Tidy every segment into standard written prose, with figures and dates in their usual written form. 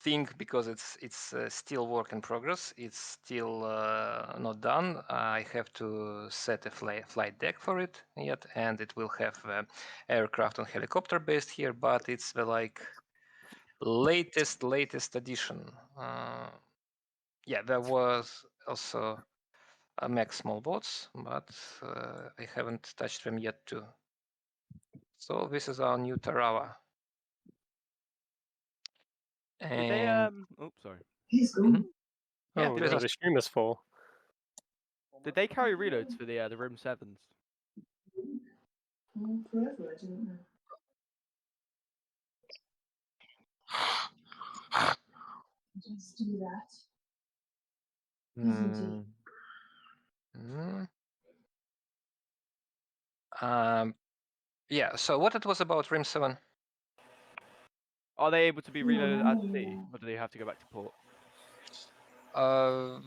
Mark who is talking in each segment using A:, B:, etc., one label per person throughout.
A: think because it's still work in progress. It's still not done. I have to set a flight deck for it yet, and it will have aircraft and helicopter based here. But it's the like latest addition. Yeah, there was also a mech small boats, but I haven't touched them yet too. So this is our new Tarawa.
B: Did they oh sorry.
A: Mhm. Yeah,
C: Oh
A: please
C: no,
A: ask.
C: the stream is full.
B: Did they carry reloads for the room 7s?
D: Forever, I don't know. Just do that.
A: Mm. Yeah, so what it was about Rim 7?
B: Are they able to be reloaded at sea, or do they have to go back to port?
A: To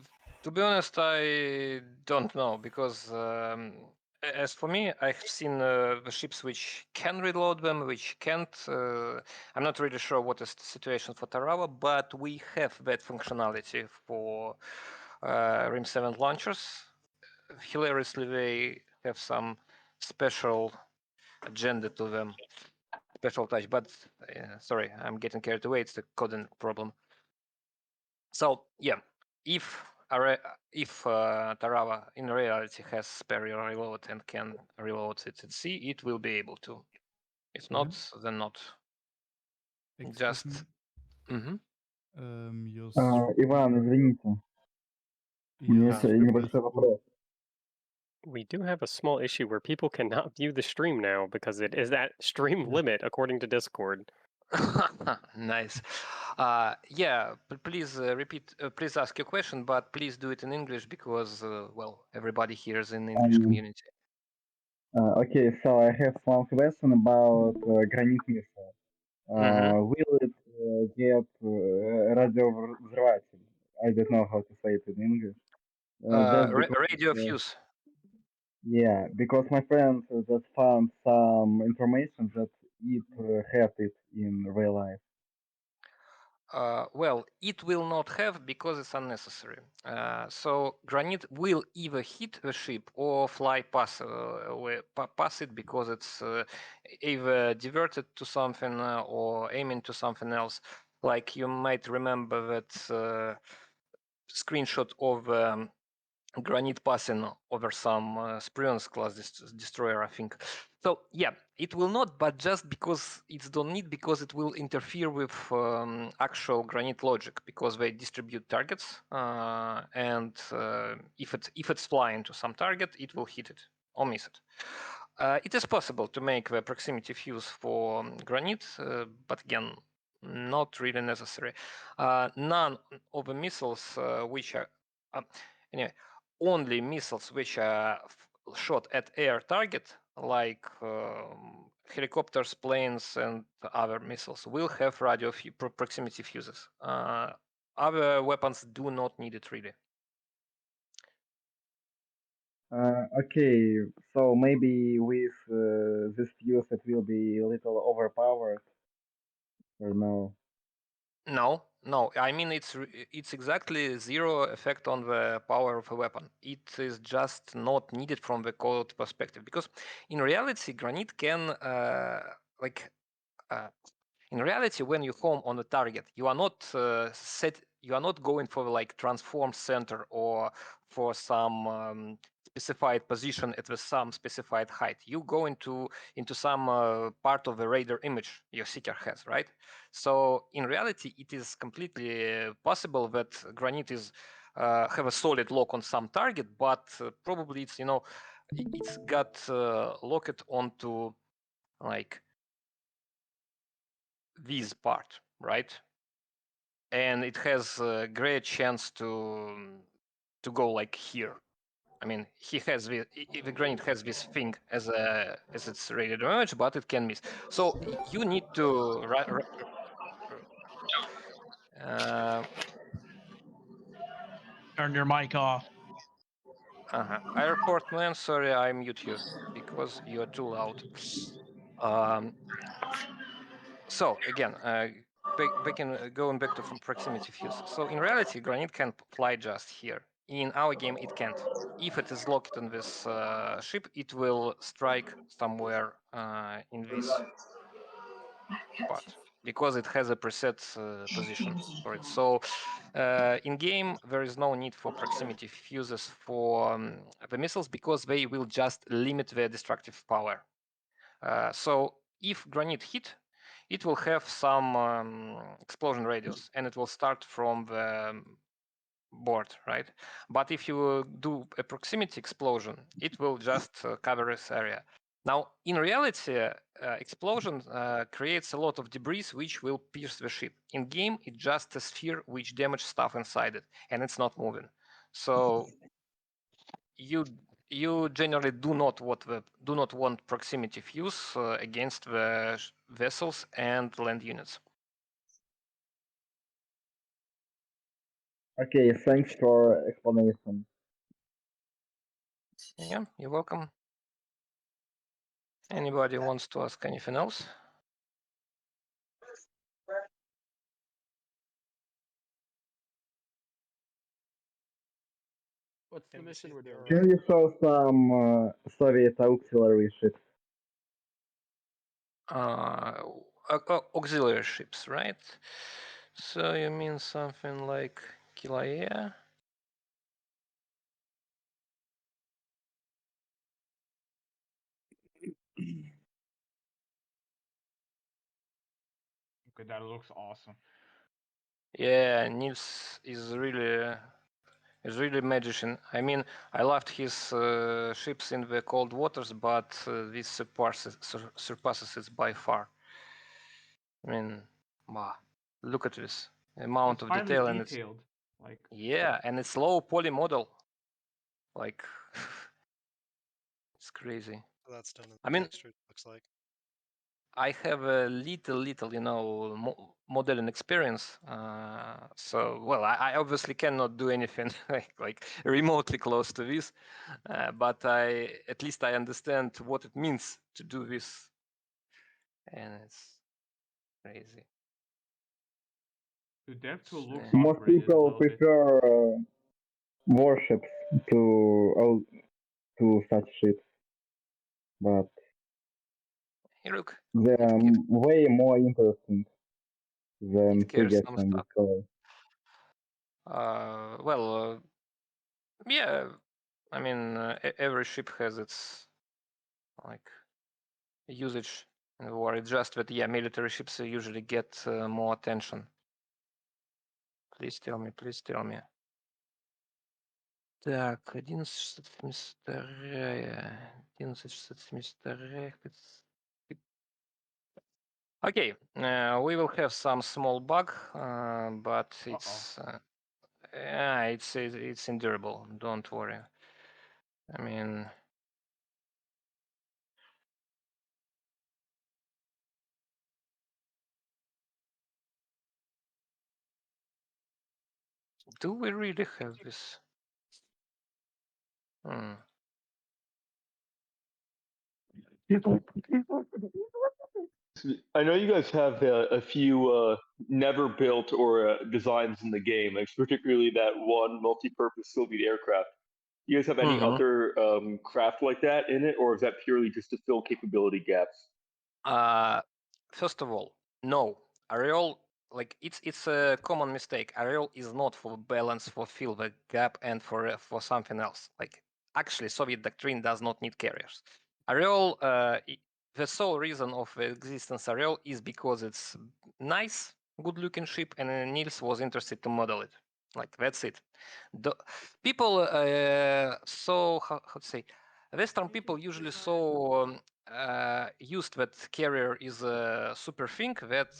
A: be honest, I don't know, because as for me, I've seen the ships which can reload them, which can't. I'm not really sure what is the situation for Tarawa, but we have that functionality for Rim 7 launchers. Hilariously, they have some special agenda to them, special touch. But sorry, I'm getting carried away. It's the coding problem. So yeah, if Tarawa in reality has spare reload and can reload it at sea, it will be able to. If not, then not. Just. Mm-hmm.
E: Иван, извините. У меня есть небольшой вопрос.
C: We do have a small issue where people cannot view the stream now because it is at stream limit according to Discord.
A: Nice. Yeah, please repeat. Please ask your question, but please do it in English because, well, everybody here is in the English community.
E: Okay, so I have one question about granite missile. Will it get радиовзрыватель? I don't know how to say it in English.
A: Radio fuse.
E: Yeah, because my friend just found some information that it had it in real life.
A: Well, it will not have because it's unnecessary. So granite will either hit the ship or fly past it because it's either diverted to something or aiming to something else. Like you might remember that screenshot of granite passing over some Spruance class destroyer, I think. So yeah, it will not, but just because it don't need, because it will interfere with actual granite logic, because they distribute targets, and if it's flying to some target, it will hit it or miss it. It is possible to make the proximity fuse for granite, but again, not really necessary. None of the missiles which are anyway, only missiles which are shot at air target, like helicopters, planes, and other missiles, will have radio proximity fuses. Other weapons do not need it really.
E: Okay, so maybe with this fuse it will be a little overpowered, or no?
A: No. I mean, it's exactly zero effect on the power of a weapon. It is just not needed from the code perspective, because in reality, granite can in reality, when you home on a target, you are not you are not going for like transform center or for some specified position at some specified height. You go into some part of the radar image your seeker has, right? So in reality, it is completely possible that granite is have a solid lock on some target, but probably it's it's got locked onto like this part, right? And it has a great chance to go like here. I mean, the granite has this thing as its rated damage, but it can miss. So you need to
F: turn your mic off.
A: Airport man, sorry, I mute you because you are too loud. So again, going back to from proximity fuse. So in reality, granite can fly just here. In our game, it can't. If it is locked in this ship, it will strike somewhere in this spot because it has a preset position for it. So in game, there is no need for proximity fuses for the missiles because they will just limit their destructive power. So if granite hit, it will have some explosion radius and it will start from the board, right? But if you do a proximity explosion, it will just cover this area. Now, in reality, explosion creates a lot of debris which will pierce the ship. In game, it's just a sphere which damages stuff inside it, and it's not moving. So you generally do not want proximity fuse against the vessels and land units.
E: Okay, thanks for explanation.
A: Yeah, you're welcome. Anybody wants to ask anything else?
B: What's the mission we're doing?
E: Can you show some Soviet auxiliary ships?
A: Auxiliary ships, right? So you mean something like Kilaya?
B: Okay, that looks awesome.
A: Yeah, Nils is really magician. I mean, I loved his ships in the cold waters, but this surpasses it by far. I mean, wow, look at this amount
B: It's
A: of
B: highly
A: detail, and it's
B: detailed. Like
A: yeah, and it's low poly model. Like it's crazy.
G: That's done in
A: I mean,
G: extrude, looks like.
A: I have a little, modeling experience. So, well, I obviously cannot do anything like remotely close to this, but at least I understand what it means to do this, and it's crazy.
B: the dev tool looks
E: Most
B: upgraded a
E: people
B: little bit.
E: prefer warships to such ships, but
A: Hey, look,
E: they're way more interesting than
A: it carries
E: frigates
A: some
E: and
A: stuff.
E: destroyers.
A: Well, yeah. I mean, every ship has its like usage in the war. It's just that yeah, military ships usually get more attention. Please tell me, please tell me. Так, 11.62. 11.62. Okay, we will have some small bug, but it's endurable. Don't worry. I mean, do we really have this?
H: I know you guys have a few never built or designs in the game, like particularly that one multi-purpose Soviet aircraft. You guys have any other craft like that in it, or is that purely just to fill capability gaps?
A: First of all, no. Areol, like it's a common mistake. Areol is not for balance, for fill the gap, and for something else. Like actually, Soviet doctrine does not need carriers. Areol, the sole reason of the existence Areol is because it's nice, good-looking ship, and Niels was interested to model it. Like that's it. People so how to say, Western people usually so used that carrier is a super thing that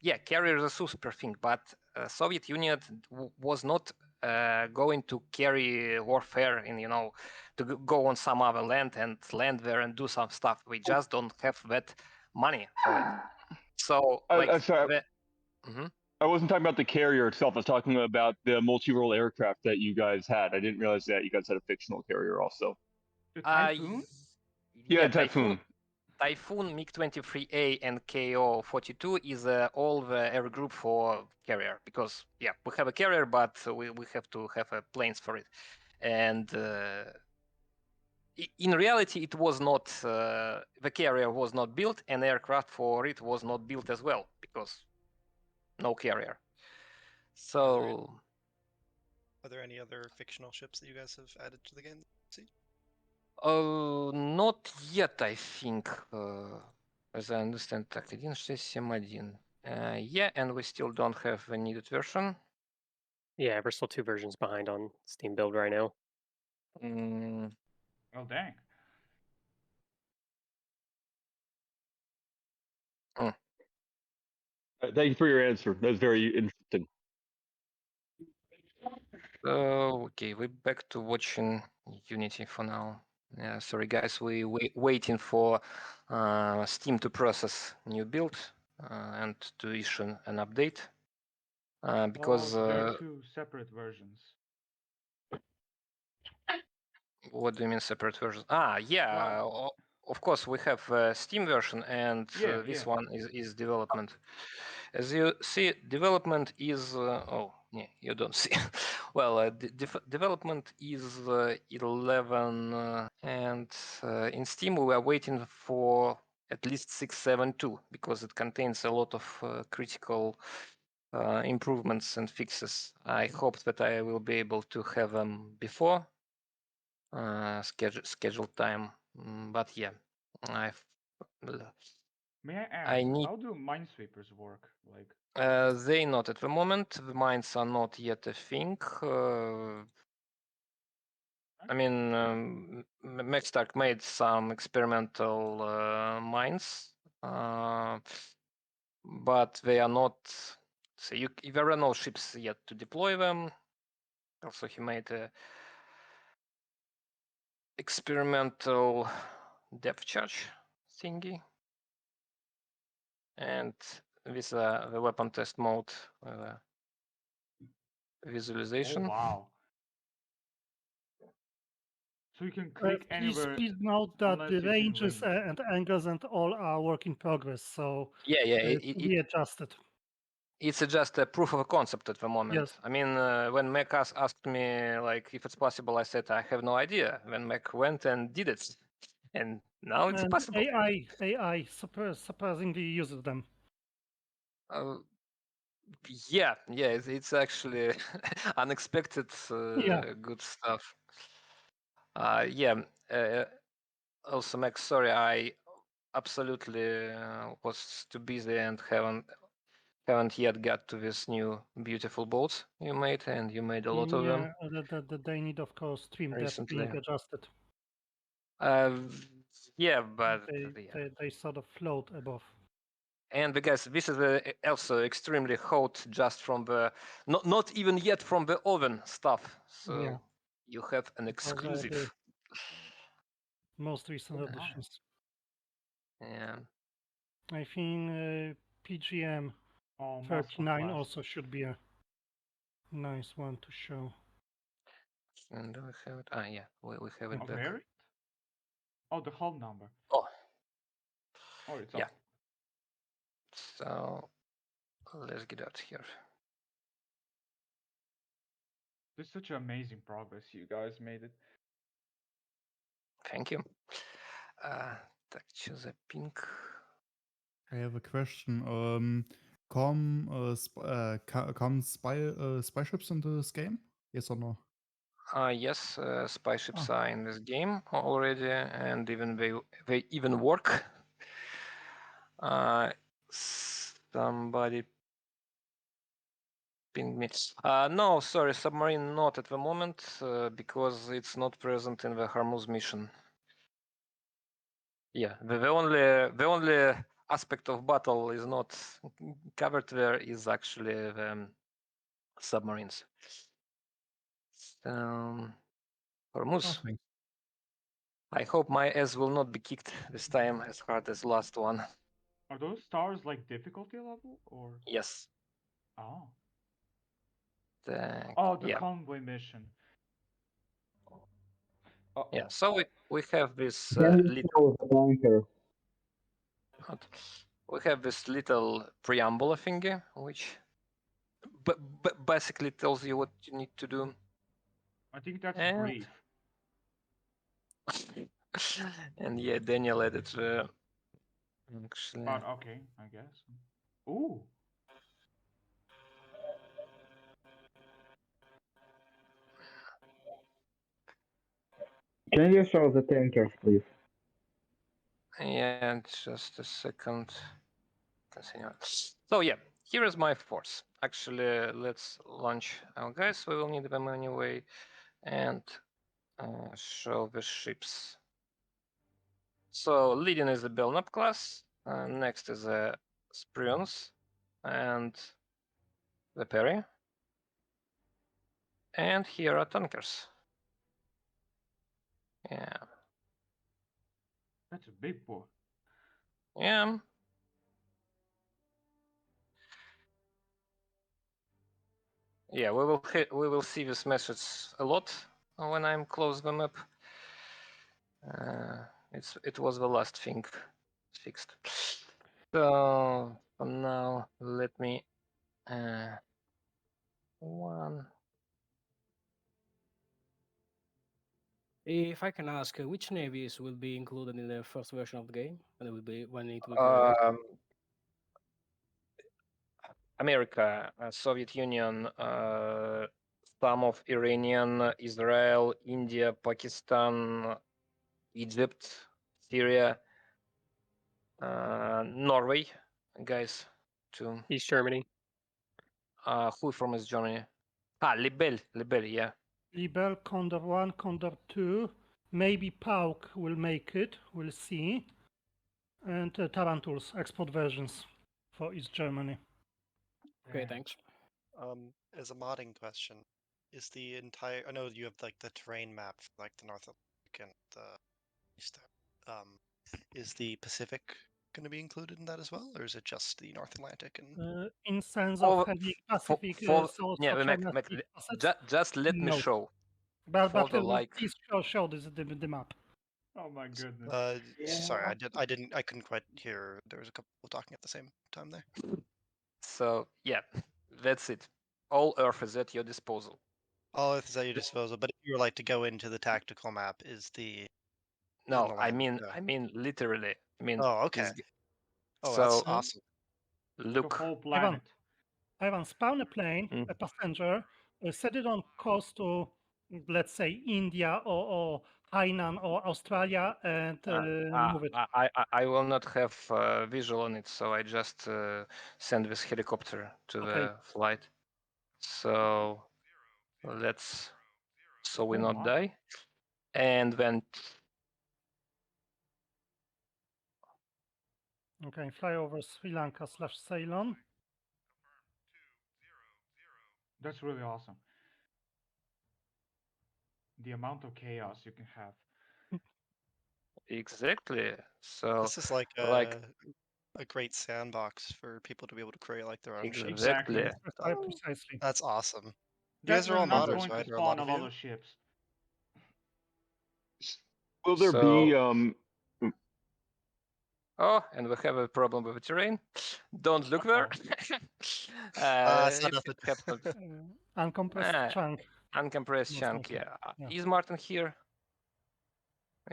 A: yeah, carrier is a super thing, but Soviet Union was not going to carry warfare in to go on some other land and land there and do some stuff. We just don't have that money for it. So like
H: sorry, I wasn't talking about the carrier itself. I was talking about the multi-role aircraft that you guys had. I didn't realize that you guys had a fictional carrier also.
B: The Typhoon?
H: Yeah, Typhoon.
A: Typhoon, MiG-23A, and KO-42 is all the air group for carrier because yeah, we have a carrier, but we have to have planes for it, and in reality, it was not the carrier was not built, and aircraft for it was not built as well because no carrier. So.
G: Are there any other fictional ships that you guys have added to the game? See?
A: Not yet, I think. As I understand, так, 1.6.7.1. Yeah, and we still don't have the needed version.
C: Yeah, we're still 2 versions behind on Steam build right now.
A: Mm,
F: Oh, dang.
H: Thank you for your answer. That was very interesting.
A: okay, we're back to watching Unity for now. Yeah, sorry guys, we waiting for Steam to process new build and to issue an update. Because
F: there are 2 separate versions.
A: what do you mean separate versions? Yeah, of course we have Steam version, and this one is development. As you see, development is oh yeah, you don't see. Well, development is 11, and in Steam we are waiting for at least 6.7.2 because it contains a lot of critical improvements and fixes. I hope that I will be able to have them before scheduled time, but yeah, I've.
F: May I ask,
A: I need.
F: how do minesweepers work? Like,
A: They not at the moment. The mines are not yet a thing. I mean, Maxtark made some experimental mines, but they are not. So there are no ships yet to deploy them. Also, he made a experimental depth charge thingy, and with the weapon test mode visualization.
F: oh wow. So you can click anywhere.
I: Please note that
F: unless
I: the
F: you can
I: ranges
F: wing.
I: and angles and all are work in progress, so
A: Yeah,
I: it will be adjusted.
A: It's just a proof of concept at the moment.
I: Yes.
A: I mean, when Mac asked me like if it's possible, I said I have no idea. When Mac went and did it, and now it's
I: And
A: possible.
I: AI surprisingly uses them.
A: Yeah, it's actually unexpected
I: Yeah.
A: good stuff. Yeah. Also, Mac, sorry, I absolutely was too busy and haven't yet got to this new beautiful boats you made, and you made a lot of them.
I: Yeah, they need, of course, stream depth
A: Recently.
I: being adjusted.
A: Yeah, but
I: They sort of float above.
A: and because this is also extremely hot, just from the not even yet from the oven stuff. So
I: Yeah.
A: you have an
I: Because,
A: exclusive.
I: the most recent
F: Oh,
I: additions.
A: Yeah.
I: I think PGM 39 also should be a nice one to show.
A: And do we have it? Yeah, we have it
F: A
A: back.
F: variant? Oh, the hull number.
A: Oh.
F: Oh, it's
A: Yeah.
F: up.
A: So let's get out here.
F: This is such amazing progress. You guys made it.
A: Thank you. Так, что за ping?
J: I have a question. Come spy ships into this game? Yes or no?
A: Yes, spy ships are in this game already, and even they even work. Somebody pinged me. No, sorry, submarine not at the moment because it's not present in the Hormuz mission. Yeah, the only aspect of battle is not covered there is actually the submarines. Hormuz.
J: Thanks.
A: I hope my ass will not be kicked this time as hard as last one.
F: Are those stars like difficulty level or?
A: Yes.
F: Oh.
A: The
F: The convoy mission.
A: Yeah, so we have this
E: Can you
A: little.
E: show the tanker?
A: not? We have this little preamble thingy, which basically tells you what you need to do.
F: I think that's
A: And-
F: brief.
A: And yeah, Daniel added actually.
F: But okay, I guess. Ooh.
E: Can you show the tankers, please?
A: Yeah, just a second. Continue. So yeah, here is my force. Actually, let's launch our guys. We will need them anyway, and show the ships. So leading is the Belknap class. Next is the Spruance and the Perry. And here are tankers. Yeah.
F: That's a big boy.
A: Yeah. Yeah, we will see this message a lot when I'm close the map. It was the last thing fixed. So for now, let me one.
K: If I can ask, which navies will be included in the first version of the game? When it will be released?
A: America, Soviet Union, some of Iranian, Israel, India, Pakistan, Egypt, Syria, Norway, guys, too.
C: East Germany.
A: Who from East Germany? Libel, yeah.
I: Libel, Condor 1, Condor 2. Maybe Pauk will make it. We'll see. And Tarantuls, export versions for East Germany.
K: Okay, thanks.
G: As a modding question, is the entire? I know you have like the terrain map for like the North Atlantic and the East. Is the Pacific going to be included in that as well, or is it just the North Atlantic? And
I: In sense
A: For-
I: of having Pacific,
A: for-
I: South
A: yeah,
I: China
A: Mac,
I: Sea assets?
A: just let me
I: No.
A: show.
I: But
A: for the like.
I: please show this the map.
F: Oh my goodness.
G: sorry, I couldn't quite hear. There was a couple people talking at the same time there.
A: So yeah, that's it. All Earth is at your disposal.
G: All Earth is at your disposal, but if you were like to go into the tactical map, is the
A: No,
G: the
A: I
G: land,
A: mean literally. I mean.
G: Oh, okay.
A: is-
G: Oh,
A: so
G: that's awesome.
F: The
A: look.
F: whole planet.
I: Ivan, spawn a plane, a passenger, set it on course to, let's say, India or Hainan or Australia, and move it.
A: I will not have visual on it, so I just send this helicopter to the flight. So let's we not die, and then.
I: Okay, fly over Sri Lanka / Ceylon.
F: That's really awesome. The amount of chaos you can have.
A: Exactly. So
G: This is like a great sandbox for people to be able to create like their own ships.
A: Exactly.
I: Precisely.
G: That's awesome. You
F: That's
G: guys are all
F: not
G: modders,
F: going
G: right?
F: to
G: Or a lot
F: spawn a
G: of
F: lot
G: you?
F: of ships.
H: Will there be
A: Oh, and we have a problem with the terrain. Don't look there.
G: It's
A: it happened.
I: Uncompressed chunk.
A: Uncompressed
I: Most
A: chunk,
I: likely.
A: yeah. Is Martin here?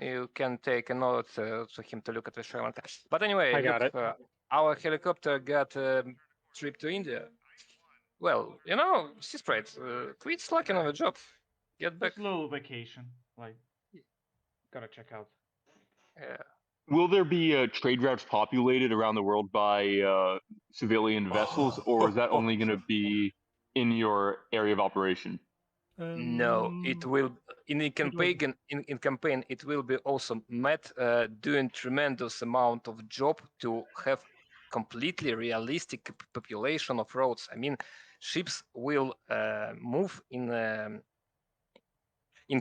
A: You can take a note to him to look at the show. But anyway,
C: I got
A: look,
C: it.
A: our helicopter got a trip to India. Well, you know, Sea Sprite, quit slacking on the job. Get back.
F: Just a little vacation. Like, gotta check out.
A: Yeah.
H: Will there be trade routes populated around the world by civilian vessels, or is that only going to be in your area of operation?
A: No, it will in the campaign. In campaign, it will be also met doing tremendous amount of job to have completely realistic population of roads. I mean, ships will move in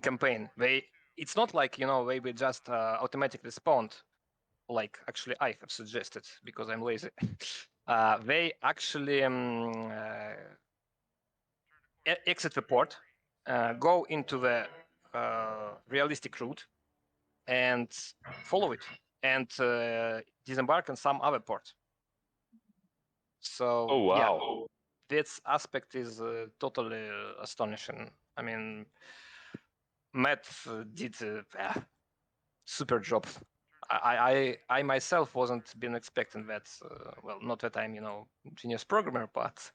A: campaign. It's not like they will just automatically spawned. Like actually, I have suggested because I'm lazy. They actually exit the port, go into the realistic route, and follow it. and disembark in some other port. So
H: Oh wow.
A: yeah, this aspect is totally astonishing. I mean, Matt did a super job. I myself wasn't been expecting that. Well, not that I'm genius programmer, but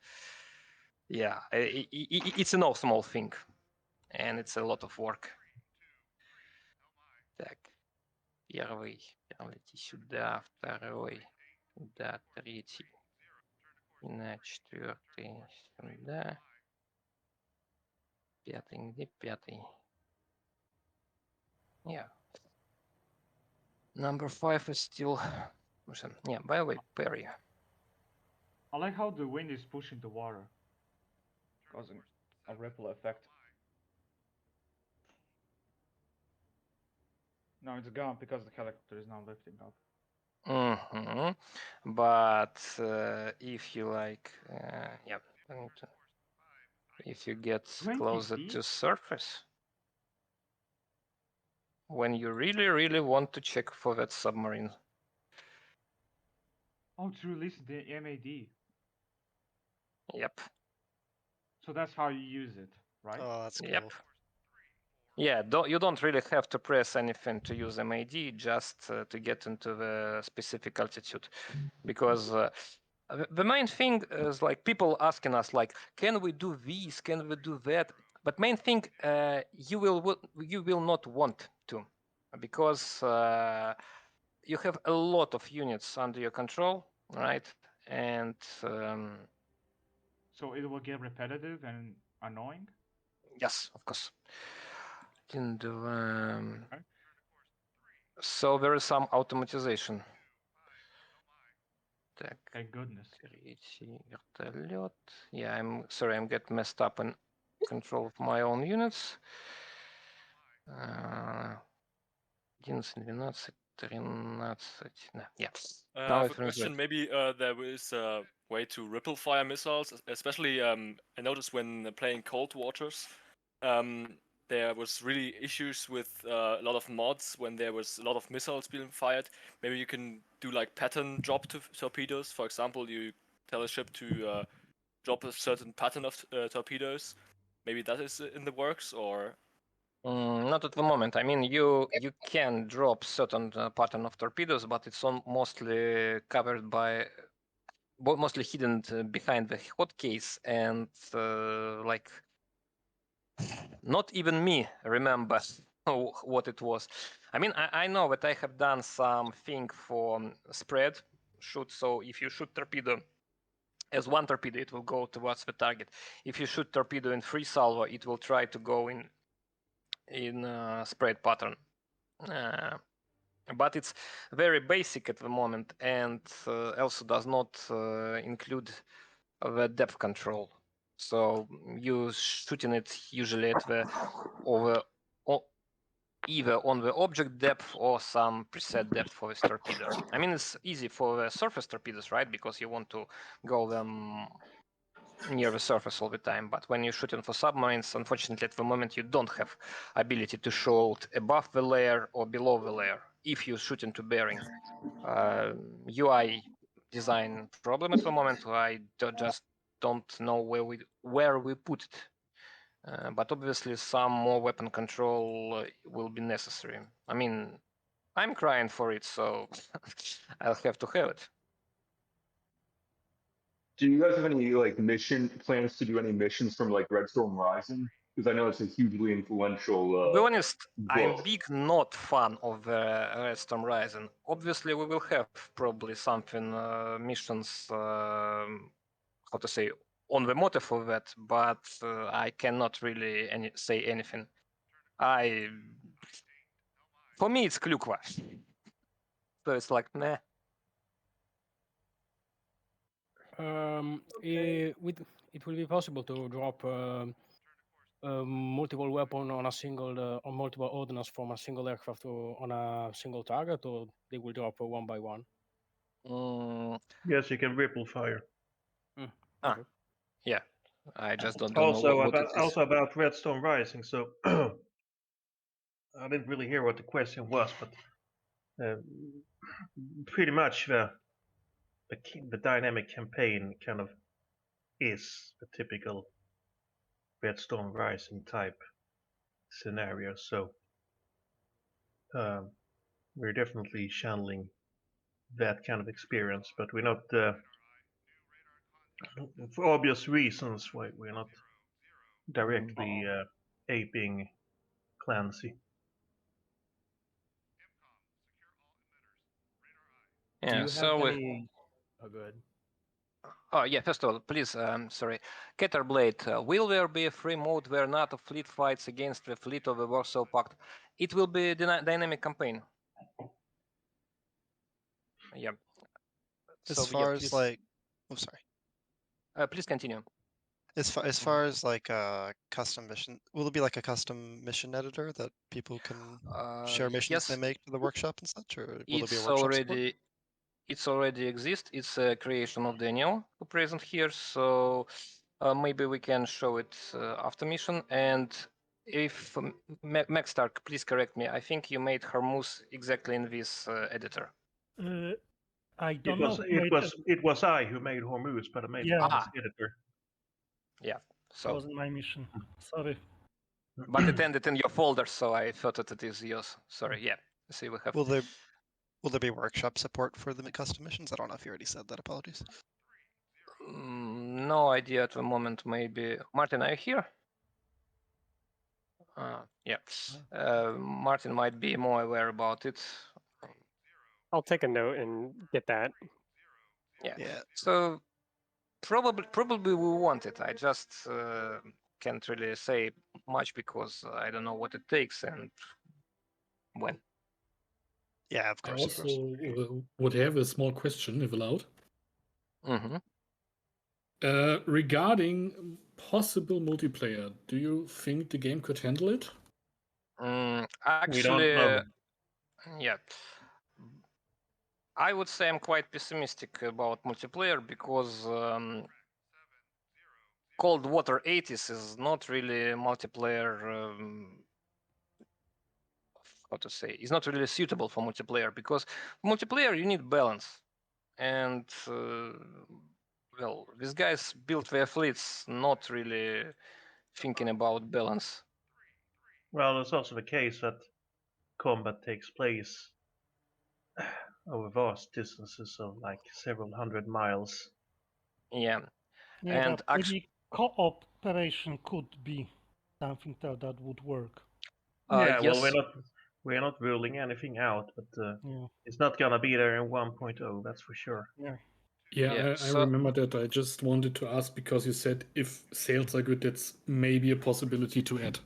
A: yeah, it's no small thing, and it's a lot of work. Так, первый лети сюда, второй сюда, третий на четвертый сюда, пятый где пятый? Yeah. Number 5 is still. Yeah, by the way, Perry.
F: I like how the wind is pushing the water, causing a ripple effect. No, it's gone because the helicopter is now lifting up.
A: But if you like, yeah, if you get
F: 20
A: closer
F: feet?
A: to surface, when you really want to check for that submarine.
F: Oh, to release the MAD.
A: Yep.
F: So that's how you use it, right?
G: Oh, that's cool.
A: Yep. Yeah, you don't really have to press anything to use MAD, just to get into the specific altitude, because the main thing is like people asking us like, can we do this? Can we do that? But main thing, you will not want to, because you have a lot of units under your control, right? And
F: so it will get repetitive and annoying.
A: Yes, of course. And so there is some automatization. Так,
F: Thank goodness.
A: третий вертолет. Yeah, I'm sorry, I'm getting messed up in control of my own units. 11, 12, 13. Yeah.
L: I
A: Now
L: have
A: I
L: a question. Maybe there is a way to ripple fire missiles, especially I noticed when playing Cold Waters, there was really issues with a lot of mods when there was a lot of missiles being fired. Maybe you can do like pattern drop to torpedoes. For example, you tell a ship to drop a certain pattern of torpedoes. Maybe that is in the works, or
A: not at the moment. I mean, you can drop certain pattern of torpedoes, but it's mostly covered by, mostly hidden behind the hotkeys, and like not even me remember what it was. I mean, I know that I have done something for spread shoot. So if you shoot torpedo as one torpedo, it will go towards the target. If you shoot torpedo in free salvo, it will try to go in spread pattern. But it's very basic at the moment, and also does not include the depth control. So you shooting it usually at the either on the object depth or some preset depth for this torpedo. I mean, it's easy for the surface torpedoes, right? Because you want to go them near the surface all the time. But when you're shooting for submarines, unfortunately, at the moment, you don't have ability to shoot above the layer or below the layer if you're shooting to bearing. UI design problem at the moment. I just don't know where we put it. But obviously, some more weapon control will be necessary. I mean, I'm crying for it, so I'll have to have it.
H: Do you guys have any like mission plans to do any missions from like Red Storm Rising? Because I know it's a hugely influential.
A: To be honest, I'm
H: book.
A: big not fan of Red Storm Rising. Obviously, we will have probably something missions, how to say, on the motive of that, but I cannot really say anything. For me, it's Klukva. So it's like, nah.
K: It will be possible to drop multiple weapon on a single or multiple ordnance from a single aircraft on a single target, or they will drop one by one.
M: Yes, you can ripple fire.
K: Okay.
A: Yeah, I just don't know what it is.
M: Also about Redstone Rising. So I didn't really hear what the question was, but pretty much the dynamic campaign kind of is the typical Red Storm Rising type scenario. So we're definitely channeling that kind of experience, but we're not, for obvious reasons, why we're not directly aping Clancy.
B: Do
A: Yeah,
B: you
A: so
B: have
A: we.
B: any? Oh, good.
A: Oh yeah, first of all, please, sorry, Caterblade, will there be a free mode where NATO fleet fights against the fleet of the Warsaw Pact? It will be a dynamic campaign. Yeah.
G: As
A: So
G: far
A: yeah,
G: as
A: please,
G: like, oh sorry.
A: please continue.
G: As far as like custom mission, will it be like a custom mission editor that people can share missions they
A: Yes,
G: make to the workshop and such, or will there be a
A: it's
G: workshop support?
A: already exists. It's a creation of Daniel who present here. So maybe we can show it after mission. And if Maxstark, please correct me. I think you made Hormuz exactly in this editor.
I: I
M: It
I: don't know.
M: was
I: who
M: it
I: made
M: was it was I who made Hormuz, but I made it in
I: Yeah.
M: this editor.
A: Yeah.
I: That
A: So,
I: wasn't my mission. Sorry.
A: but it ended in your folder, so I thought that it is yours. Sorry. Yeah. See, we have.
G: Will there be workshop support for the custom missions? I don't know if you already said that. Apologies.
A: No idea at the moment. Maybe Martin, are you here? Yeah. Martin might be more aware about it.
C: I'll take a note and get that.
A: Yeah. So probably we want it. I just can't really say much because I don't know what it takes and when.
G: Yeah, of
N: I
G: course.
N: also would have a small question, if allowed.
A: Mm-hmm.
N: Regarding possible multiplayer, do you think the game could handle it?
M: We don't
A: Actually,
M: know.
A: yeah. I would say I'm quite pessimistic about multiplayer because Cold Water 80s is not really multiplayer. How to say? It's not really suitable for multiplayer because multiplayer you need balance, and well, these guys built their fleets not really thinking about balance.
M: Well, it's also the case that combat takes place over vast distances of like several hundred miles.
A: Yeah,
I: Yeah,
A: and
I: but
A: actually,
I: maybe cooperation could be something that would work.
M: Yeah, well,
A: yes.
M: we're not ruling anything out, but
I: Yeah.
M: it's not gonna be there in 1.0, that's for sure.
I: Yeah.
N: Yeah, I
A: So
N: remember that. I just wanted to ask because you said if sales are good, that's maybe a possibility to add.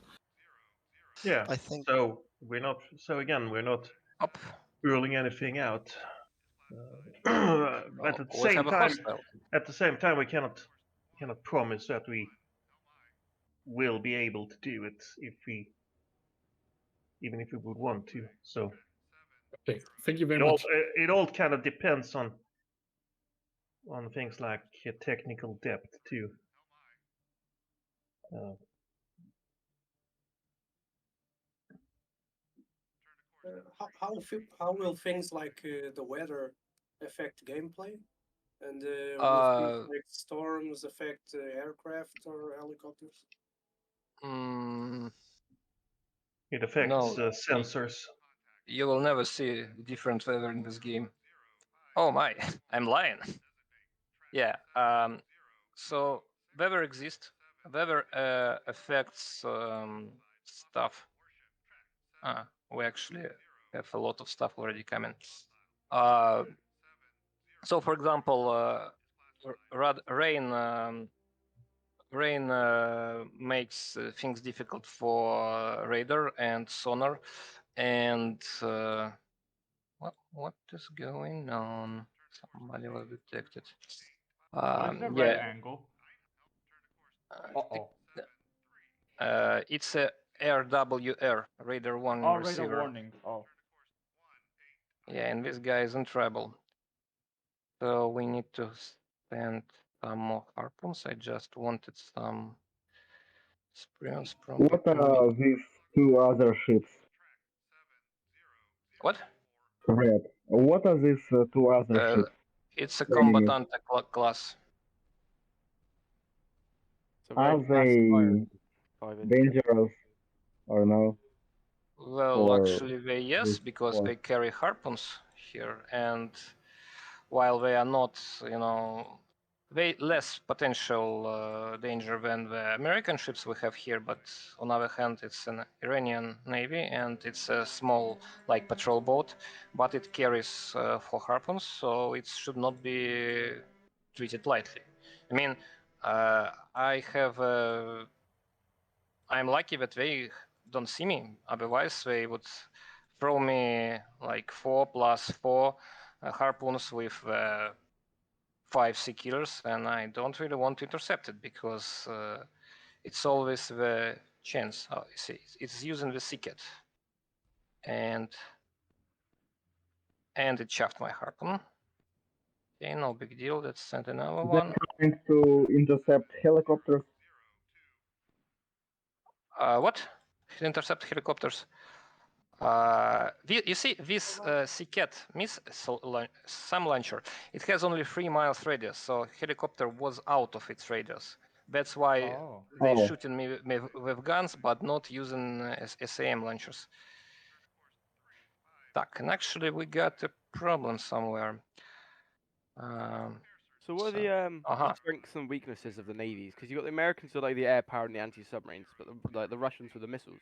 M: Yeah,
G: I think
M: so we're not. So again, we're not
A: up.
M: ruling anything out. But at the
A: We'll
M: same
A: have a
M: time,
A: hostile.
M: we cannot promise that we will be able to do it even if we would want to. So
N: Okay, thank you very much.
M: it all kind of depends on things like technical depth too.
K: How will things like the weather affect gameplay? And will things like storms affect aircraft or helicopters?
M: It affects
A: No,
M: sensors.
A: you will never see different weather in this game. Oh my, I'm lying. Yeah. So weather exists. Weather affects stuff. We actually have a lot of stuff already coming. So, for example, rain makes things difficult for radar and sonar. And what is going on? Somebody was detected.
F: What is the red angle?
A: It's a RWR, radar warning
F: Oh,
A: receiver.
F: radar warning. Oh.
A: Yeah, and this guy is in trouble. So we need to spend some more harpoons. I just wanted some sprints from
E: What are these two other ships?
A: What?
E: Red. What are these two other ships?
A: It's a
E: They-
A: combatant class.
B: So very
E: Are
B: fast
E: they
B: firing. 5-inch.
E: dangerous or no?
A: Well,
E: Or
A: actually, yes,
E: this
A: because
E: war?
A: they carry harpoons here, and while they are not, you know, way less potential danger than the American ships we have here, but on the other hand, it's an Iranian navy and it's a small, like patrol boat, but it carries 4 harpoons, so it should not be treated lightly. I mean, I'm lucky that they don't see me. Otherwise, they would throw me like 4 plus 4 harpoons with 5 sea killers, and I don't really want to intercept it because it's always the chance. Oh, you see, it's using the Seacat, and it chaffed my harpoon. Okay, no big deal. Let's send another
E: They're
A: one.
E: trying to intercept helicopters.
A: What? Intercept helicopters. You see, this Seacat SAM launcher, it has only 3 miles radius, so helicopter was out of its radius. That's why they
E: Oh.
A: shooting me with guns, but not using SAM launchers. Так, and actually we got a problem somewhere.
B: So what are the strengths and weaknesses of the navies? Because you got the Americans with like the air power and the anti-submarines, but the Russians with the missiles.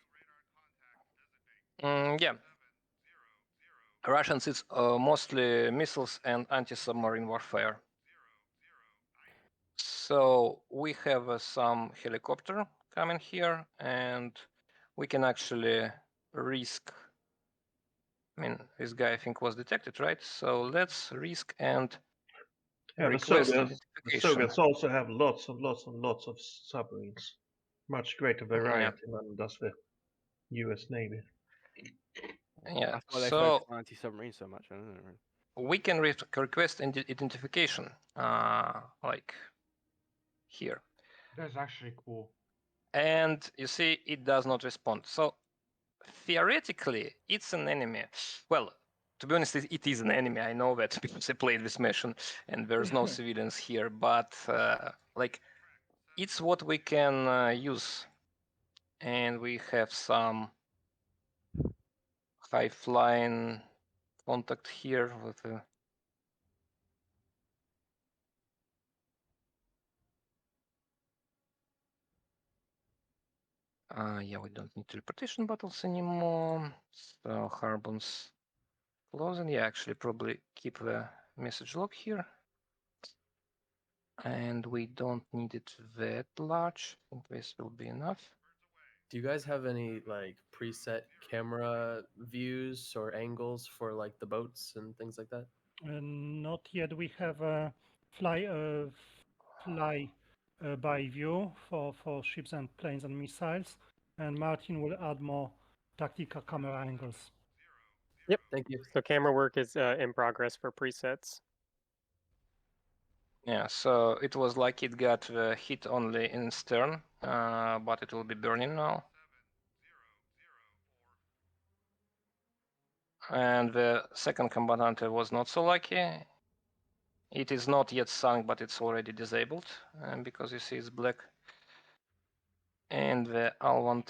A: Yeah. Russians, it's mostly missiles and anti-submarine warfare. So we have some helicopter coming here, and we can actually risk. I mean, this guy I think was detected, right? So let's risk and request
M: the
A: identification.
M: Soviets also have lots and lots and lots of submarines. Much greater variety than does the US Navy.
A: Yeah,
B: That's why they
A: so
B: focus on anti-submarine so much, isn't it?
A: we can request identification, like here.
F: That's actually cool.
A: And you see, it does not respond. So theoretically, it's an enemy. Well, to be honest, it is an enemy. I know that because I played this mission, and there's no civilians here. But like, it's what we can use, and we have some high flying contact here with. Yeah, we don't need teleportation battles anymore. So Harbon's closing. Yeah, actually, probably keep the message log here. And we don't need it that large. I think this will be enough.
O: Do you guys have any like preset camera views or angles for like the boats and things like that?
I: Not yet. We have a fly by view for ships and planes and missiles, and Martin will add more tactical camera angles.
C: Yep, thank you. So camera work is in progress for presets.
A: Yeah, so it was like it got hit only in stern, but it will be burning now. And the second combatant was not so lucky. It is not yet sunk, but it's already disabled, because you see it's black. And the Alvant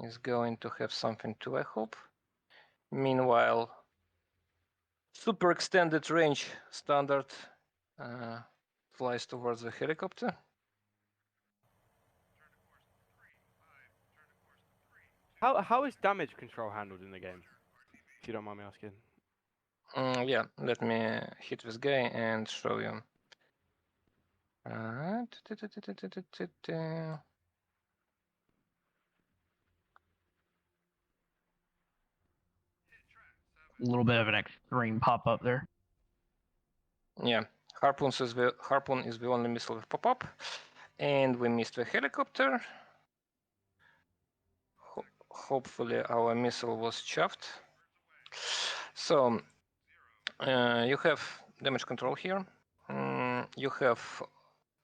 A: is going to have something too, I hope. Meanwhile, super extended range standard flies towards the helicopter.
B: How is damage control handled in the game? If you don't mind me asking.
A: Yeah, let me hit this guy and show you. A
P: little bit of an extreme pop up there.
A: Yeah, harpoon is the only missile with pop up, and we missed the helicopter. Hopefully our missile was chaffed. So you have damage control here. You have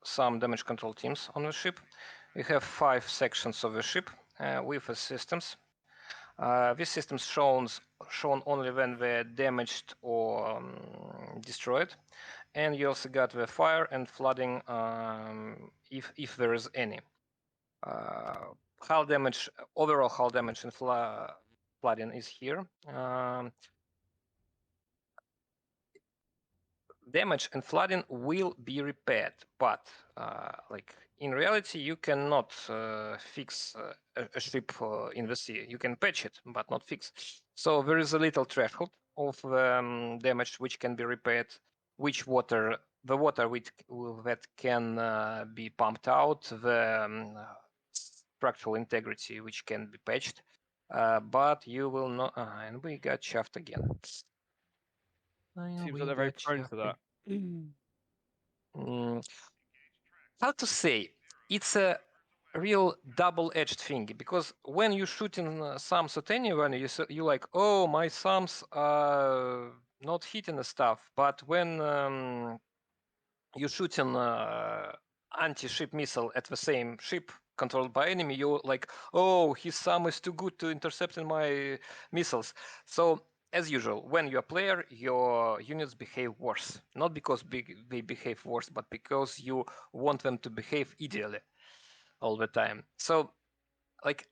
A: some damage control teams on the ship. We have 5 sections of the ship with systems. This system shown only when they're damaged or destroyed, and you also got the fire and flooding if there is any. Hull damage, overall hull damage and flooding is here. Damage and flooding will be repaired, but like in reality, you cannot fix a ship in the sea. You can patch it, but not fix. So there is a little threshold of damage which can be repaired. The water that can be pumped out, the structural integrity which can be patched, but you will not. And we got shaft again.
B: Seems like they're very prone to that.
A: How to say? It's a real double-edged thing because when you shoot in SAMs at anyone, you like, oh, my SAMs are not hitting the stuff. But when you shoot an anti-ship missile at the same ship controlled by enemy, you're like, oh, his SAM is too good to intercept my missiles. So as usual, when you're a player, your units behave worse. Not because they behave worse, but because you want them to behave ideally all the time. So, like,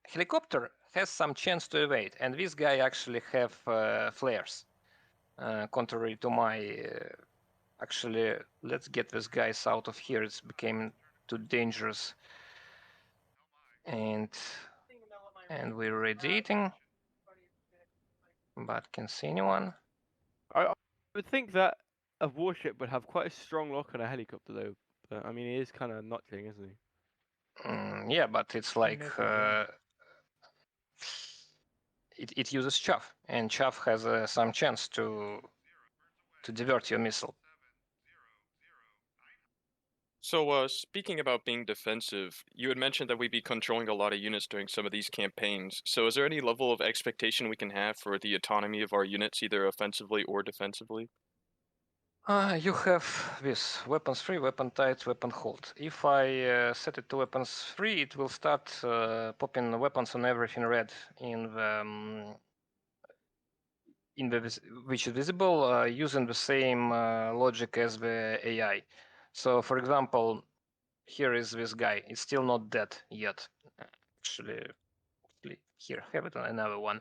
A: helicopter has some chance to evade, and this guy actually have flares, contrary to my... Actually, let's get these guys out of here. It's became too dangerous. And we're radiating. But can see anyone?
B: I would think that a warship would have quite a strong lock on a helicopter, though. But I mean, he is kind of notching, isn't he?
A: Yeah, but it's like it uses chaff, and chaff has some chance to divert your missile.
Q: So, speaking about being defensive, you had mentioned that we'd be controlling a lot of units during some of these campaigns. So, is there any level of expectation we can have for the autonomy of our units, either offensively or defensively?
A: You have this weapons free, weapon tight, weapon hold. If I set it to weapons free, it will start popping weapons on everything red in the which is visible using the same logic as the AI. So, for example, here is this guy. It's still not dead yet. Actually, here, have it on another one.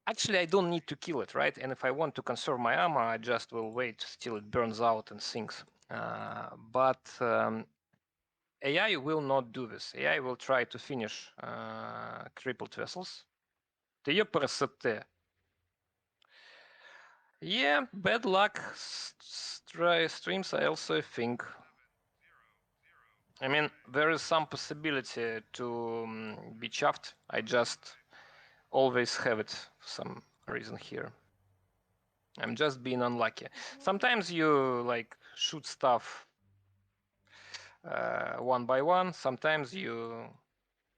A: Actually, I don't need to kill it, right? And if I want to conserve my ammo, I just will wait till it burns out and sinks. But AI will not do this. AI will try to finish crippled vessels. Ты ее просоте. Yeah, bad luck streams, I also think. I mean, there is some possibility to be chuffed. I just always have it for some reason here. I'm just being unlucky. Sometimes you like shoot stuff one by one. Sometimes you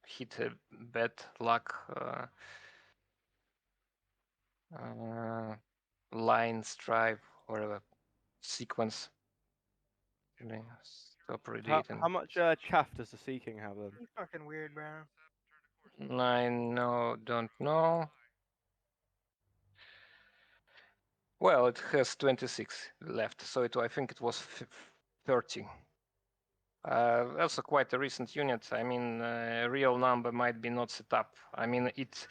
A: hit a bad luck line, stripe, whatever sequence. Stop radiating.
B: How much chaff does the Sea King have then?
R: You fucking weird, bro.
A: I don't know. Well, it has 26 left, so I think it was 30. Also quite a recent unit. I mean, a real number might be not set up. I mean, it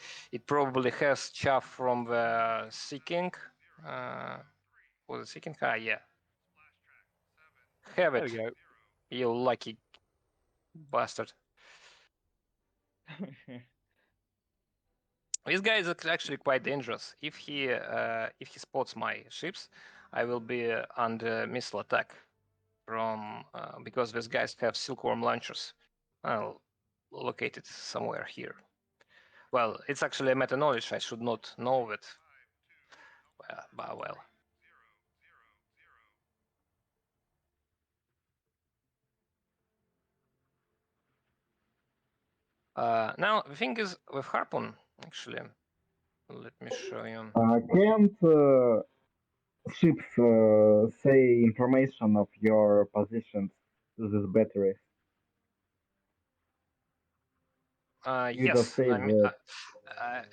A: probably has chaff from the Sea King. Was it Sea King? Ah, yeah. Have it.
B: There we go.
A: You lucky bastard. This guy is actually quite dangerous. If he spots my ships, I will be under missile attack from because these guys have silkworm launchers. I'll locate it somewhere here. Well, it's actually a meta knowledge. I should not know it. But well. Now the thing is with Harpoon, actually. Let me show you.
E: Can't ships say information of your positions to this battery? You
A: Yes,
E: just said that.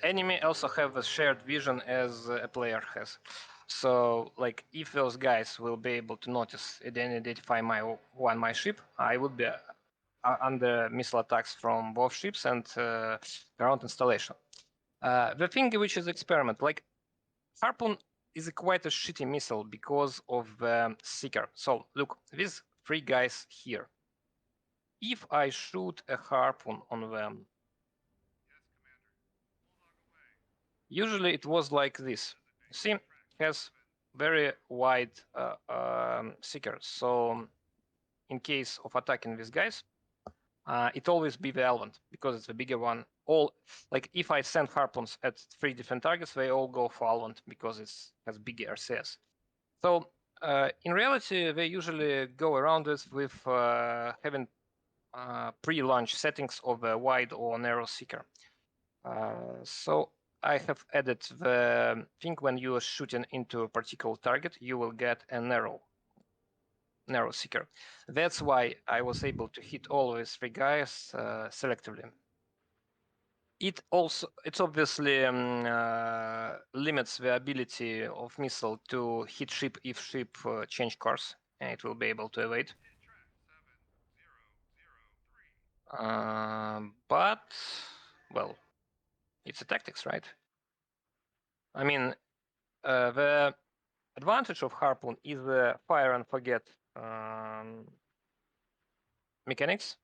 A: enemy also have a shared vision as a player has. So, like, if those guys will be able to notice and identify my ship, I would be under missile attacks from both ships and ground installation. The thing which is experiment, like Harpoon is quite a shitty missile because of the seeker. So look, these three guys here. If I shoot a Harpoon on them, usually it was like this. See, has very wide seeker. So in case of attacking these guys, it always be the Elvant because it's the bigger one. All like if I send harpoons at 3 different targets, they all go for Elvant because it has bigger RCS. So in reality, they usually go around it with having pre-launch settings of a wide or narrow seeker. So I have added the thing when you are shooting into a particular target, you will get a narrow seeker. That's why I was able to hit all these three guys selectively. It obviously limits the ability of missile to hit ship if ship change course, and it will be able to evade. But well, it's a tactics, right? I mean, the advantage of Harpoon is the fire and forget mechanics.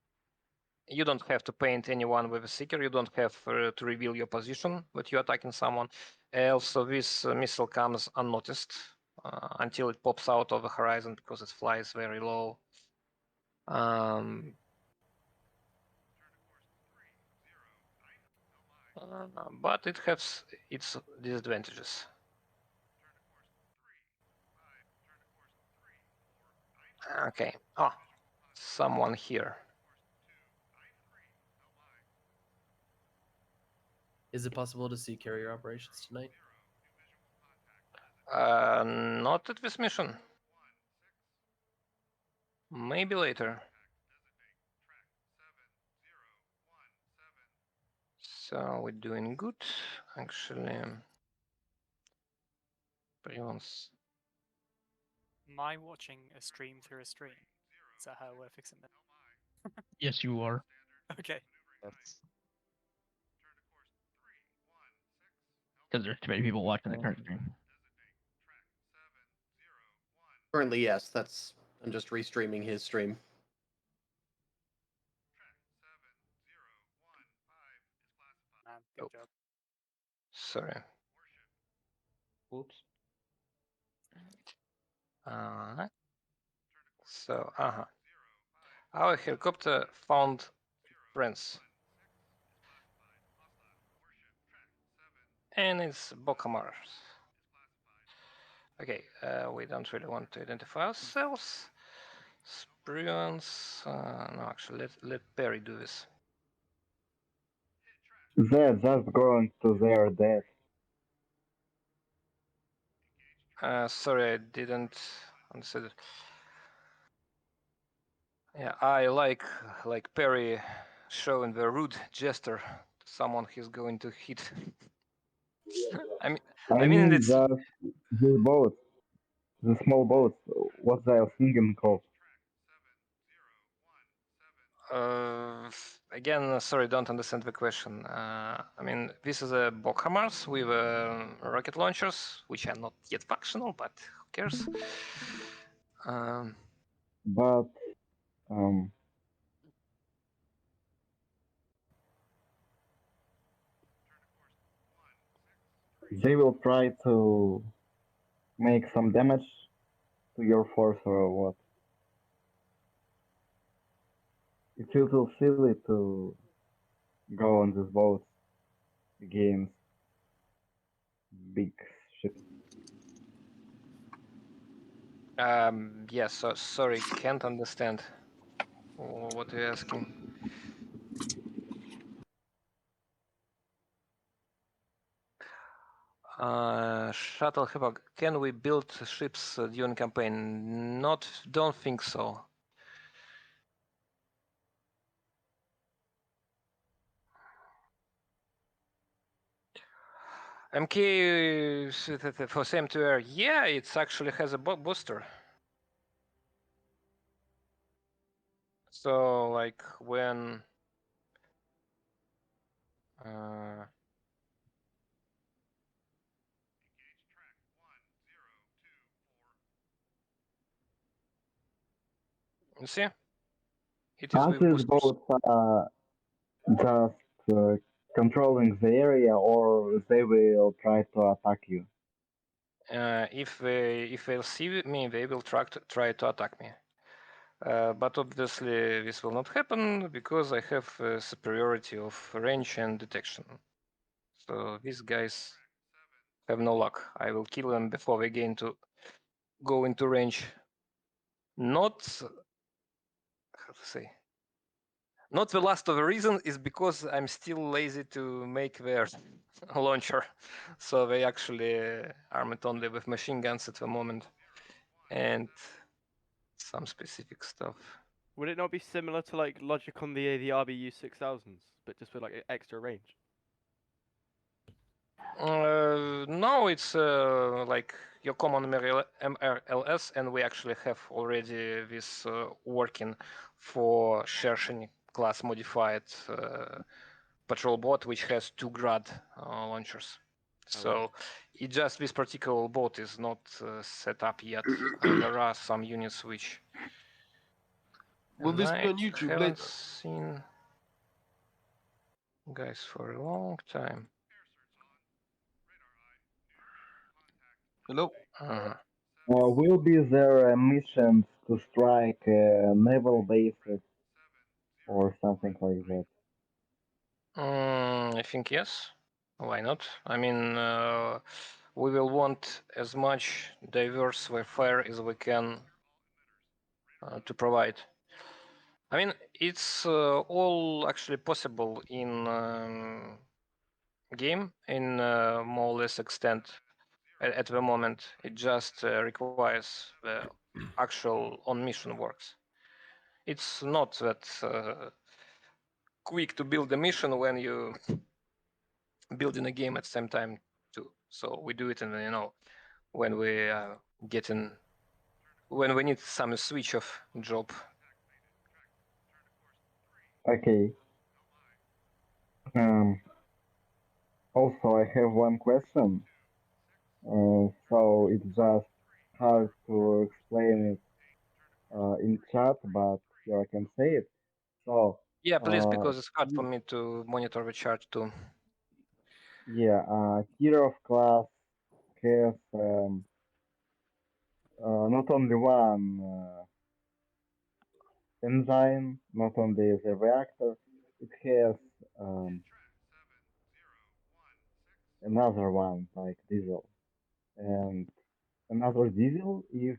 A: You don't have to paint anyone with a seeker. You don't have to reveal your position when you're attacking someone. Also, this missile comes unnoticed until it pops out of the horizon because it flies very low. But it has its disadvantages. Okay. Oh, someone here.
O: Is it possible to see carrier operations tonight?
A: Not at this mission. Maybe later. So we're doing good, actually. Prions.
R: Am I watching a stream through a stream? Is that how we're fixing it?
P: Yes, you are.
R: Okay.
P: Because there's too many people watching the current stream.
S: Currently, yes. I'm just restreaming his stream.
R: Good job.
A: Sorry.
F: Oops.
A: So, our helicopter found friends. And it's Bokamars. Okay, we don't really want to identify ourselves. Spruance. No, actually, let Perry do this.
E: They're just going to their death.
A: Sorry, I didn't understand it. Yeah, I like Perry showing the rude gesture to someone he's going to hit.
E: I mean
A: it's
E: just the boats, the small boats. What they're thinking of.
A: Again, sorry, don't understand the question. I mean, this is a Bockhammars with rocket launchers, which are not yet functional, but who cares?
E: But they will try to make some damage to your force or what? It's a little silly to go on these boats against big ships.
A: Yeah, so sorry, can't understand what you're asking. Shuttle Havoc, can we build ships during campaign? Don't think so. MK for same to air. Yeah, it actually has a booster. So like when you see, it is
E: Aren't
A: with
E: these
A: boosters.
E: boats just controlling the area, or they will try to attack you?
A: If they'll see me, they will try to attack me. But obviously this will not happen because I have superiority of range and detection. So these guys have no luck. I will kill them before they go into range. Not how to say. Not the last of the reason is because I'm still lazy to make their launcher. So they actually arm it only with machine guns at the moment. And some specific stuff.
B: Would it not be similar to like logic on the RBU 6000s, but just with like extra range?
A: No, it's like your common MRLS, and we actually have already this working for Shershin class modified patrol boat, which has 2 Grad launchers. So it just this particular boat is not set up yet. There are some units which
T: Will this be
A: I
T: on YouTube
A: haven't
T: later?
A: seen guys for a long time.
T: Hello.
E: Will be there missions to strike naval bases or something like that?
A: I think yes. Why not? I mean, we will want as much diverse warfare as we can to provide. I mean, it's all actually possible in game in more or less extent at the moment. It just requires the actual on-mission works. It's not that quick to build a mission when you building a game at the same time too. So we do it in when we when we need some switch of job.
E: Okay. Also, I have one question. So it's just hard to explain it in chat, but here I can say it. So
A: Yeah, please, because it's hard for me to monitor the chart too.
E: yeah, Kirov class has not only one engine, not only the reactor, it has another one like diesel, and another diesel if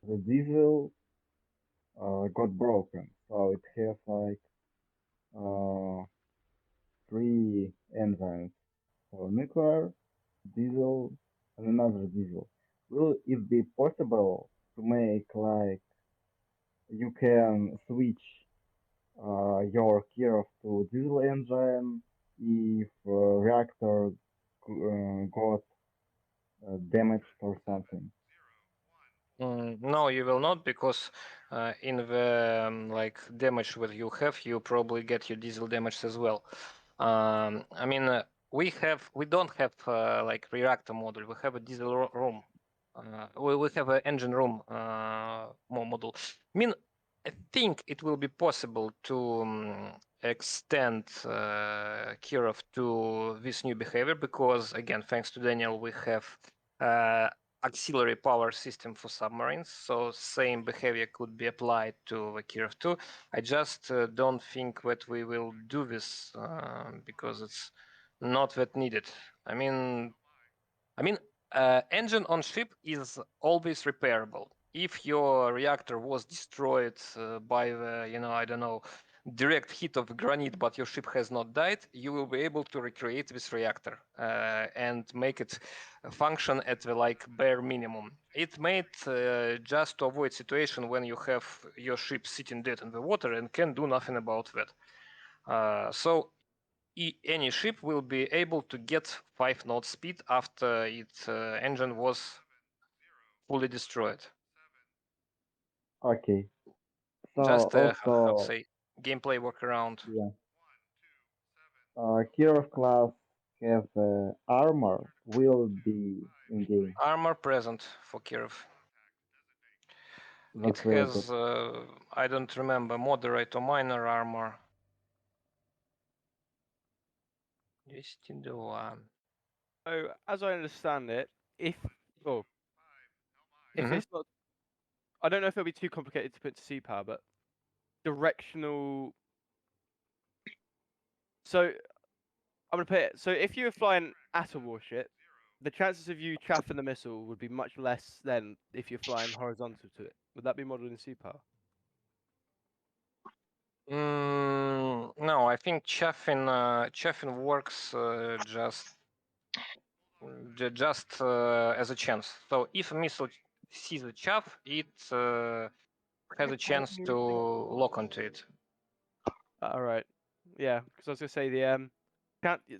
E: the diesel got broken, so it has like 3 engines, so nuclear, diesel, and another diesel. Will it be possible to make like you can switch your Kirov to diesel engine if reactor got damaged or something?
A: No, you will not, because in the like damage that you have, you probably get your diesel damage as well. I mean, we don't have like reactor model. We have a diesel room. We have an engine room model. I mean, I think it will be possible to extend Kirov to this new behavior because, again, thanks to Daniel, we have auxiliary power system for submarines, so same behavior could be applied to the Kirov 2. I just don't think that we will do this because it's not that needed. I mean, engine on ship is always repairable. If your reactor was destroyed by the, I don't know, direct hit of granite, but your ship has not died, you will be able to recreate this reactor and make it function at the like bare minimum. It made just to avoid situation when you have your ship sitting dead in the water and can do nothing about that. So any ship will be able to get 5 knot speed after its engine was fully destroyed.
E: Okay. So
A: Just how to
E: also,
A: say, gameplay workaround.
E: yeah. Kirov class has armor will be in game.
A: Armor present for Kirov.
E: That's
A: It
E: really
A: has,
E: good.
A: I don't remember, moderate or minor armor. 202.
B: So, as I understand it, if
A: Mhm.
B: it's not, I don't know if it'll be too complicated to put to sea power, but directional. So, I'm gonna put it. So, if you were flying at a warship, the chances of you chaffing the missile would be much less than if you're flying horizontal to it. Would that be modeled in sea power?
A: No, I think chaffing works just as a chance. So if a missile sees a chaff, it has a chance to lock onto it.
B: All right. Yeah, because I was gonna say the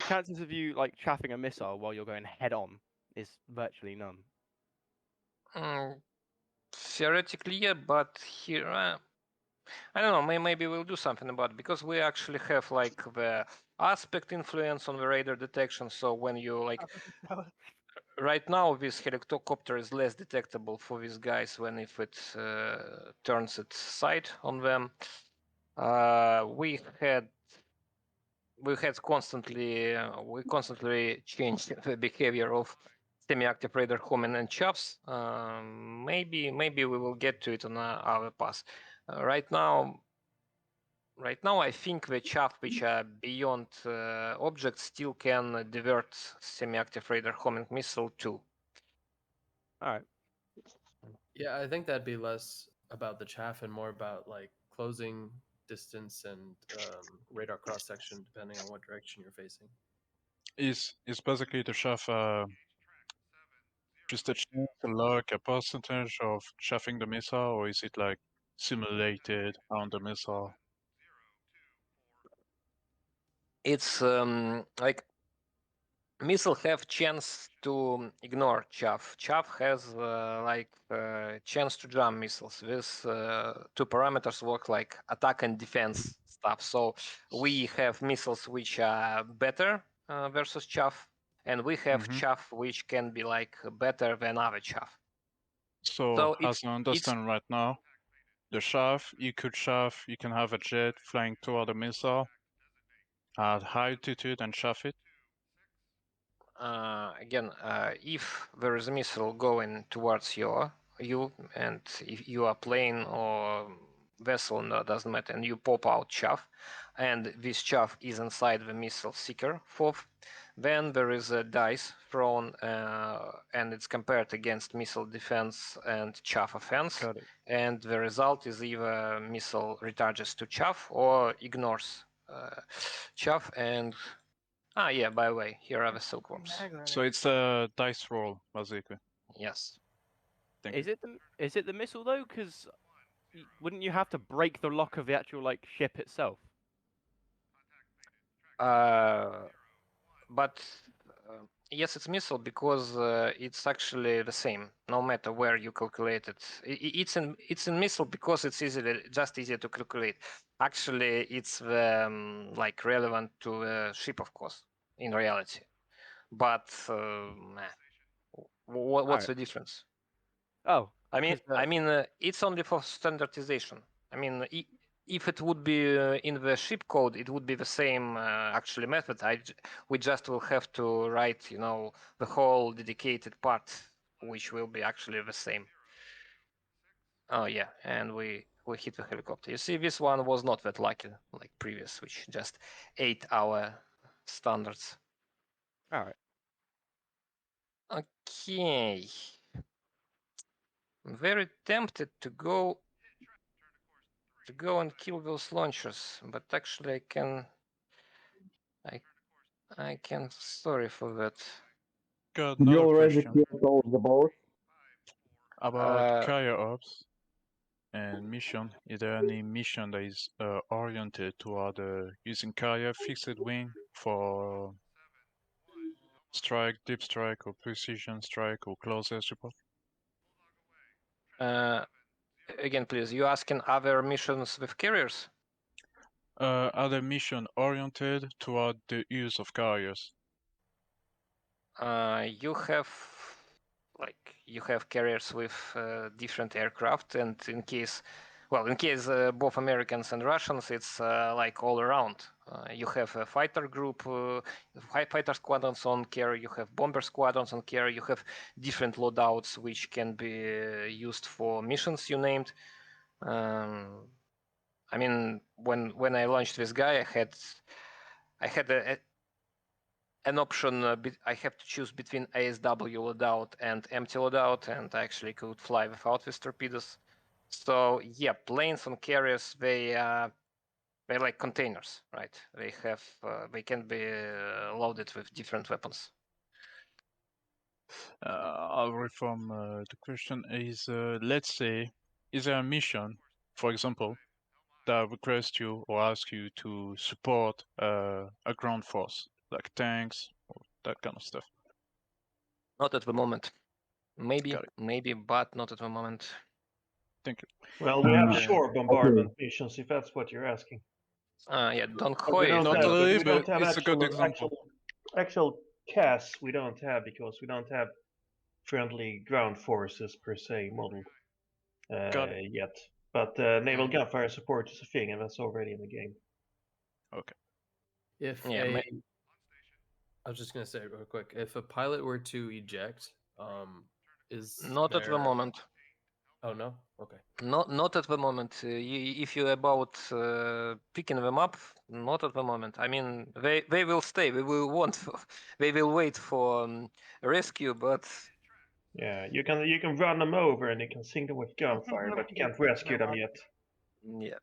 B: chances of you like chaffing a missile while you're going head on is virtually none.
A: Theoretically, yeah, but here, I don't know. Maybe we'll do something about it because we actually have like the aspect influence on the radar detection. So when you like, right now this helicopter is less detectable for these guys when if it turns its sight on them. We constantly changed the behavior of semi-active radar homing and chaffs. Maybe we will get to it on our path. Right now, I think the chaff which are beyond objects still can divert semi-active radar homing missile too.
B: All right.
O: Yeah, I think that'd be less about the chaff and more about like closing distance and radar cross section, depending on what direction you're facing.
U: Is basically the chaff just a chance to log a percentage of chaffing the missile, or is it like simulated on the missile?
A: It's like missile have chance to ignore chaff. Chaff has chance to jump missiles. These two parameters work like attack and defense stuff. So we have missiles which are better versus chaff, and we have chaff which can be like better than other chaff.
U: So as I understand right now, the chaff, you can have a jet flying toward a missile at high altitude and chaff it.
A: Again, if there is a missile going towards you, and if you are plane or vessel, no, doesn't matter, and you pop out chaff, and this chaff is inside the missile seeker FOV, then there is a dice thrown, and it's compared against missile defense and chaff offense, and the result is either missile recharges to chaff or ignores chaff and. Yeah, by the way, here are the silkworms.
U: So it's a dice roll, basically.
A: Yes.
B: Is it the missile though? Because wouldn't you have to break the lock of the actual like ship itself?
A: But yes, it's missile because it's actually the same, no matter where you calculate it. It's in missile because it's easier to calculate. Actually, it's like relevant to the ship, of course, in reality. But what's the difference?
B: Oh,
A: I mean, it's only for standardization. I mean, if it would be in the ship code, it would be the same actually method. We just will have to write, the whole dedicated part, which will be actually the same. Oh yeah, and we hit the helicopter. You see, this one was not that lucky like previous, which just ate our standards.
B: All right.
A: Okay. I'm very tempted to go and kill those launchers, but actually I can sorry for that.
U: Got
E: Did you
U: another
E: already
U: question
E: kill all the boats?
U: about carrier ops and mission. Is there any mission that is oriented toward using carrier, fixed wing, for strike, deep strike, or precision strike, or close air support.
A: Again, please, you asking other missions with carriers?
U: Other mission oriented toward the use of carriers.
A: You have carriers with different aircraft, and in case both Americans and Russians, it's like all around. You have a fighter group, fighter squadrons on carrier. You have bomber squadrons on carrier. You have different loadouts which can be used for missions you named. I mean, when I launched this guy, I had an option. I have to choose between ASW loadout and empty loadout, and I actually could fly without these torpedoes. So yeah, planes on carriers, they're like containers, right? They can be loaded with different weapons.
U: I'll reform the question is, let's say, is there a mission, for example, that requests you or asks you to support a ground force, like tanks or that kind of stuff?
A: Not at the moment. Maybe, but not at the moment.
U: Thank you.
M: Well, we have
A: Okay.
M: shore bombardment missions, if that's what you're asking.
A: Yeah, Don
M: But we
A: Hoy.
M: don't
U: Not
M: have,
U: really,
M: we don't
U: but
M: have
U: it's a good example.
M: actual CAS we don't have because we don't have friendly ground forces per se modeled yet. But naval gunfire support is a thing, and that's already in the game.
U: Okay.
O: If
A: Yeah,
O: I was just gonna say real quick, if a pilot were to eject, is
A: not at the
O: there-
A: moment.
O: Oh no, okay.
A: Not at the moment. If you're about picking them up, not at the moment. I mean, they will stay. They will they will wait for rescue, but
M: Yeah, you can run them over and you can sink them with gunfire, but you can't rescue them yet.
A: Yeah.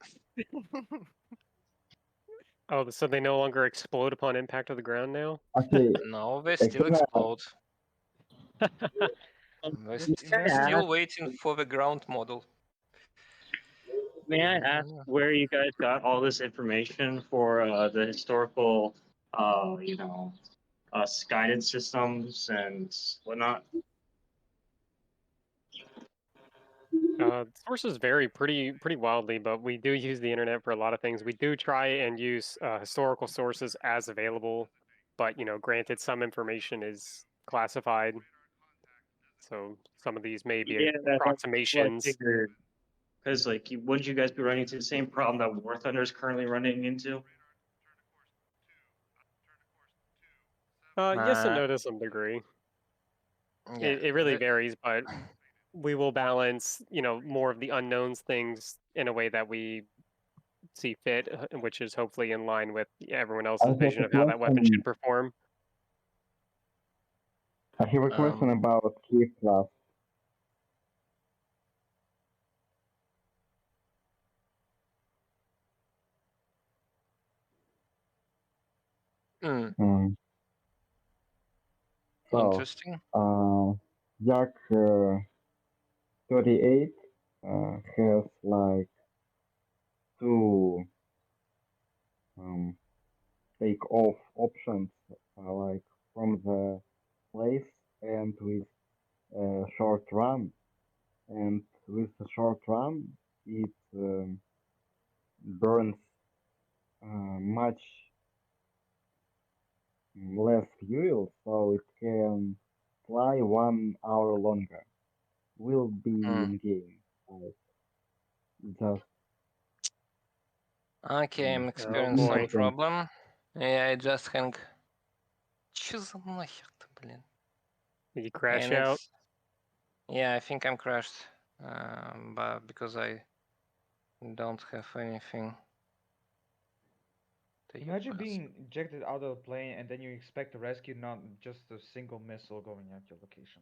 C: Oh, so they no longer explode upon impact of the ground now?
E: Okay.
A: No, they still explode. They're still waiting for the ground model.
D: May I ask where you guys got all this information for the historical, guided systems and whatnot?
C: Sources vary pretty wildly, but we do use the internet for a lot of things. We do try and use historical sources as available, but granted, some information is classified, so some of these may be approximations.
D: Because wouldn't you guys be running into the same problem that War Thunder is currently running into?
C: Yes and no to some degree.
A: Yeah,
C: it really varies, but we will balance, more of the unknowns things in a way that we see fit, which is hopefully in line with everyone else's
E: have
C: vision
E: a
C: of how that weapon
E: question.
C: should perform.
E: I have a question about Kiev class. So,
A: Interesting.
E: Yak-38 has like two take-off options, like from the place and with a short run. And with the short run, it burns much less fuel, so it can fly 1 hour longer. Will be in game. Just
A: Okay, I'm experiencing
E: boy.
A: problem. Yeah, I just hang. Чё за нахер-то, блин?
C: Did you crash
A: And
C: out?
A: Yeah, I think I'm crashed. But because I don't have anything.
F: Imagine being ejected out of the plane and then you expect a rescue, not just a single missile going at your location.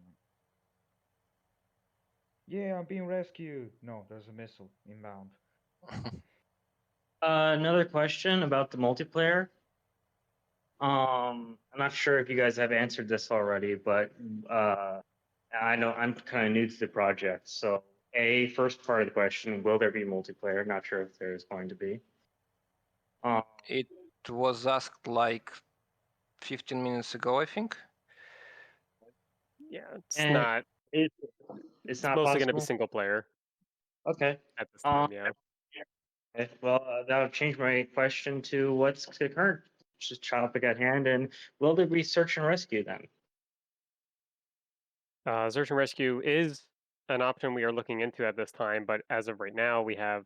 F: Yeah, I'm being rescued. No, there's a missile inbound.
D: Another question about the multiplayer. I'm not sure if you guys have answered this already, but I know I'm kind of new to the project. So, first part of the question: will there be multiplayer? Not sure if there is going to be.
A: It was asked like 15 minutes ago, I think.
C: Yeah, it's
D: And
C: not.
D: it's
C: It's
D: not
C: mostly going to be
D: possible.
C: single player
D: Okay.
C: at this time. Yeah.
D: Okay, well, that'll change my question to what's the current topic at hand, and will there be search and rescue then?
C: Search and rescue is an option we are looking into at this time, but as of right now, we have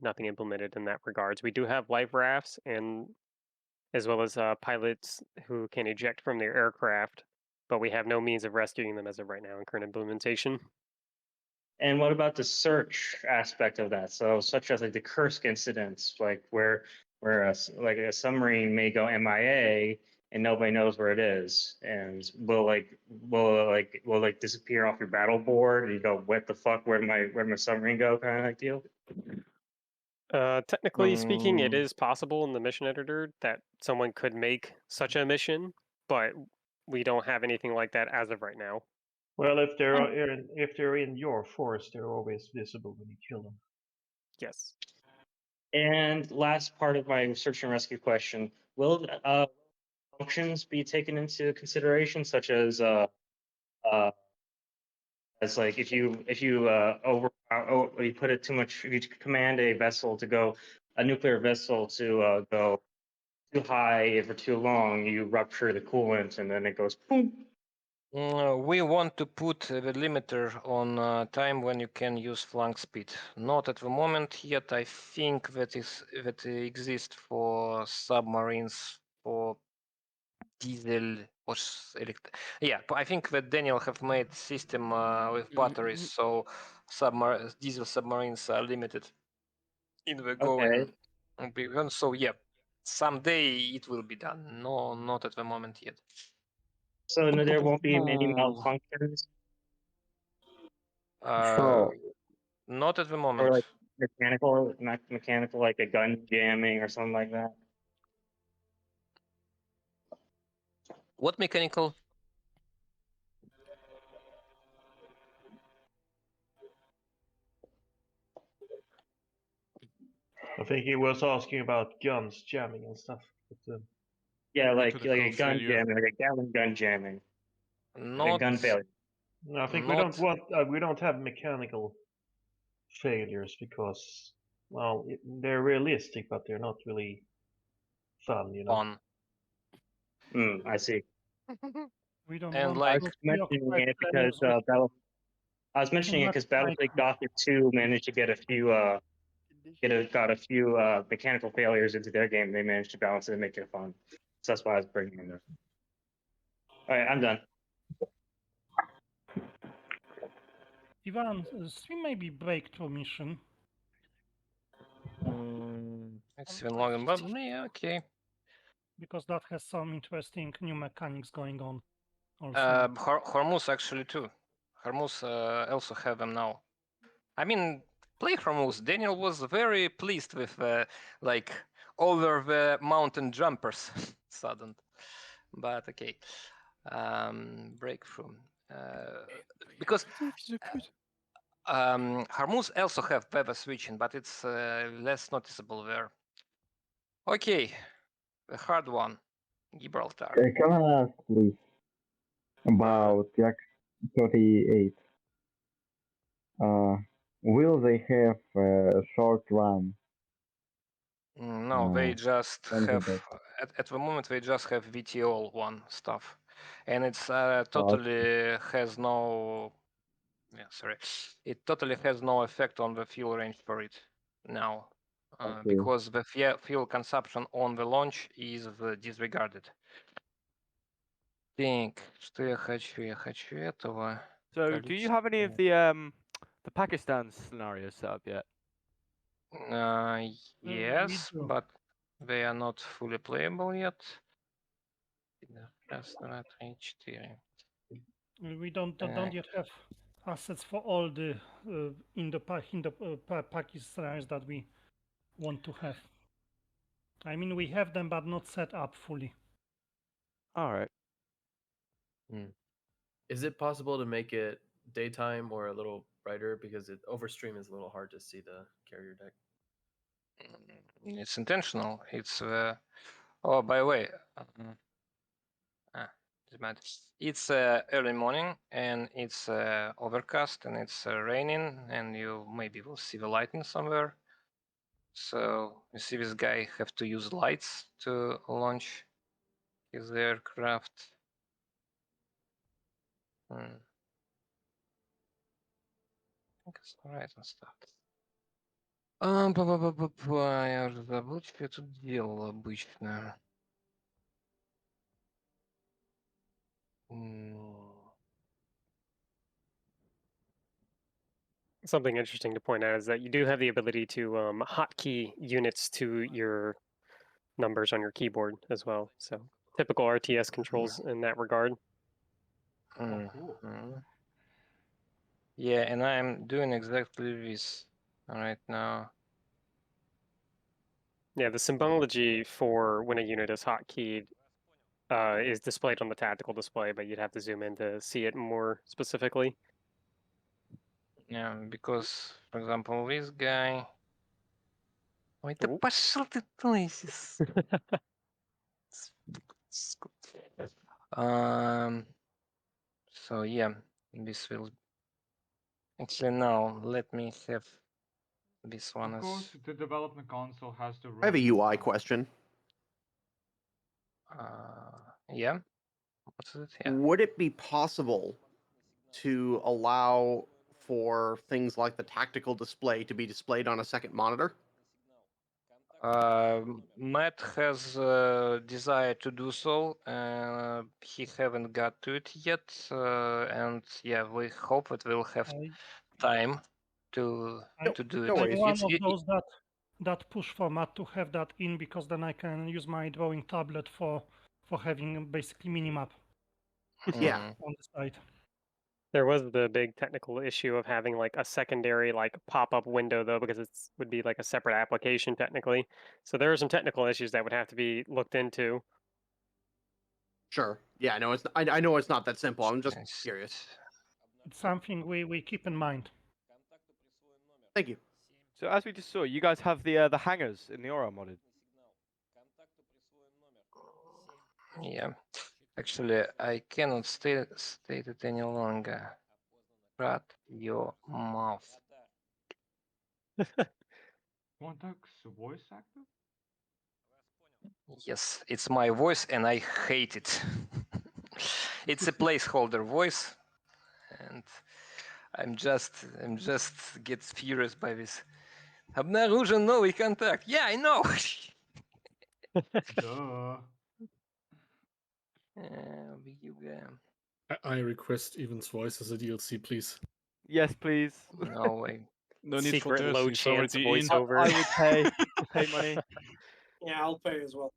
C: nothing implemented in that regards. We do have life rafts and as well as pilots who can eject from their aircraft, but we have no means of rescuing them as of right now in current implementation.
D: And what about the search aspect of that? So, such as like the Kursk incidents, like where like a submarine may go MIA and nobody knows where it is, and will disappear off your battle board, and you go, "What the fuck? Where my submarine go?" Kind of like deal.
C: Technically speaking, it is possible in the mission editor that someone could make such a mission, but we don't have anything like that as of right now.
M: Well, if they're in your force, they're always visible when you kill them.
C: Yes.
D: And last part of my search and rescue question: will functions be taken into consideration, such as like if you you put it too much, if you command a vessel to go, a nuclear vessel to go too high for too long, you rupture the coolant and then it goes boom.
A: We want to put the limiter on time when you can use flank speed. Not at the moment yet. I think that exists for submarines, for diesel or yeah. I think that Daniel have made system with batteries, so diesel submarines are limited in the going. So yeah, someday it will be done. No, not at the moment yet.
D: So no, there won't be many malfunctions.
A: Not at the moment.
D: Or like mechanical, like a gun jamming or something like that.
A: What mechanical?
M: I think he was asking about guns jamming and stuff. But,
D: yeah, like a gun jamming, like a Gatling gun jamming. Like a gun failure.
M: No, I think we don't have mechanical failures because, well, they're realistic, but they're not really fun, you know.
D: I see.
I: We don't
A: And
I: want
A: like
D: I was mentioning it because Ballistic Gothic 2 managed to get a few got a few mechanical failures into their game. They managed to balance it and make it fun. So that's why I was bringing it up. All right, I'm done.
I: Ivan, stream maybe breakthrough mission.
A: It's even longer, but yeah, okay.
I: Because that has some interesting new mechanics going on. Also.
A: Hormuz actually too. Hormuz also have them now. I mean, play Hormuz. Daniel was very pleased with like over the mountain jumpers sudden, but okay. Breakthrough because Hormuz also have weather switching, but it's less noticeable there. Okay, the hard one, Gibraltar.
E: Can I ask, please, about Yak-38? Will they have a short run?
A: No, they just
E: on the
A: have
E: back?
A: at the moment they just have VTOL one stuff, and it's
E: Okay.
A: totally has no. Yeah, sorry, it totally has no effect on the fuel range for it now,
E: Okay.
A: because the fuel consumption on the launch is disregarded. Так, что я хочу? Я хочу этого.
B: So, do you have any of the Pakistan scenarios set up yet?
A: Yes, but they are not fully playable yet. Раз, два, три, четыре.
I: We don't yet have assets for all the in the package scenarios that we want to have. I mean, we have them, but not set up fully.
B: All right.
O: Is it possible to make it daytime or a little brighter because overstream is a little hard to see the carrier deck?
A: It's intentional. It's oh, by the way, doesn't matter. It's early morning and it's overcast and it's raining and you maybe will see the lightning somewhere. So you see this guy have to use lights to launch his aircraft. I think it's alright and stuff. Я уже забыл, что я тут делал обычно.
C: Something interesting to point out is that you do have the ability to hotkey units to your numbers on your keyboard as well. So typical RTS controls in that regard.
A: Yeah, and I'm doing exactly this right now.
C: Yeah, the symbology for when a unit is hotkeyed is displayed on the tactical display, but you'd have to zoom in to see it more specifically.
A: Yeah, because, for example, this guy... Ой, да пошел ты, Тойсис! So yeah, this will... Actually, no, let me have this one
F: Of
A: as...
F: course, the development console has to run.
S: I have a UI question.
A: Yeah? What's it? Yeah.
S: Would it be possible to allow for things like the tactical display to be displayed on a second monitor?
A: Matt has desire to do so. He haven't got to it yet, and yeah, we hope it will have time to do it.
I: I'm one of those that push for Matt to have that in, because then I can use my drawing tablet for having basically minimap.
S: Yeah.
I: On the side.
C: There was the big technical issue of having like a secondary like pop-up window though, because it would be like a separate application technically. So there are some technical issues that would have to be looked into.
S: Sure. Yeah, I know it's I know it's not that simple. I'm just curious.
I: It's something we keep in mind.
S: Thank you.
B: So as we just saw, you guys have the hangars in the Aura modded.
A: Yeah, actually, I cannot state it any longer. Shut your mouth.
F: Contact's voice actor?
A: Yes, it's my voice and I hate it. It's a placeholder voice, and I'm just get furious by this. Обнаружен новый контакт. Yeah, I know.
F: Duh.
N: I request Evan's voice as a DLC, please.
B: Yes, please.
A: No way.
U: No need for
C: Secret
U: this.
C: low
U: He's
C: chance
U: already in.
C: voiceover.
B: I would pay money.
K: Yeah, I'll pay as well.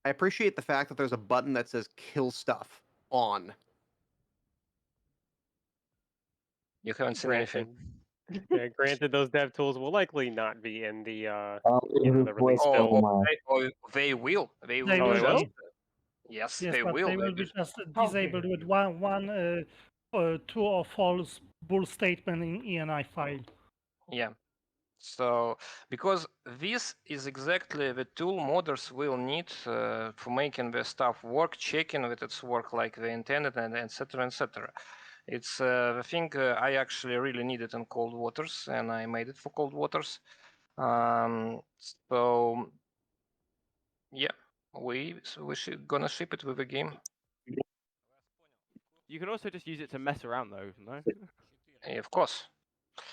S: I appreciate the fact that there's a button that says kill stuff on.
A: You haven't seen anything.
C: Yeah, granted, those dev tools will likely not be in the
E: Is
C: release
E: it
C: build.
A: They will. They
I: They
A: will.
I: will
A: just,
I: be.
A: yes,
I: Yes,
A: they
I: but
A: will.
I: they will be just disabled with one true or false bool statement in ENI file.
A: Yeah. So, because this is exactly the tool modders will need for making the stuff work, checking that it's work like they intended, and etc. etc. It's the thing I actually really needed in Cold Waters, and I made it for Cold Waters. So, yeah, we gonna ship it with the game.
B: You can also just use it to mess around though, no?
A: Of course.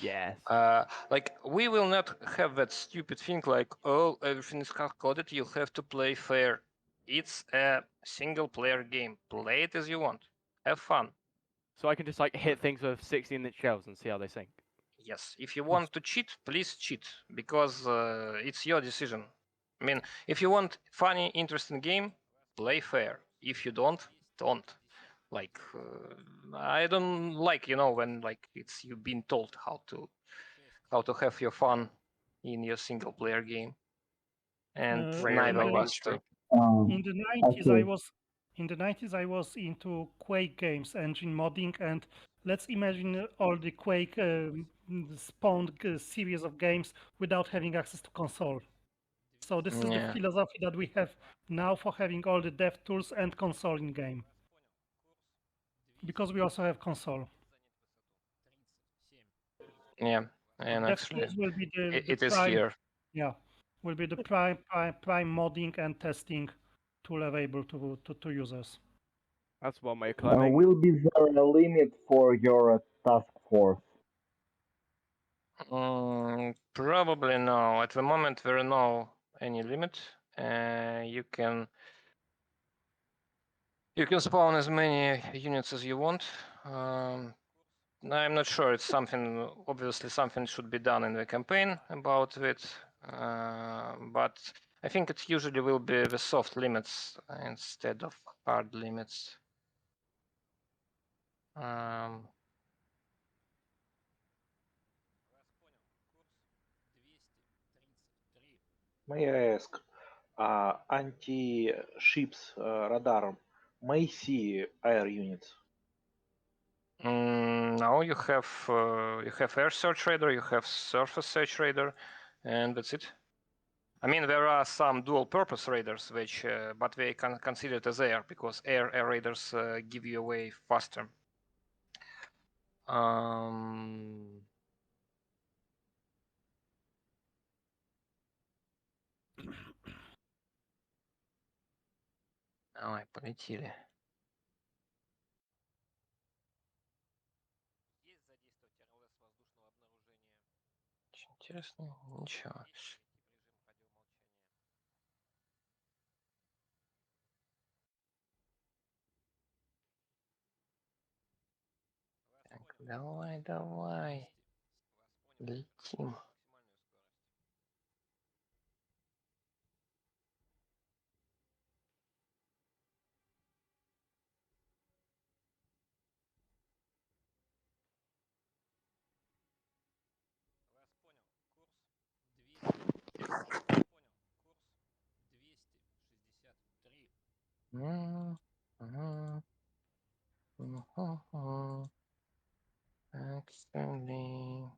B: Yes.
A: Like we will not have that stupid thing like, oh, everything is hard-coded, you have to play fair. It's a single-player game. Play it as you want. Have fun.
B: So I can just like hit things with 16-inch shells and see how they sink.
A: Yes, if you want to cheat, please cheat, because it's your decision. I mean, if you want funny, interesting game, play fair. If you don't. Like, I don't like, when like it's you being told how to have your fun in your single player game, and neither of us do.
I: In the 90s, I was into Quake games, engine modding, and let's imagine all the Quake spawned series of games without having access to console. So this is the
A: Yeah.
I: philosophy that we have now for having all the dev tools and console in game. Because we also have console.
A: Yeah, and
I: Dev
A: actually,
I: tools will be the
A: it is
I: prime,
A: here.
I: yeah, will be the prime modding and testing tool available to users.
B: That's one way of climbing.
E: Will be there a limit for your task force?
A: Probably no. At the moment, there are no any limit. You can spawn as many units as you want. I'm not sure. It's something, obviously, something should be done in the campaign about it. But I think it usually will be the soft limits instead of hard limits.
J: May I ask, anti-ships radar may see air units?
A: Now you have air search radar, you have surface search radar, and that's it. I mean, there are some dual-purpose radars, which, but they can consider it as air because air radars give you away faster. Давай, полетели. Ничего интересного? Ничего. Так, давай. Летим. Actually,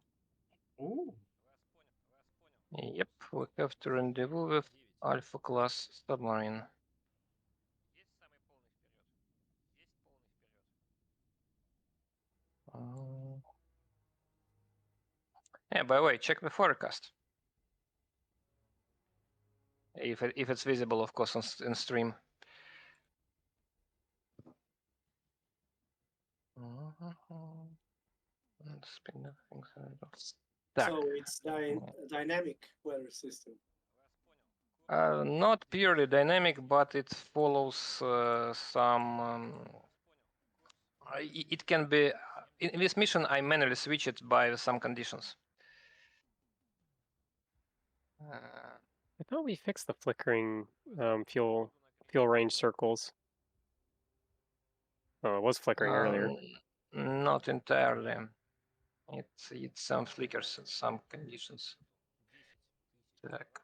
A: yep, we have to rendezvous with Alpha class submarine. Yeah, by the way, check the forecast. If it's visible, of course, in stream.
K: So it's dynamic weather system.
A: Not purely dynamic, but it follows some. It can be in this mission. I manually switch it by some conditions.
C: I thought we fixed the flickering fuel range circles. Oh, it was flickering earlier.
A: Not entirely. It's some flickers in some conditions. Так.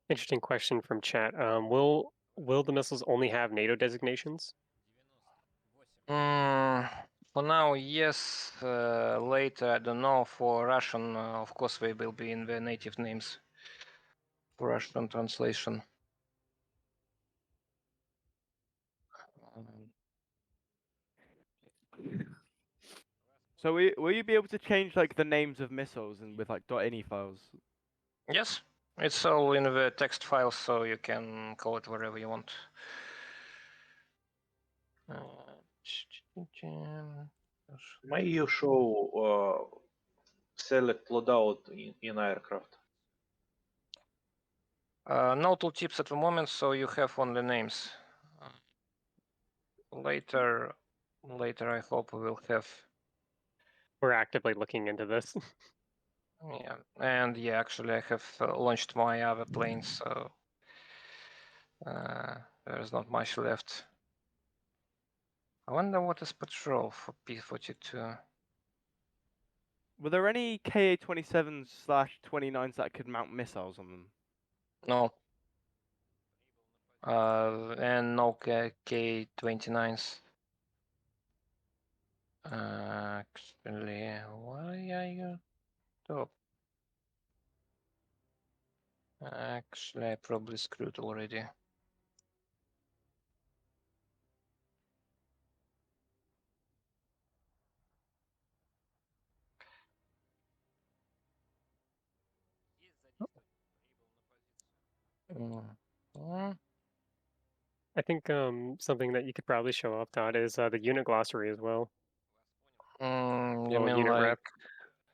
C: Interesting question from chat. Will the missiles only have NATO designations?
A: For now, yes. Later, I don't know. For Russian, of course, they will be in the native names. For Russian translation.
B: So will you be able to change like the names of missiles and with like .ini files?
A: Yes, it's all in the text files, so you can call it wherever you want.
J: May you show select loadout in aircraft?
A: No tooltips at the moment, so you have only names. Later, I hope we will have.
C: We're actively looking into this.
A: Yeah, and yeah, actually, I have launched my other planes, so there's not much left. I wonder what is patrol for P-42.
B: Were there any KA-27/29s that could mount missiles on them?
A: No. And no K-29s. Actually, why are you top? Actually, I probably screwed already.
C: I think something that you could probably show up, Todd, is the unit glossary as well.
A: You
C: Little
A: mean
C: unit wrap.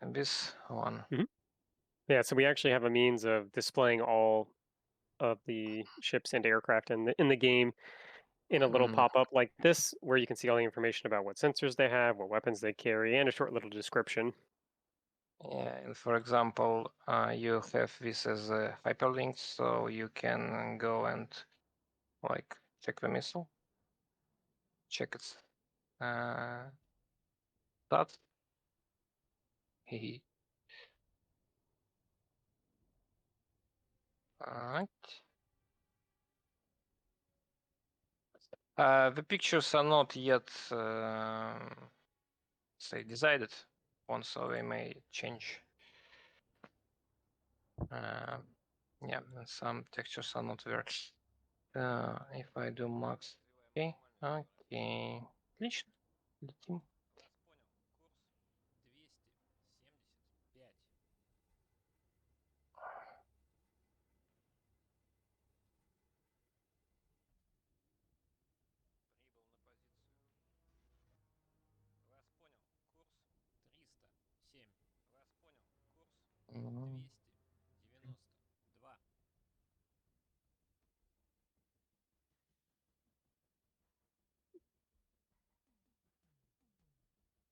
A: like this one?
C: Yeah, so we actually have a means of displaying all of the ships and aircraft in the game in a little pop-up like this, where you can see all the information about what sensors they have, what weapons they carry, and a short little description.
A: Yeah, and for example, you have this as a hyperlink, so you can go and like check the missile, check its stats. Alright. The pictures are not yet say decided on, so they may change. Yeah, and some textures are not there. If I do max, okay, отлично, летим.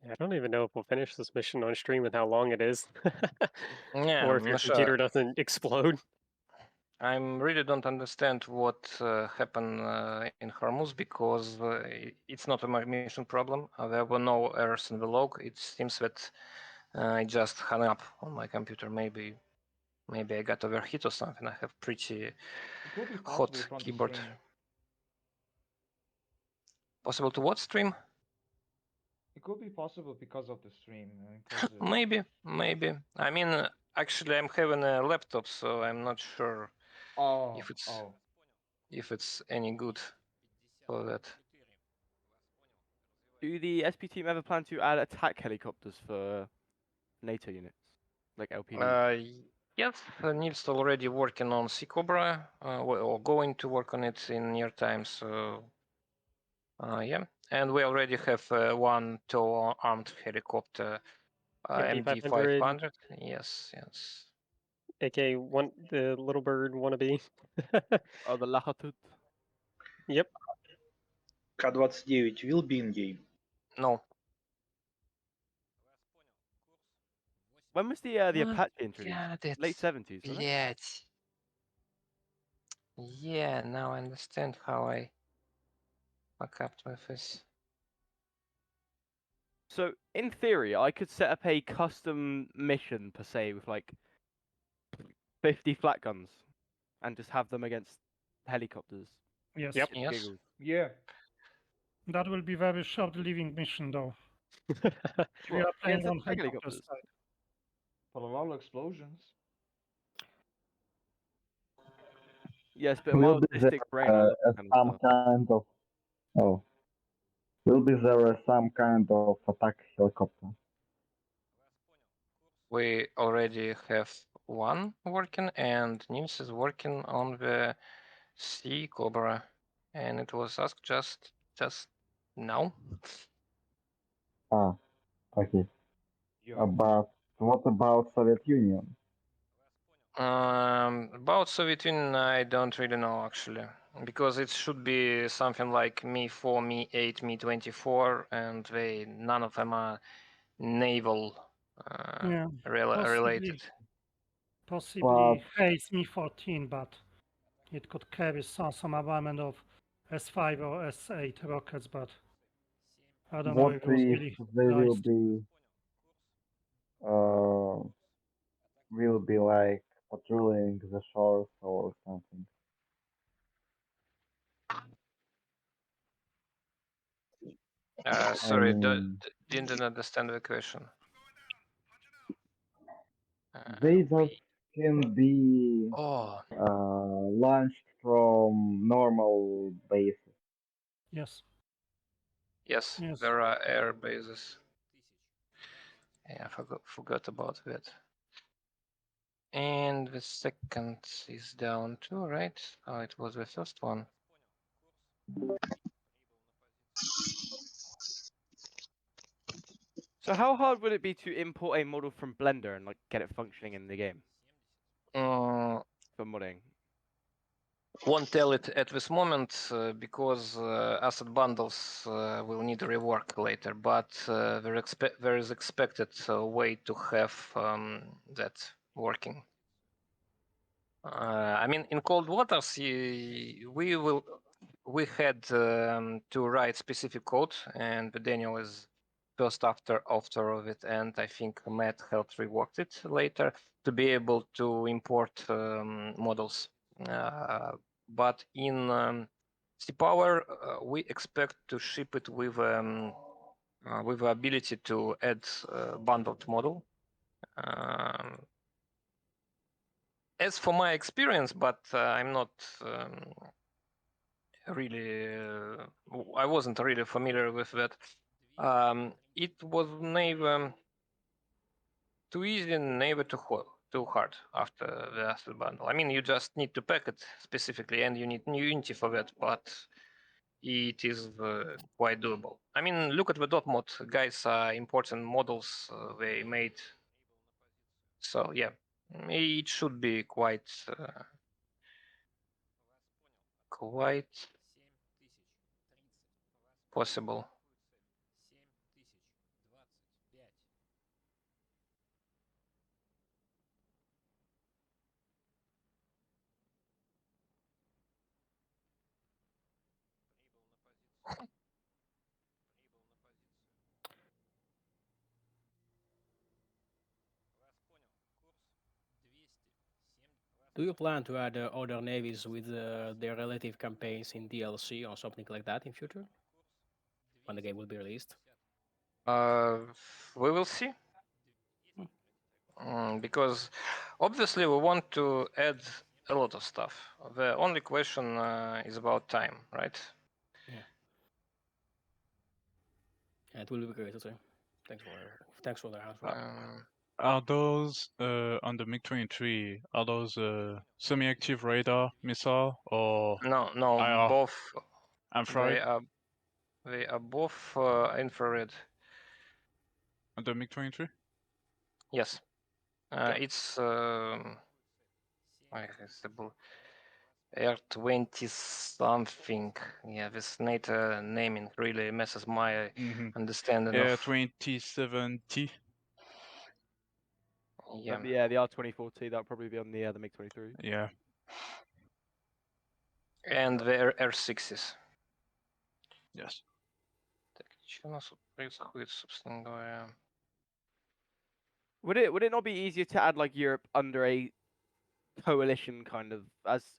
C: I don't even know if we'll finish this mission on stream with how long it is.
A: Yeah,
C: Or if your computer doesn't explode.
A: I really don't understand what happened in Hormuz, because it's not a mission problem. There were no errors in the log. It seems that it just hung up on my computer. Maybe I got overheat or something. I have pretty
F: It could be
A: hot
F: possible from the
A: keyboard.
F: stream.
A: Possible to what stream?
F: It could be possible because of the stream. 'cause,
A: Maybe. I mean, actually, I'm having a laptop, so I'm not sure if it's any good for that.
B: Do the SP team ever plan to add attack helicopters for NATO units, like LPD?
A: Yes, Nils already working on Sea Cobra, or going to work on it in near time. So, yeah, and we already have one tow armed helicopter, MD-500. Yes.
C: AK one, the little bird wannabe.
B: Oh, the Lahatut.
C: Yep.
J: К-29 will be in game.
A: No.
B: When was the Apache introduced? Late 70s, wasn't it?
A: Блять. Yeah, now I understand how I fuck up with this.
B: So, in theory, I could set up a custom mission, per se, with like 50 flat guns and just have them against helicopters.
I: Yes.
B: Just for giggles.
F: Yeah.
I: That will be very short-living mission, though. We
B: What,
I: are playing
B: against
I: on
B: attack
I: helicopter
B: helicopters?
I: side.
F: For a lot of explosions.
B: Yes, but a
E: Will
B: mild
E: be
B: ballistic
E: there
B: brain on that kind of
E: some
B: stuff.
E: kind of will be there some kind of attack helicopter?
A: We already have one working, and Nils is working on the Sea Cobra, and it was asked just now.
E: Okay.
F: Yeah.
E: But what about Soviet Union?
A: About Soviet Union, I don't really know actually, because it should be something like Me-4, Me-8, Me-24, and none of them are naval
I: Yeah,
A: related.
I: Possibly Hayes Me-14, but it could carry some armament of S5 or S8 rockets, but I don't know
E: What
I: if it was
E: if
I: really
E: they
I: nice.
E: will be like patrolling the shores or something?
A: Sorry,
E: mean-
A: didn't understand the question.
E: They just can be
A: Oh.
E: launched from normal bases.
I: Yes.
A: Yes,
I: Yes.
A: there are air bases. Yeah, I forgot about that. And the second is down too, right? Oh, it was the first one.
B: So how hard would it be to import a model from Blender and like get it functioning in the game for modding?
A: Won't tell it at this moment because asset bundles will need rework later, but there is expected way to have that working. I mean, in cold waters, we had to write specific code, and Daniel is first after of it, and I think Matt helped rework it later to be able to import models. But in Sea Power, we expect to ship it with the ability to add bundled model. As for my experience, but I'm not really, I wasn't really familiar with that. It was neither too easy, neither too hard after the asset bundle. I mean, you just need to pack it specifically, and you need new Unity for that, but it is quite doable. I mean, look at the dot mod. Guys are important models they made. So yeah, it should be quite possible.
L: Do you plan to add other navies with their relative campaigns in DLC or something like that in future? When the game will be released?
A: We will see. Because obviously we want to add a lot of stuff. The only question is about time, right?
L: Yeah. It will be great to see. Thanks for the answer.
U: Are those on the MiG-23? Are those semi-active radar missile or
A: no?
U: IR?
A: Both.
U: Infrared?
A: They are both infrared.
U: On the MiG-23?
A: Yes. It's R20 something. Yeah, this NATO naming really messes my understanding
U: Yeah,
A: of.
U: 27T.
A: Yeah.
B: Yeah, the R24T, that'll probably be on the MiG-23.
U: Yeah.
A: And the R6s.
U: Yes.
A: Так, что у нас тут происходит, собственно говоря?
B: Would it not be easier to add like Europe under a coalition kind of, as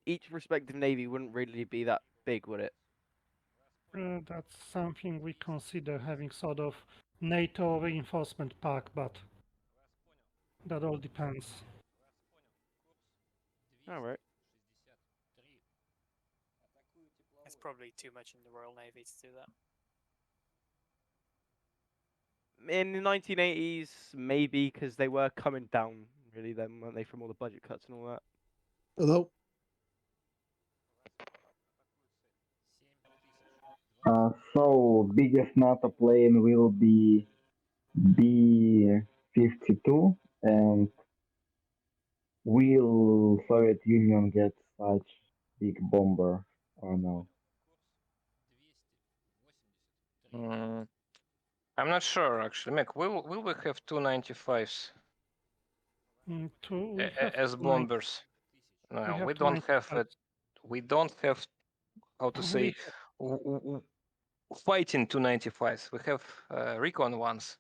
B: each respective navy wouldn't really be that big, would it?
I: That's something we consider having sort of NATO reinforcement pack, but that all depends.
B: All right.
R: It's probably too much in the Royal Navy to do that.
B: In the 1980s, maybe because they were coming down really then, weren't they, from all the budget cuts and all that?
V: Hello.
E: So biggest NATO plane will be B-52, and will Soviet Union get such big bomber or no?
A: I'm not sure actually. Mick, will we have 295s as bombers? No, we don't have it. We don't have how to say fighting 295s. We have recon ones.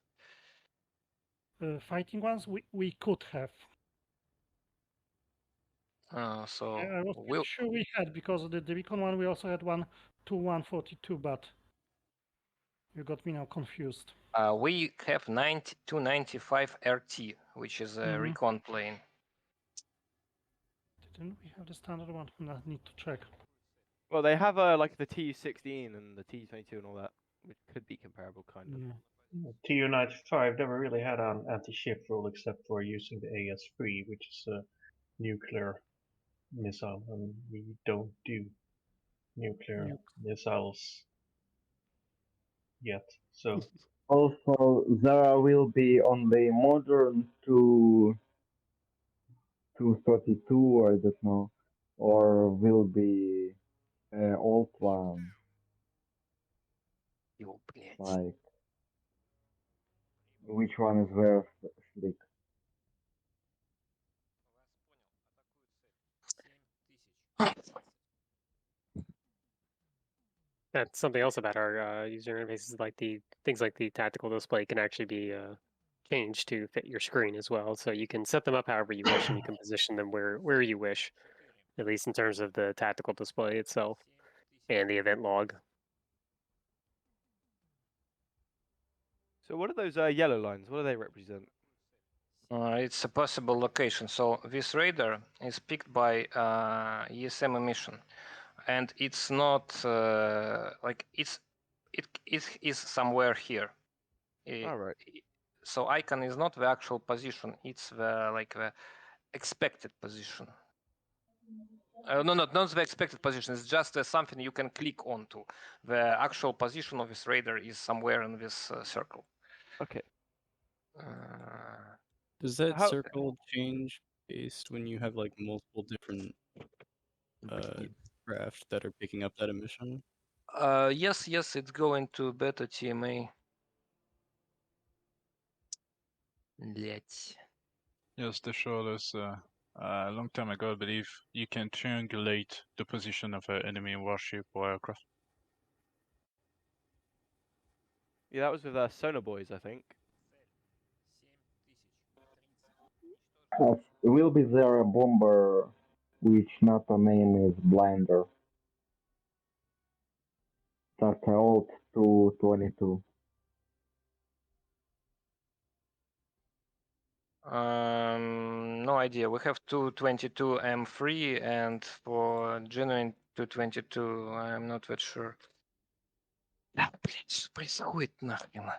I: Fighting ones we could have.
A: So
I: I was
A: we'll...
I: sure we had, because the recon one we also had one to 142, but you got me now confused.
A: We have 295 RT, which is a recon plane.
I: Didn't we have the standard one? I need to check.
B: Well, they have like the TU-16 and the TU-22 and all that, which could be comparable, kind of.
M: TU-95 never really had an anti-ship rule except for using the AS-3, which is a nuclear missile, and we don't do nuclear missiles yet. So
E: Also, there will be on the modern 232, I don't know, or will be old one. Like, which one is very slick?
C: That's something else about our user interfaces, like the things like the tactical display can actually be changed to fit your screen as well. So you can set them up however you wish, and you can position them where you wish, at least in terms of the tactical display itself and the event log.
B: So what are those yellow lines? What do they represent?
A: It's a possible location. So this radar is picked by ESM emission, and it's not like it is somewhere here.
B: All right.
A: So icon is not the actual position; it's the expected position. No, not the expected position. It's just something you can click onto. The actual position of this radar is somewhere in this circle.
B: Okay.
H: Does that circle change based when you have like multiple different craft that are picking up that emission?
A: Yes, it's going to beta TMA. Let's.
U: Yes, they showed us a long time ago, I believe, you can triangulate the position of an enemy warship or aircraft.
B: Yeah, that was with Sonar Boys, I think.
E: Will be there a bomber which NATO name is Blinder. That's old 222.
A: No idea. We have 222 M3, and for genuine 222, I'm not that sure. Да, блядь, что происходит нахрен?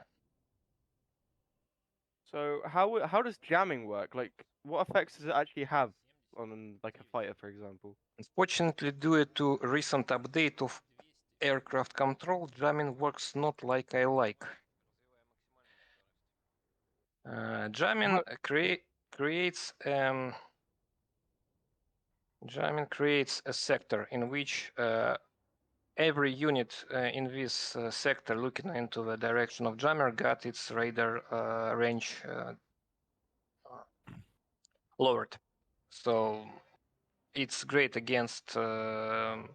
B: So how does jamming work? Like, what effects does it actually have on like a fighter, for example?
A: Unfortunately, due to recent update of aircraft control, jamming works not like I like. Jamming creates a sector in which every unit in this sector looking into the direction of jammer got its radar range lowered. So it's great against, for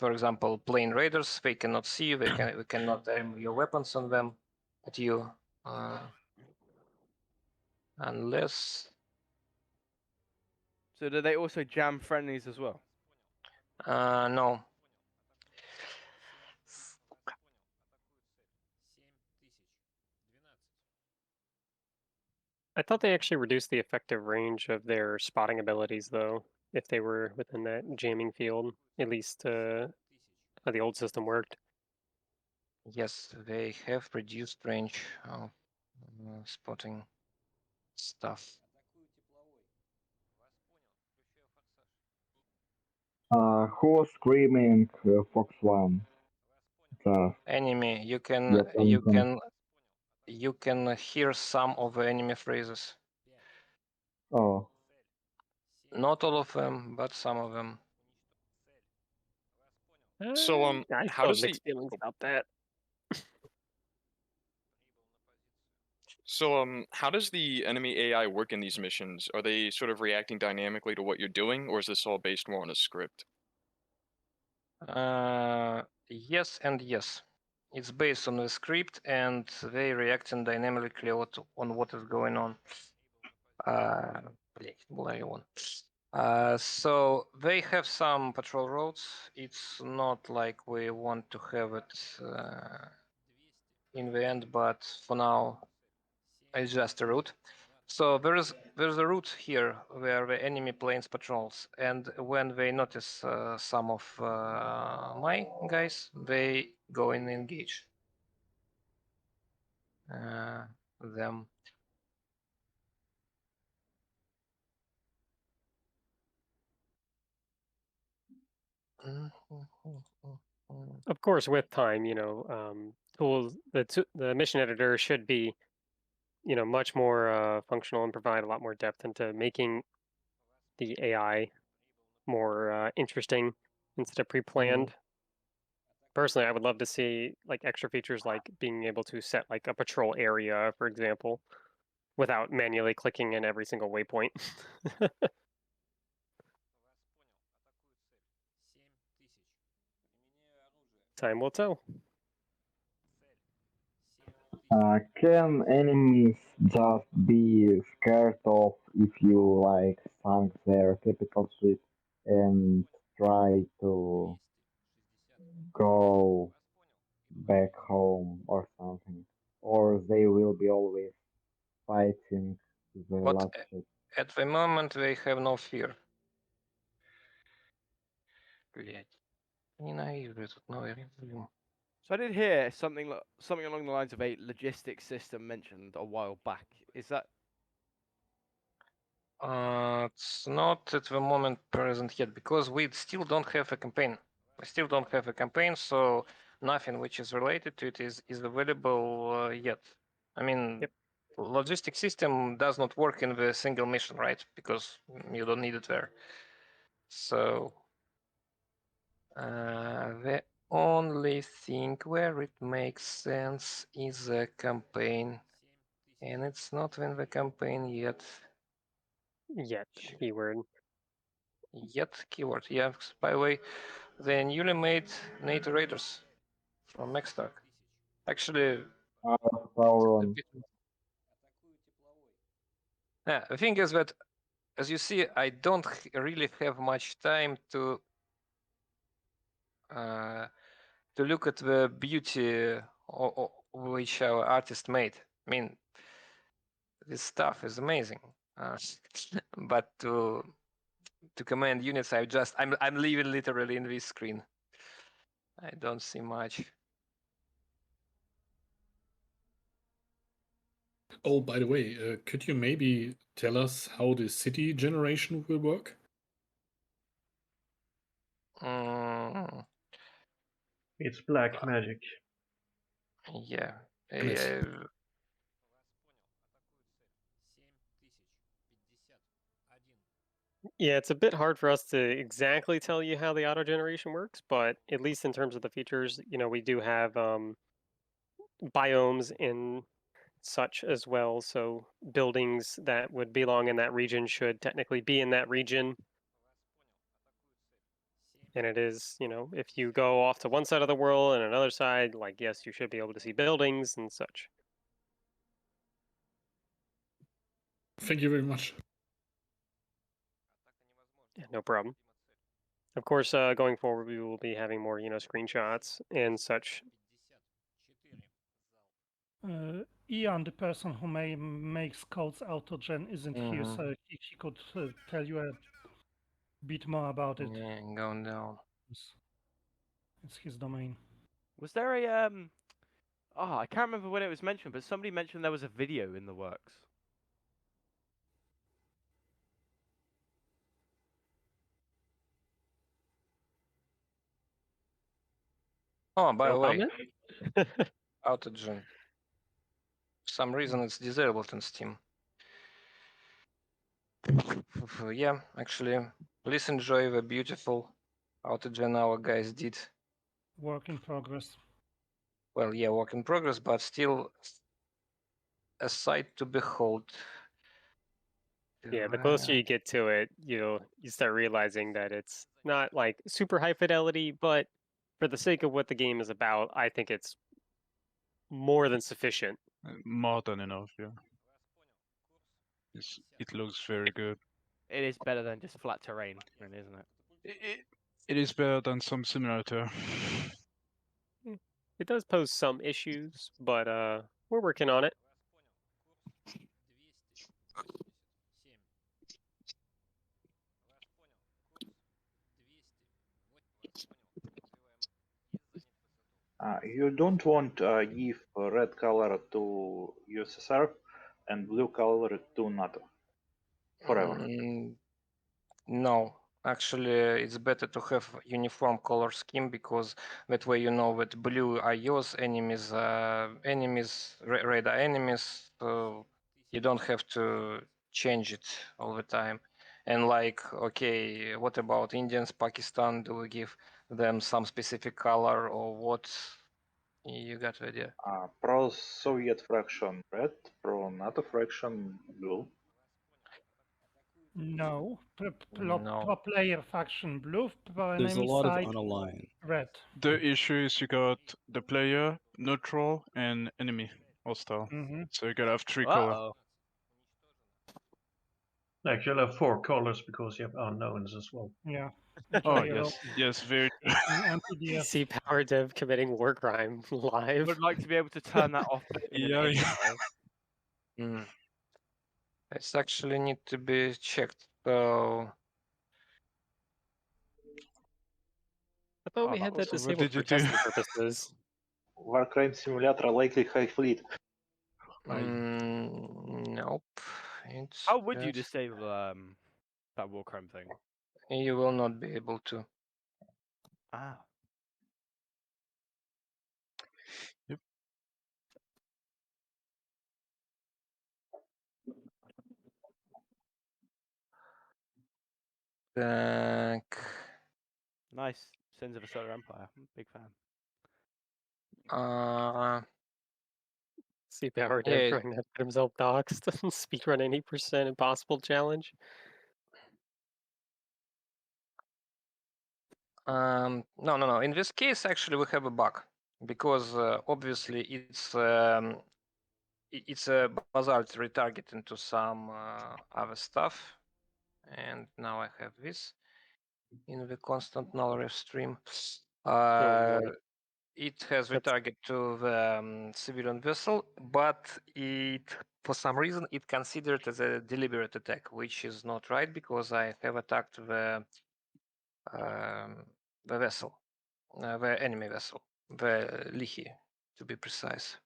A: example, plane raiders. They cannot see you. We cannot aim your weapons on them at you unless.
B: So do they also jam friendlies as well?
A: No.
C: I thought they actually reduced the effective range of their spotting abilities, though, if they were within that jamming field. At least how the old system worked.
A: Yes, they have reduced range of spotting stuff.
E: Who was screaming Fox 1?
A: Enemy, you can hear some of the enemy phrases.
E: Oh.
A: Not all of them, but some of them.
Q: So
C: I
Q: how does
C: mixed
Q: the
C: feelings about that?
Q: So how does the enemy AI work in these missions? Are they sort of reacting dynamically to what you're doing, or is this all based more on a script?
A: Yes and yes. It's based on the script, and they reacting dynamically on what is going on. Блять, была его. So they have some patrol routes. It's not like we want to have it in the end, but for now, it's just a route. So there's a route here where the enemy planes patrols, and when they notice some of my guys, they go and engage them.
C: Of course, with time, tools, the mission editor should be, much more functional and provide a lot more depth into making the AI more interesting instead of pre-planned. Personally, I would love to see like extra features like being able to set like a patrol area, for example, without manually clicking in every single waypoint. Time will tell.
E: Can enemies just be scared of if you like sunk their capital ship and try to go back home or something? Or they will be always fighting the
A: But
E: last ship?
A: at the moment, they have no fear. Блять. Ненавижу этот новый режим.
B: So I did hear something along the lines of a logistics system mentioned a while back. Is that?
A: It's not at the moment present yet because we still don't have a campaign. We still don't have a campaign, so nothing which is related to it is available yet. I mean, logistic system does not work in the single mission, right? Because you don't need it there. So the only thing where it makes sense is a campaign, and it's not in the campaign yet.
C: Yet, keyword.
A: Yet, keyword. Yeah, by the way, the newly made NATO Raiders from Maxstock. Actually, the thing is that, as you see, I don't really have much time to look at the beauty which our artist made. I mean, this stuff is amazing, but to command units, I'm living literally in this screen. I don't see much.
N: Oh, by the way, could you maybe tell us how the city generation will work?
M: It's black magic.
A: Yeah.
C: Yeah, it's a bit hard for us to exactly tell you how the auto generation works, but at least in terms of the features, we do have biomes in such as well. So buildings that would belong in that region should technically be in that region. And it is, if you go off to one side of the world and another side, like, yes, you should be able to see buildings and such.
N: Thank you very much.
C: Yeah, no problem. Of course, going forward, we will be having more, screenshots and such.
I: Ian, the person who makes codes autogen, isn't here, so he could tell you a bit more about it.
A: Yeah, going down.
I: It's his domain.
B: Was there a I can't remember when it was mentioned, but somebody mentioned there was a video in the works.
A: Oh, by
C: No
A: the way,
C: comment?
A: autogen. For some reason, it's disabled in Steam. Yeah, actually, please enjoy the beautiful autogen our guys did.
I: Work in progress.
A: Well, yeah, work in progress, but still a sight to behold.
C: Yeah, the closer you get to it, you start realizing that it's not like super high fidelity, but for the sake of what the game is about, I think it's more than sufficient.
U: More than enough, yeah. It looks very good.
B: It is better than just flat terrain, really, isn't it?
U: It is better than some simulator.
C: It does pose some issues, but we're working on it.
J: You don't want give red color to USSR and blue color to NATO forever.
A: No, actually, it's better to have uniform color scheme because that way you know that blue are yours, enemies, red are enemies. So you don't have to change it all the time. And like, okay, what about Indians, Pakistan? Do we give them some specific color or what? You got the idea.
J: Pro Soviet fraction red, pro NATO fraction blue.
I: No,
A: No.
I: pro player faction blue, pro
H: There's a
I: enemy
H: lot of
I: side
H: unaligned.
I: red.
U: The issue is you got the player, neutral, and enemy hostile. So you gotta have three color.
M: Actually, I have 4 colors because you have unknowns as well.
I: Yeah.
U: Oh yes, very.
C: See Power Dev committing war crime live.
B: Would like to be able to turn that off in an
U: Yeah.
B: instant.
A: It's actually need to be checked. So
C: I thought we had that
J: So what
C: disabled
J: did you
C: for
J: do?
C: testing purposes.
J: Warcraft Simulator likely high fleet.
A: nope. It's
B: How would you
A: just-
B: disable that war crime thing?
A: You will not be able to.
B: Ah.
U: Yep.
B: Nice. Sins of a Solar Empire. I'm a big fan.
C: See Power Dev
A: Yeah.
C: trying to get himself doxed. Speedrun 80% impossible challenge.
A: No. In this case, actually, we have a bug because obviously it's a basalt retargeting to some other stuff, and now I have this in the constant null ref stream. It has retarget to the civilian vessel, but for some reason it considered as a deliberate attack, which is not right because I have attacked the vessel, the enemy vessel, the Lihi, to be precise.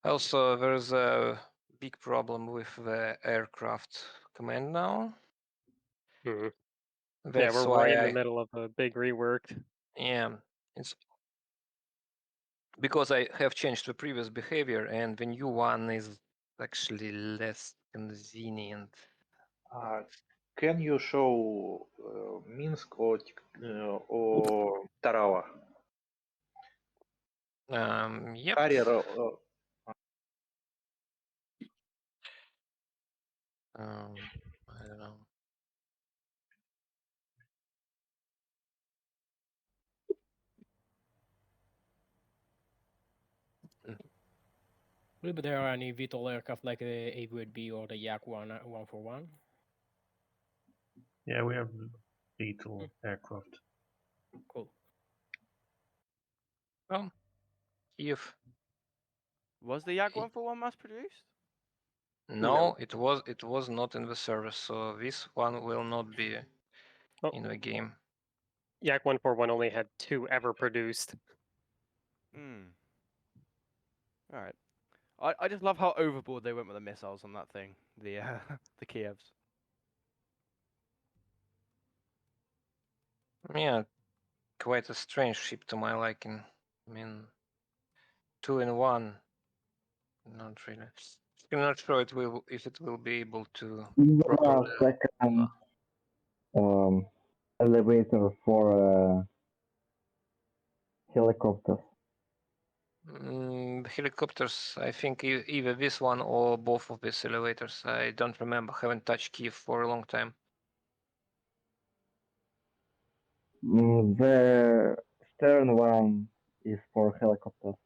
A: Also, there's a big problem with the aircraft command now.
C: Yeah,
A: That's
C: we're
A: why
C: right in the middle of a big rework.
A: Yeah, it's because I have changed the previous behavior, and the new one is actually less convenient.
J: Can you show Minsk or Tarawa?
A: Yep.
J: Carrier,
A: I don't know.
L: But there are any VTOL aircraft like the A-B or the Yak-141?
M: Yeah, we have lethal aircraft.
L: Cool.
A: Well, Kiev.
B: Was the Yak-141 mass produced?
A: No, it was not in the service, so this one will not be in the game.
C: Yak 141 only had 2 ever produced.
B: All right. I just love how overboard they went with the missiles on that thing. The the Kievs.
A: Yeah, quite a strange ship to my liking. I mean, 2 in 1. Not really. I'm not sure if it will be able to properly.
E: Second elevator for helicopters.
A: Helicopters, I think either this one or both of these elevators. I don't remember. Haven't touched Kiev for a long time.
E: The stern one is for helicopters.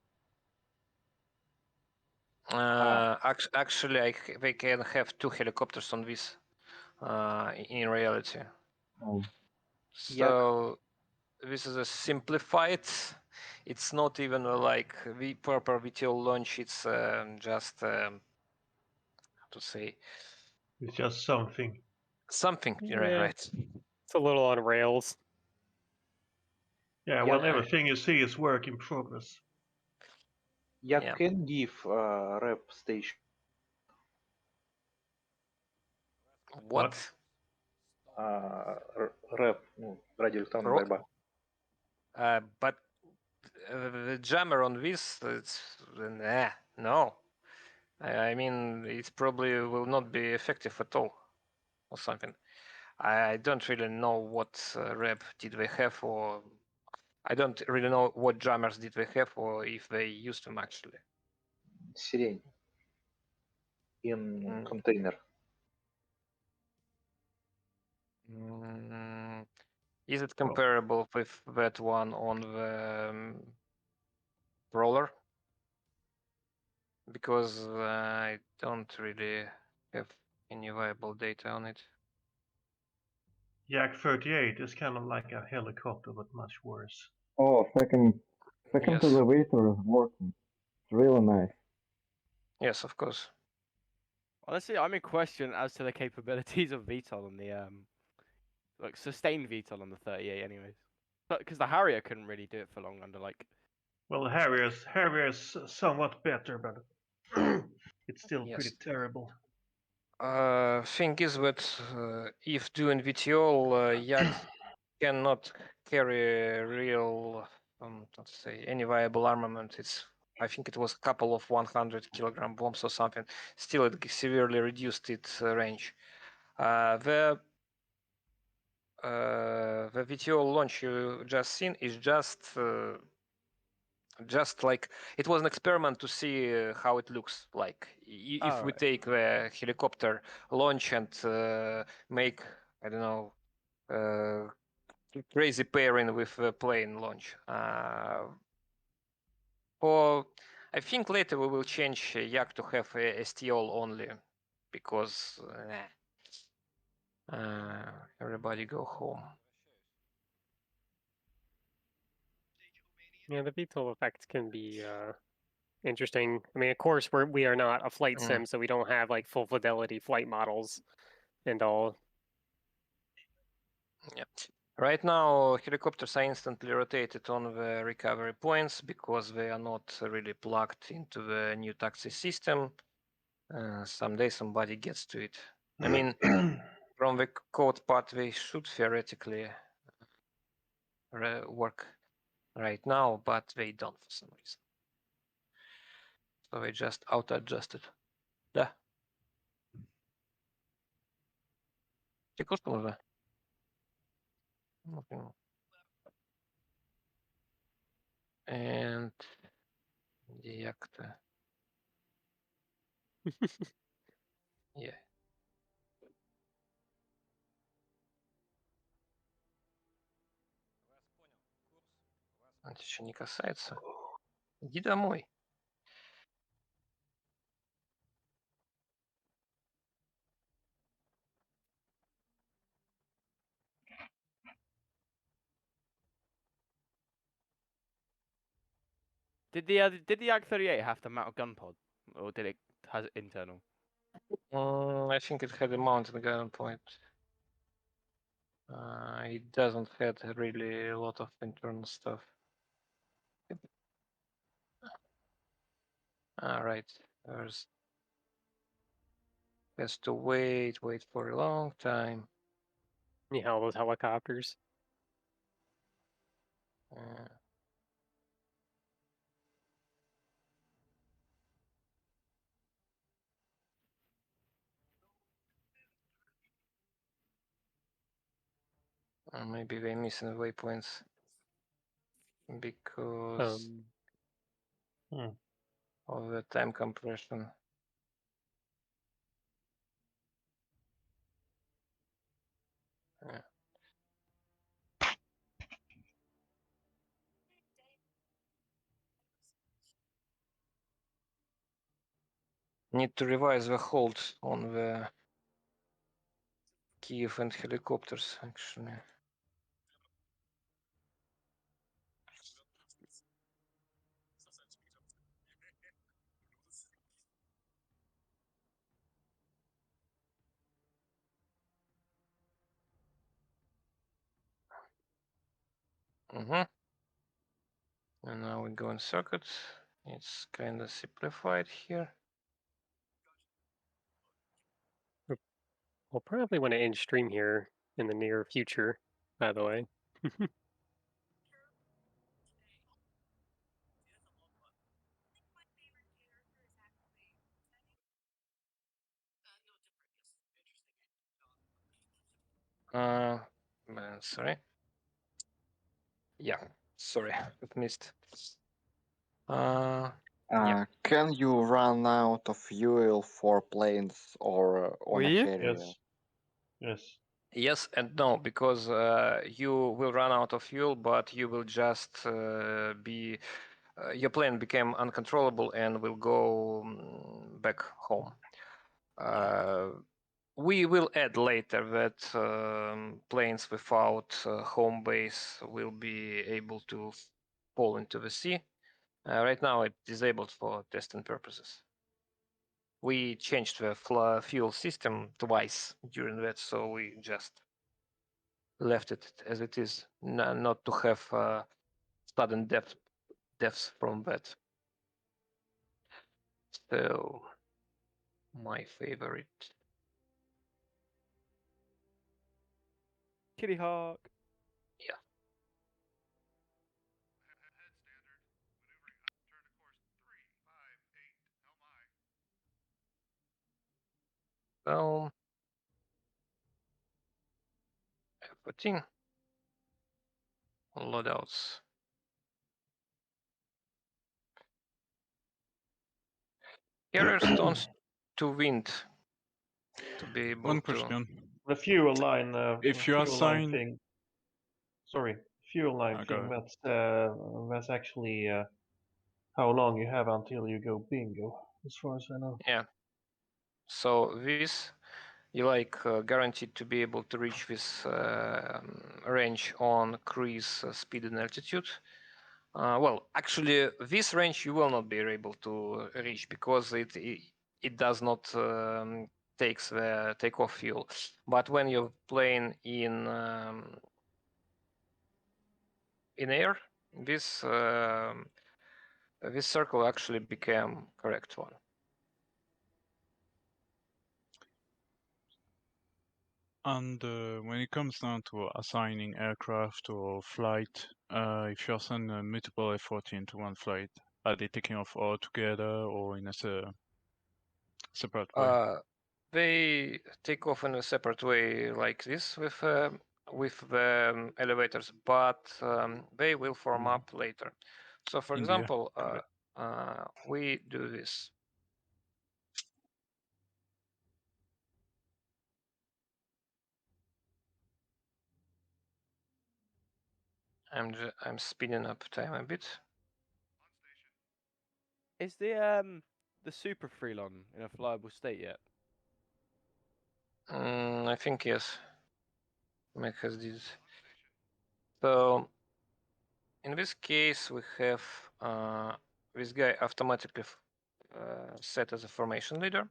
A: Actually, they can have 2 helicopters on this in reality.
E: Oh.
A: So this is a simplified. It's not even like the proper VTOL launch. It's just how to say.
M: It's just something.
A: Something,
C: Yeah.
A: right?
C: It's a little on rails.
M: Yeah, well, everything you see is work in progress.
J: Yak can give rep station.
A: What?
J: Rep, радиоэлектронная борьба.
A: But the jammer on this, it's no. I mean, it probably will not be effective at all, or something. I don't really know what rep did they have, or I don't really know what jammers did they have, or if they used them actually.
J: Сирень. In container.
A: Is it comparable with that one on the roller? Because I don't really have any viable data on it.
M: Yak-38 is kind of like a helicopter, but much worse.
E: Oh, second elevator is working. It's really nice.
A: Yes, of course.
B: Honestly, I'm in question as to the capabilities of VTOL on the like sustained VTOL on the 38, anyways. But because the Harrier couldn't really do it for long under like.
M: Well, Harrier's somewhat better, but it's still pretty terrible.
A: Thing is that if doing VTOL, Yak cannot carry real, let's say, any viable armament. I think it was a couple of 100-kilogram bombs or something. Still, it severely reduced its range. The VTOL launch you just seen is just like it was an experiment to see how it looks like if we take the helicopter launch and make, I don't know, crazy pairing with the plane launch. Or I think later we will change Yak to have a STOL only, because everybody go home.
C: Yeah, the VTOL effect can be interesting. I mean, of course, we are not a flight sim, so we don't have like full fidelity flight models and all.
A: Yeah. Right now, helicopters are instantly rotated on the recovery points because they are not really plugged into the new taxi system. Someday somebody gets to it. I mean, from the code part, they should theoretically work right now, but they don't for some reason. So they just auto-adjusted. Да. Тільки що вже? Okay. And Yak-38. Yeah. Это еще не касается. Иди домой.
B: Did the Yak-38 have to mount a gun pod, or did it has it internal?
A: I think it had a mounted gun point. It doesn't have really a lot of internal stuff. Alright, has to wait for a long time.
C: Yeah, all those helicopters.
A: Maybe they're missing waypoints because of the time compression. Yeah. Need to revise the hold on the Kiev and helicopters, actually. And now we go in circuit. It's kind of simplified here.
C: We'll probably want to end stream here in the near future, by the way.
A: Sorry. Yeah, sorry, I missed. Yeah.
E: Can you run out of fuel for planes or on a carrier?
M: Yes. Yes.
A: Yes and no, because you will run out of fuel, but you will just be your plane became uncontrollable and will go back home. We will add later that planes without home base will be able to fall into the sea. Right now, it's disabled for testing purposes. We changed the fuel system twice during that, so we just left it as it is, not to have sudden deaths from that. So, my favorite.
B: Kitty Hawk.
A: Yeah. So, F14 loadouts. Carriers turns to wind to be able
U: One
A: to.
U: question.
M: The fuel line.
U: If you
M: fuel line
U: assign,
M: thing. Sorry, fuel line
U: go
M: thing.
U: ahead.
M: That's actually how long you have until you go bingo, as far as I know.
A: Yeah. So this you like guaranteed to be able to reach this range on cruise speed and altitude. Well, actually, this range you will not be able to reach because it does not takes the takeoff fuel. But when you're playing in air, this this circle actually became correct one.
U: And when it comes down to assigning aircraft or flight, if you assign multiple F-14 to one flight, are they taking off all together or in a separate way?
A: They take off in a separate way like this with the elevators, but they will form up later. So, for
U: In the air.
A: example, we do this. I'm speeding up time a bit.
B: Is the Super Freelon in a flyable state yet?
A: I think yes. Mac has did. So in this case, we have this guy automatically set as a formation leader,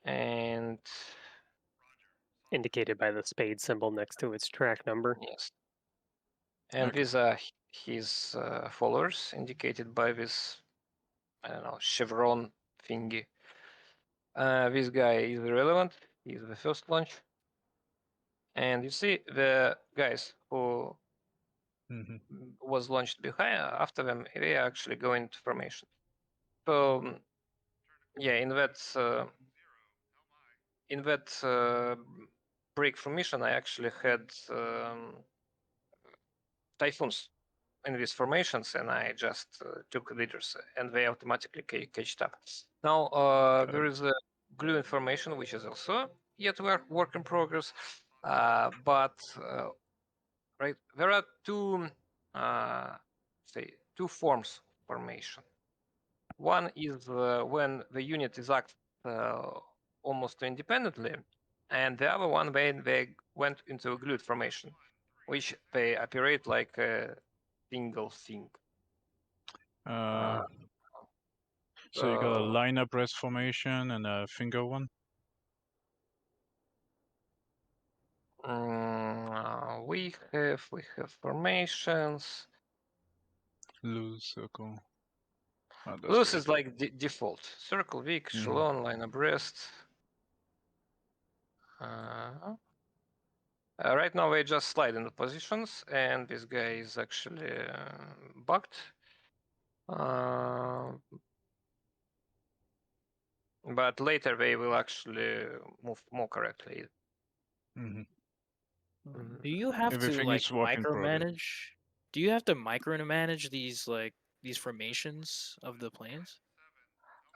A: and
C: indicated by the spade symbol next to its track number.
A: Yes. And these are his followers, indicated by this, I don't know, chevron thingy. This guy is relevant. He's the first launch. And you see the guys who was launched behind after them, they are actually going to formation. So yeah, in that break formation, I actually had typhoons in these formations, and I just took leaders, and they automatically catched up. Now there is a glue information, which is also yet work in progress, but right, there are two forms of formation. One is when the unit is act almost independently, and the other one when they went into a glued formation, which they operate like a single thing.
U: So you got a line abreast formation and a finger one?
A: We have formations.
U: Loose circle. Oh, that's
A: Loose
U: great.
A: is like default. Circle, weak, echelon, line abreast. Right now we just slide in the positions, and this guy is actually bugged. But later they will actually move more correctly.
G: Do you have to
U: Everything
G: like
U: is work in progress.
G: micromanage? Do you have to micromanage these formations of the planes?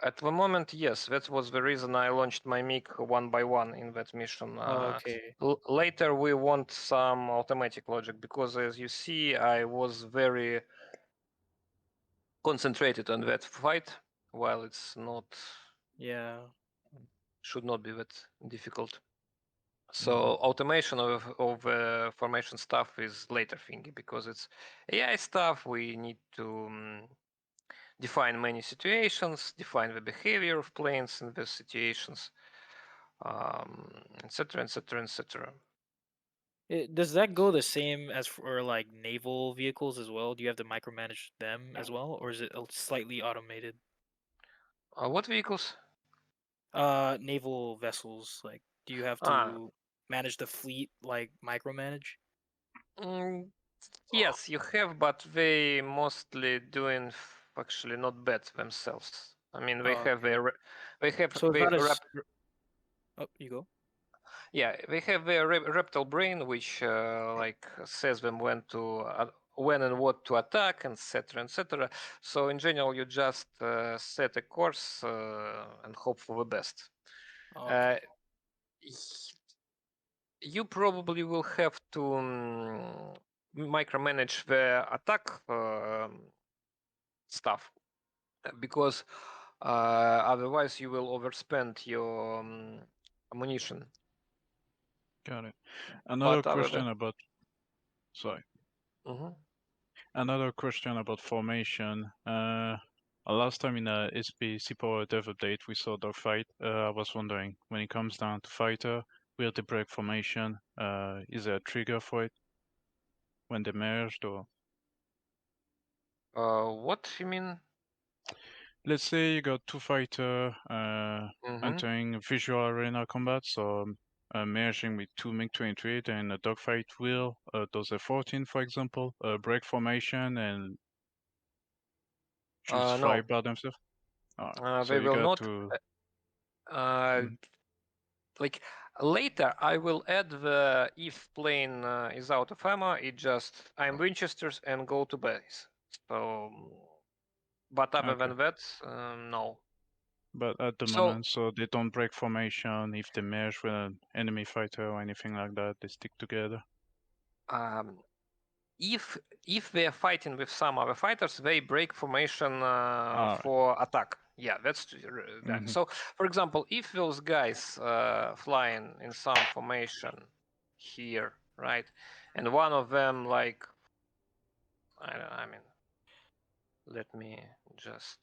A: At the moment, yes. That was the reason I launched my MiG one by one in that mission.
G: Okay.
A: Later we want some automatic logic because, as you see, I was very concentrated on that fight, while it's not.
G: Yeah.
A: Should not be that difficult. So automation of formation stuff is later thingy because it's AI stuff. We need to define many situations, define the behavior of planes in these situations, etc., etc., etc.
G: Does that go the same as for like naval vehicles as well? Do you have to micromanage them as well, or is it slightly automated?
A: What vehicles?
G: Naval vessels. Like, do you have to manage the fleet, like micromanage?
A: Yes, you have, but they mostly doing actually not bad themselves. I mean, they have their
G: So it's not as. Oh, you go.
A: Yeah, they have their reptile brain, which like says them when and what to attack, etc., etc. So in general, you just set a course and hope for the best. You probably will have to micromanage the attack stuff because otherwise you will overspend your ammunition.
U: Got it. Another
A: But
U: question about. Sorry. Another question about formation. Last time in a SP Power Dev update, we saw dogfight. I was wondering, when it comes down to fighter, will they break formation? Is there a trigger for it when they merged, or?
A: What you mean?
U: Let's say you got two fighter entering visual arena combat, so merging with two MiG-28 and a dogfight will those F-14, for example, break formation and choose fly
A: No.
U: by themselves. So
A: They
U: you
A: will
U: got
A: not.
U: to.
A: Like later, I will add the if plane is out of ammo. It just I'm Winchesters and go to base. So, but other than that, no.
U: But at the moment, so they don't break formation if they merge with an enemy fighter or anything like that. They stick together.
A: If they are fighting with some other fighters, they break formation for attack. Yeah, that's that. So, for example, if those guys flying in some formation here, right, and one of them like, I mean, let me just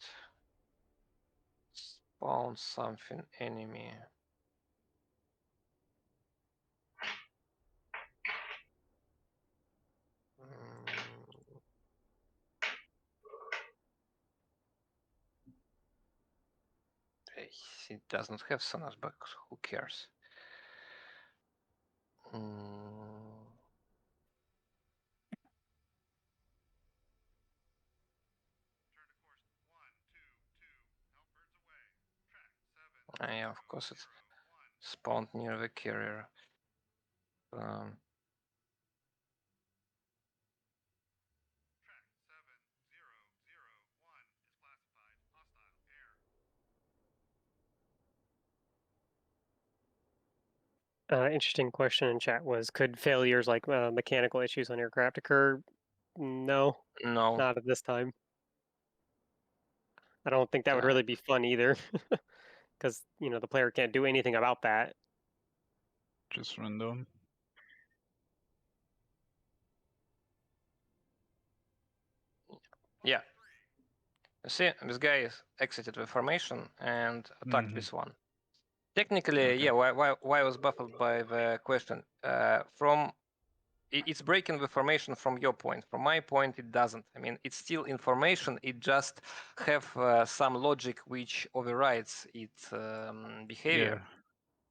A: spawn something enemy. It doesn't have sonars, but who cares? Yeah, of course it's spawned near the carrier.
C: Interesting question in chat was, could failures like mechanical issues on aircraft occur? No.
A: No.
C: Not at this time. I don't think that would really be fun either, because the player can't do anything about that.
U: Just random.
A: Yeah. You see, this guy is exited the formation and attacked this one. Technically, yeah. Why I was baffled by the question? It's breaking the formation from your point. From my point, it doesn't. I mean, it's still information. It just have some logic which overrides its behavior.
U: Yeah.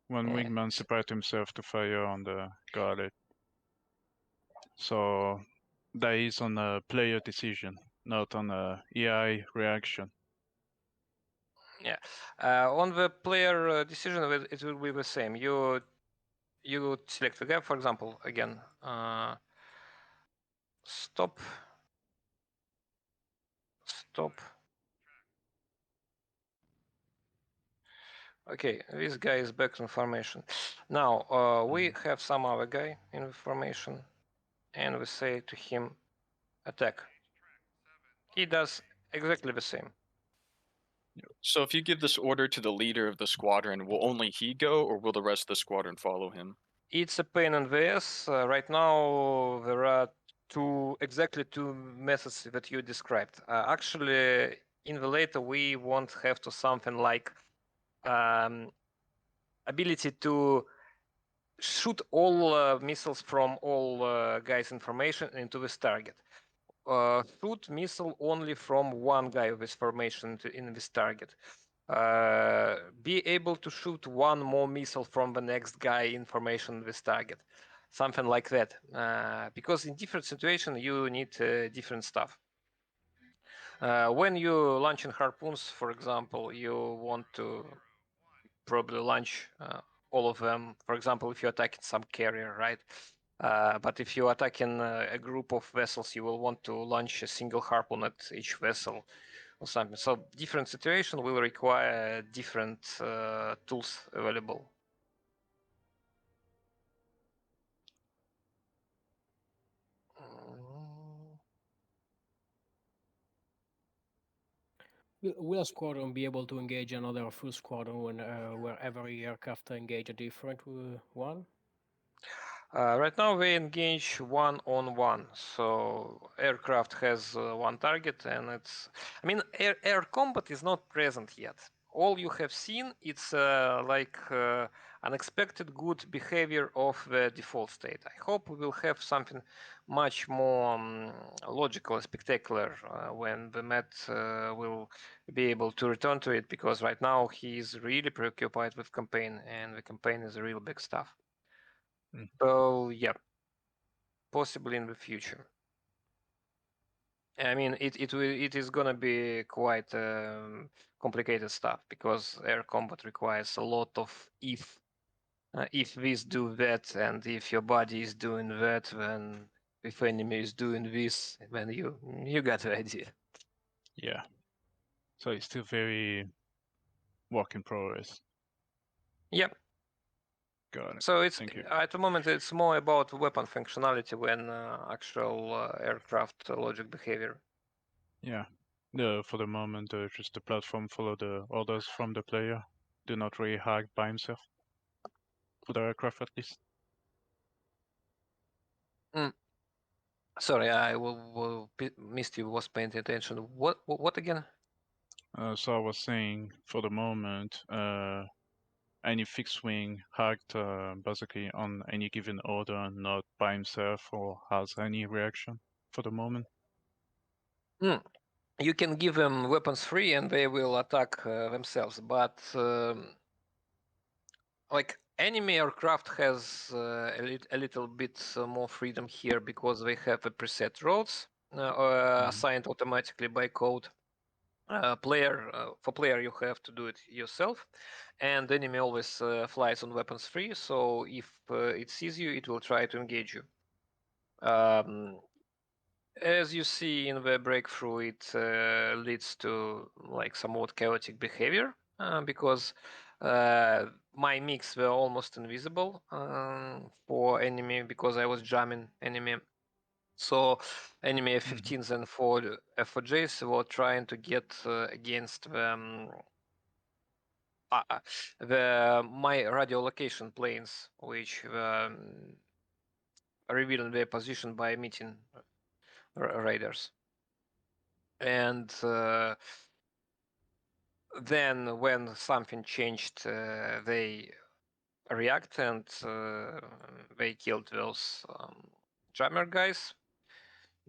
U: When wingman separate himself to fire on the galley. So that is on a player decision, not on a AI reaction.
A: Yeah. On the player decision, it will be the same. You select the gap, for example, again. Stop. Okay, this guy is back in formation. Now we have some other guy in the formation, and we say to him, attack. He does exactly the same.
Q: So if you give this order to the leader of the squadron, will only he go, or will the rest of the squadron follow him?
A: It's a pain in the ass. Right now there are exactly two methods that you described. Actually, in the later we won't have to something like ability to shoot all missiles from all guys' information into this target. Shoot missile only from one guy of this formation in this target. Be able to shoot one more missile from the next guy information in this target. Something like that. Because in different situations you need different stuff. When you launching harpoons, for example, you want to probably launch all of them. For example, if you're attacking some carrier, right? But if you're attacking a group of vessels, you will want to launch a single harpoon at each vessel or something. So different situation will require different tools available.
L: Will a squadron be able to engage another full squadron where every aircraft engage a different one?
A: Right now we engage one-on-one, so aircraft has one target, and it's. I mean, air combat is not present yet. All you have seen it's like unexpected good behavior of the default state. I hope we will have something much more logical, spectacular when the Met will be able to return to it, because right now he is really preoccupied with campaign, and the campaign is real big stuff. So yeah, possibly in the future. I mean, it is gonna be quite complicated stuff, because air combat requires a lot of if this do that, and if your body is doing that, then if enemy is doing this, then you got the idea.
U: Yeah. So it's still very work in progress.
A: Yep.
U: Got it.
A: So it's
U: Thank you.
A: at the moment it's more about weapon functionality than actual aircraft logic behavior.
U: Yeah. For the moment, just the platform follow the orders from the player. Do not really hack by himself. For the aircraft, at least.
A: Sorry, I missed you. Was paying attention. What again?
U: So I was saying, for the moment, any fixed wing hacked basically on any given order, not by himself or has any reaction for the moment.
A: You can give them weapons free and they will attack themselves, but like enemy aircraft has a little bit more freedom here, because they have a preset roads assigned automatically by code. For player you have to do it yourself, and enemy always flies on weapons free, so if it sees you it will try to engage you. As you see in the breakthrough, it leads to like somewhat chaotic behavior, because my mix were almost invisible for enemy, because I was jamming enemy. So enemy F-15s and F4Js were trying to get against my radio location planes, which revealing their position by meeting raiders. And then when something changed, they react and they killed those jammer guys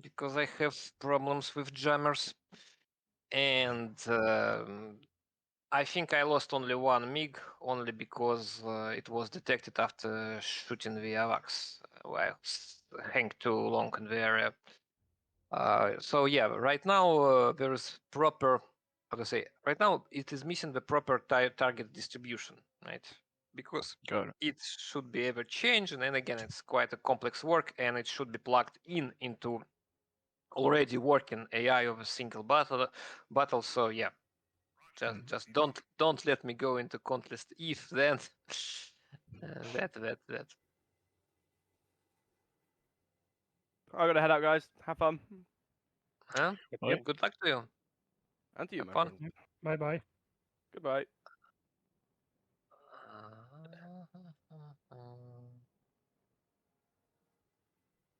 A: because I have problems with jammers. And I think I lost only one MiG, only because it was detected after shooting the AVAX while hang too long in the area. So yeah, right now there is proper, how to say, right now it is missing the proper target distribution, right? Because it should be ever changed, and then again, it's quite a complex work, and it should be plugged into already working AI of a single battle. So yeah, just don't let me go into countless if then that.
B: I gotta head out, guys. Have fun.
A: Huh?
B: Yep.
A: Good luck to you.
B: And to you,
A: Have
B: my
A: fun.
B: friend.
I: Bye bye.
B: Goodbye.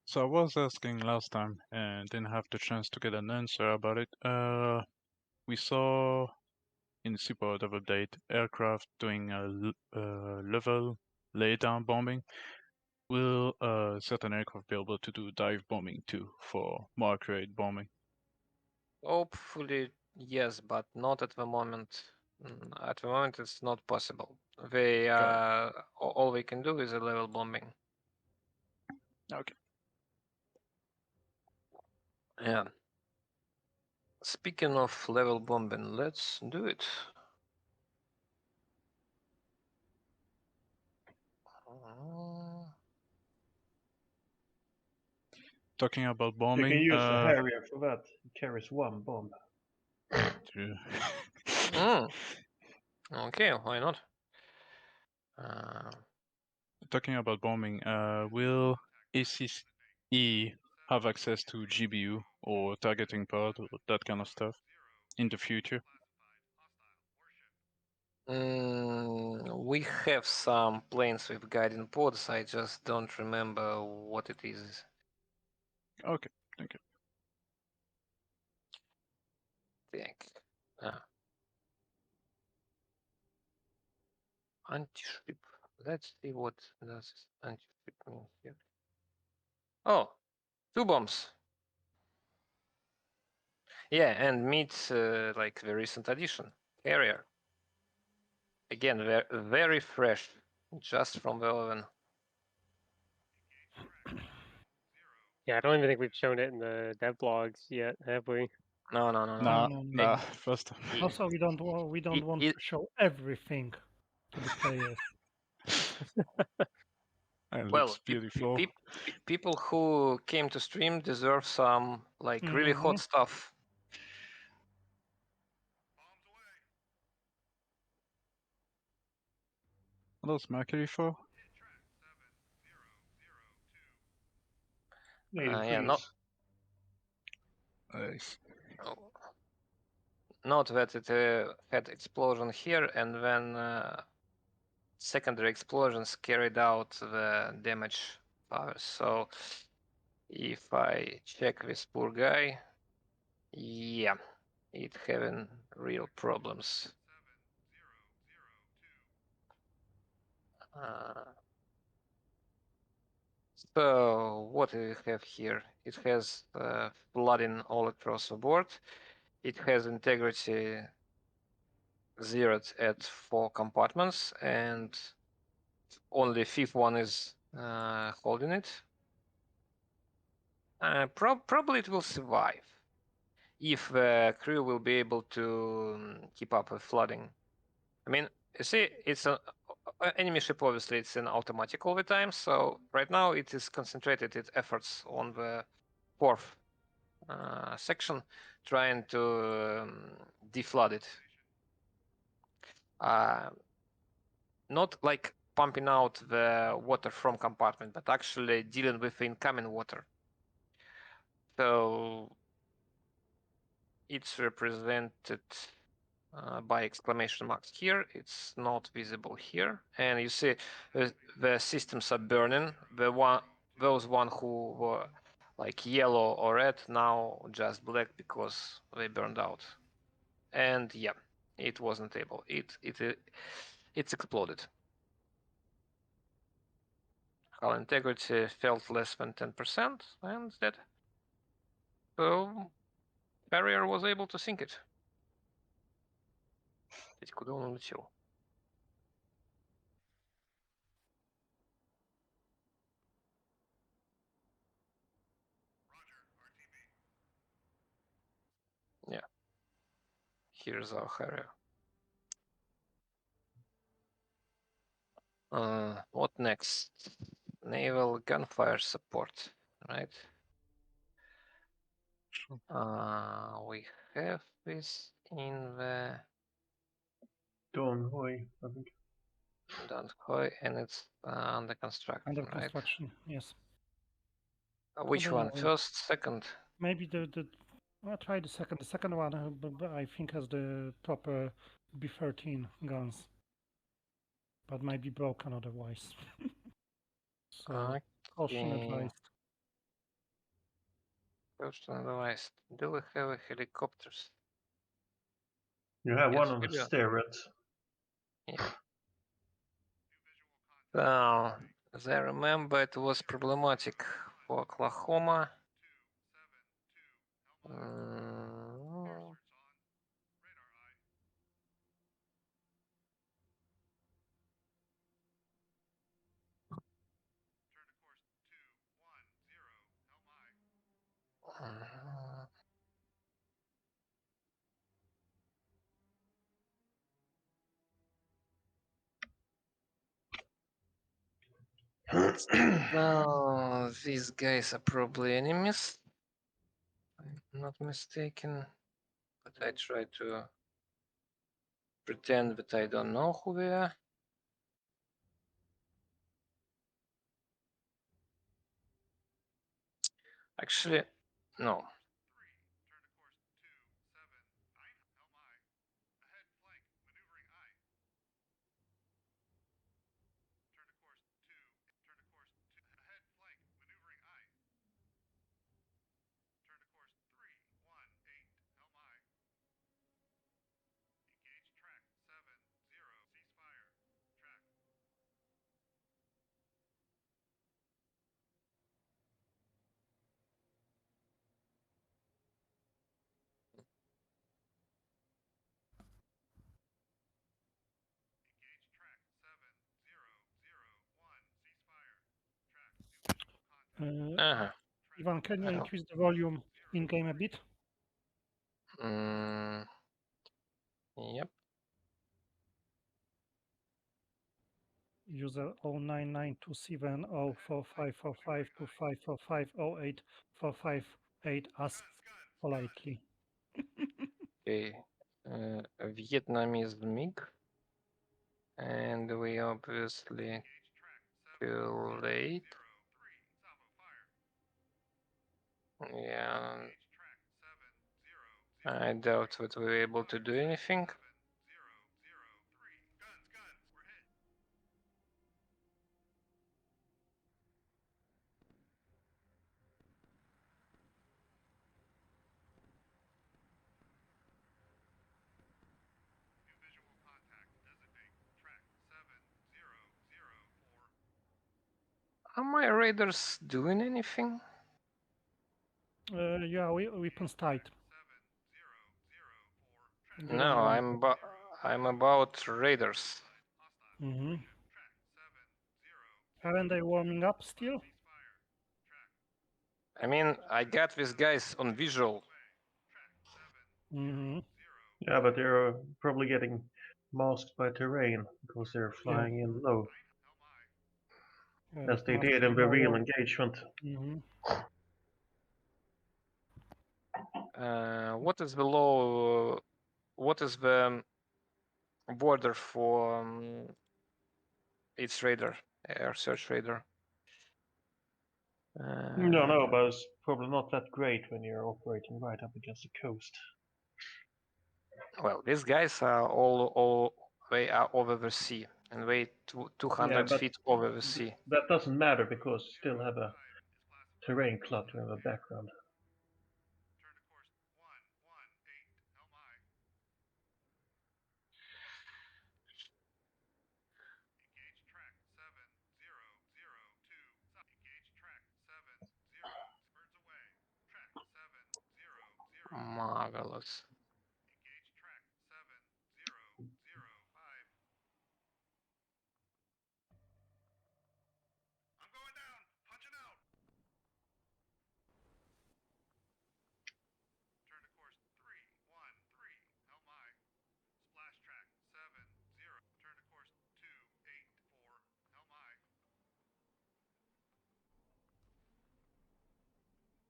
U: So I was asking last time and didn't have the chance to get an answer about it. We saw in the support update aircraft doing a level laydown bombing. Will certain aircraft be able to do dive bombing too for more accurate bombing?
A: Hopefully, yes, but not at the moment. At the moment, it's not possible. They all we can do is a level bombing.
U: Okay.
A: Yeah. Speaking of level bombing, let's do it.
U: Talking about
M: You
U: bombing.
M: can use the Harrier for that. It carries one bomb.
U: True.
A: Okay, why not?
U: Talking about bombing, will ACE have access to GBU or targeting pod or that kind of stuff in the future?
A: We have some planes with guiding pods. I just don't remember what it is.
U: Okay, thank you.
A: Anti-ship. Let's see what does anti-ship mean here. Oh, 2 bombs. Yeah, and meets like the recent addition, carrier. Again, very fresh, just from the oven.
C: Yeah, I don't even think we've shown it in the dev blogs yet, have we?
A: No.
U: First time.
I: Also, we don't want to show everything to the players.
A: Well, people who came to stream deserve some like really hot stuff.
U: What else Mercury for?
A: Yeah, not.
U: Nice.
A: Note that it had explosion here, and then secondary explosions carried out the damage powers. So if I check this poor guy, yeah, it having real problems. So what do we have here? It has flooding all across the board. It has integrity zeroed at 4 compartments, and only fifth one is holding it. Probably it will survive if the crew will be able to keep up with flooding. I mean, you see, it's an enemy ship. Obviously, it's an automatic all the time. So right now, it is concentrated its efforts on the 4th section, trying to deflood it. Not like pumping out the water from compartment, but actually dealing with the incoming water. So it's represented by exclamation marks here. It's not visible here, and you see the systems are burning. Those one who were like yellow or red now just black because they burned out. And yeah, it wasn't able. It's exploded. Hull integrity felt less than 10%, and that so Barrier was able to sink it. Ведь куда он улетел? Yeah. Here's our Harrier. What next? Naval gunfire support, right? We have this in the
M: Don Hoy, I think.
A: Don't Hoy, and it's under construction,
I: Under
A: right?
I: construction, yes.
A: Which one? First, second?
I: Maybe the I'll try the second. The second one, I think, has the proper B-13 guns, but might be broken otherwise. So caution advised.
A: Caution advised. Do we have helicopters?
M: You have
A: Yes,
M: one on
A: we
M: the
A: do.
M: turret.
A: Yeah. So, as I remember, it was problematic for Oklahoma. No, these guys are probably enemies. I'm not mistaken, but I try to pretend that I don't know who they are. Actually, no.
I: Ivan, can you increase the volume in game a bit?
A: Yep.
I: User 0992704545254508 asks politely.
A: Okay. Vietnamese MiG. And we obviously too late. Yeah. I doubt that we're able to do anything. Are my raiders doing anything?
I: Yeah, weapons tight.
A: No, I'm about raiders.
I: Aren't they warming up still?
A: I mean, I got these guys on visual.
M: Yeah, but they're probably getting masked by terrain because they're flying in low. As they did in the real engagement.
A: What is the law? What is the border for its radar, air search radar?
M: No, no, but it's probably not that great when you're operating right up against the coast.
A: Well, these guys are all they are over the sea, and they 200
M: but
A: feet over the sea.
M: That doesn't matter because you still have a terrain clutter in the background.
A: Marvelous.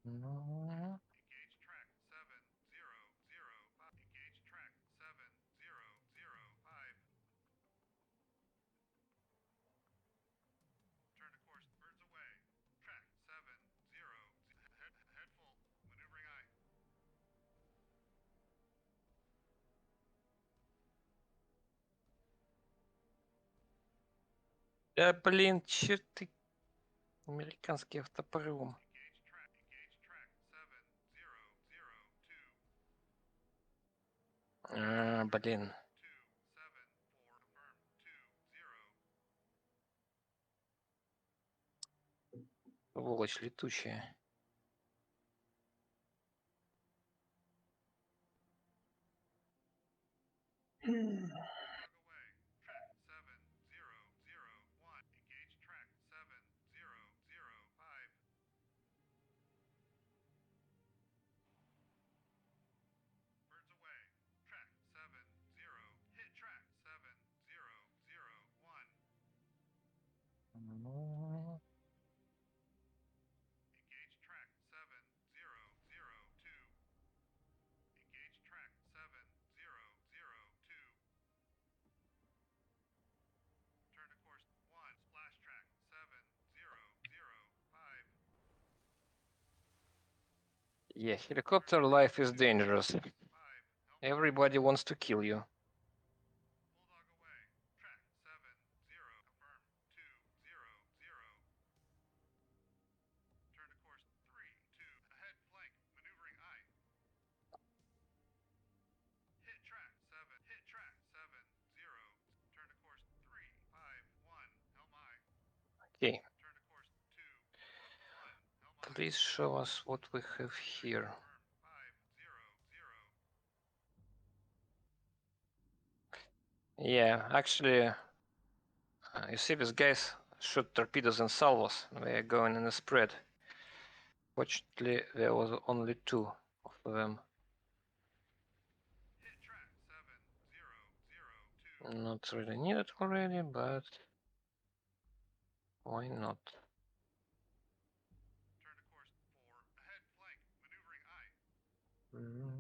A: No. Да блин, че ты американский автопром. Блин. Сволочь летучая. Ну, yeah, helicopter life is dangerous. Everybody wants to kill you. Okay. Please show us what we have here. Yeah, actually, you see these guys shoot torpedoes and salvos. They are going in a spread. Fortunately, there was only 2 of them. Not really needed already, but why not? Mhm.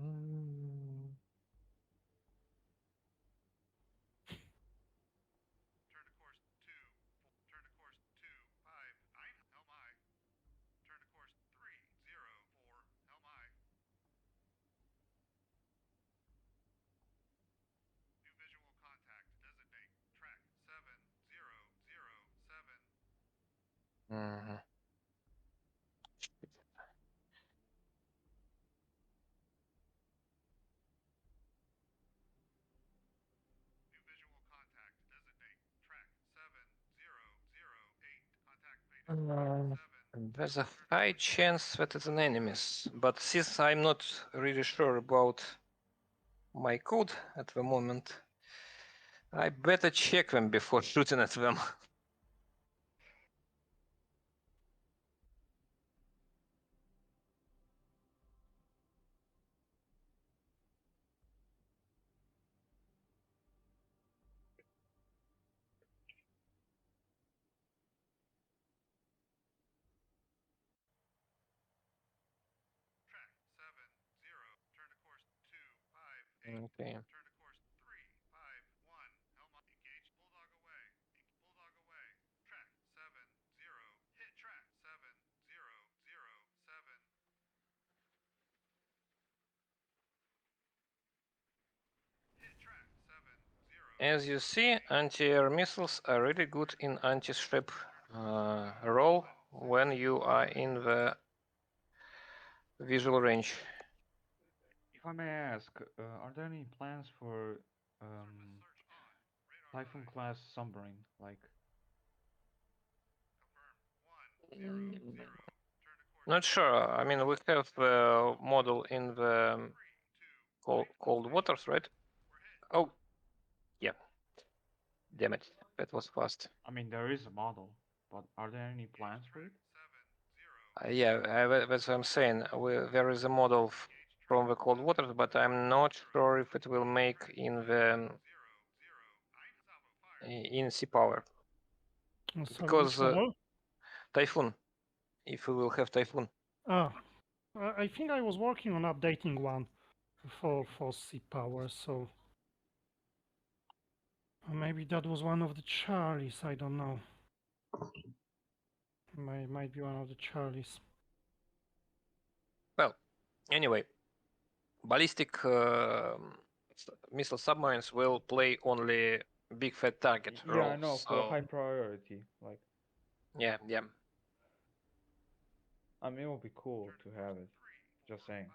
A: There's a high chance that it's an enemies, but since I'm not really sure about my code at the moment, I better check them before shooting at them. Okay. as you see, anti-air missiles are really good in anti-ship role when you are in the visual range.
F: If I may ask, are there any plans for Typhoon class submarine? Like,
A: Not sure. I mean, we have the model in the cold waters, right? Oh, yeah. Damn it, that was fast.
F: I mean, there is a model, but are there any plans for it?
A: Yeah, that's what I'm saying. There is a model from the cold waters, but I'm not sure if it will make in the in sea power.
I: Sorry,
A: Because
I: which model?
A: Typhoon, if we will have Typhoon.
I: Ah, I think I was working on updating one for sea power, so maybe that was one of the Charlies. I don't know. Might be one of the Charlies.
A: Well, anyway, ballistic missile submarines will play only big fat target
F: Yeah,
A: role.
F: I know,
A: So
F: for high priority. Like,
A: yeah.
F: I mean, it would be cool to have it. Just saying.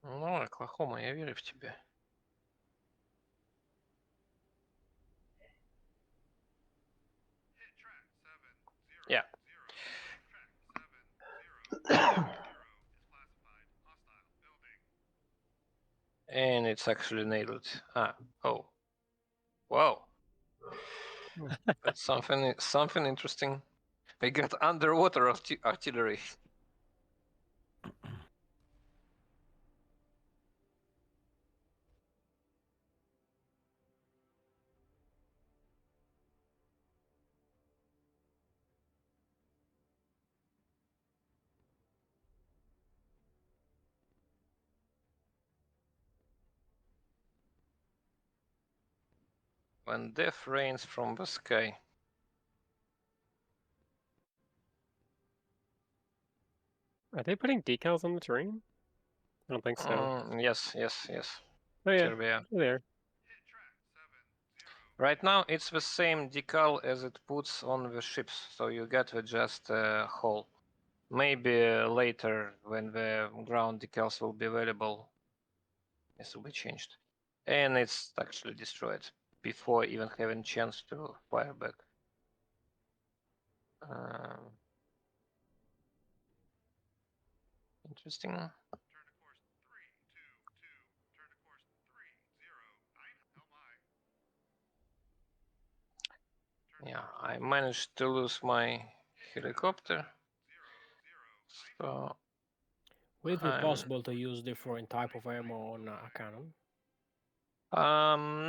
A: Ну, Оклахома, я верю в тебя. Yeah. And it's actually nailed. Oh. Wow. That's something interesting. We got underwater artillery. When death rains from the sky.
C: Are they putting decals on the terrain? I don't think so.
A: Yes.
C: Oh yeah,
A: Serbia.
C: there.
A: Right now, it's the same decal as it puts on the ships, so you get just a hole. Maybe later, when the ground decals will be available, this will be changed. And it's actually destroyed before even having chance to fire back. Interesting. Yeah, I managed to lose my helicopter. So
L: Will it be possible to use different type of ammo on a cannon?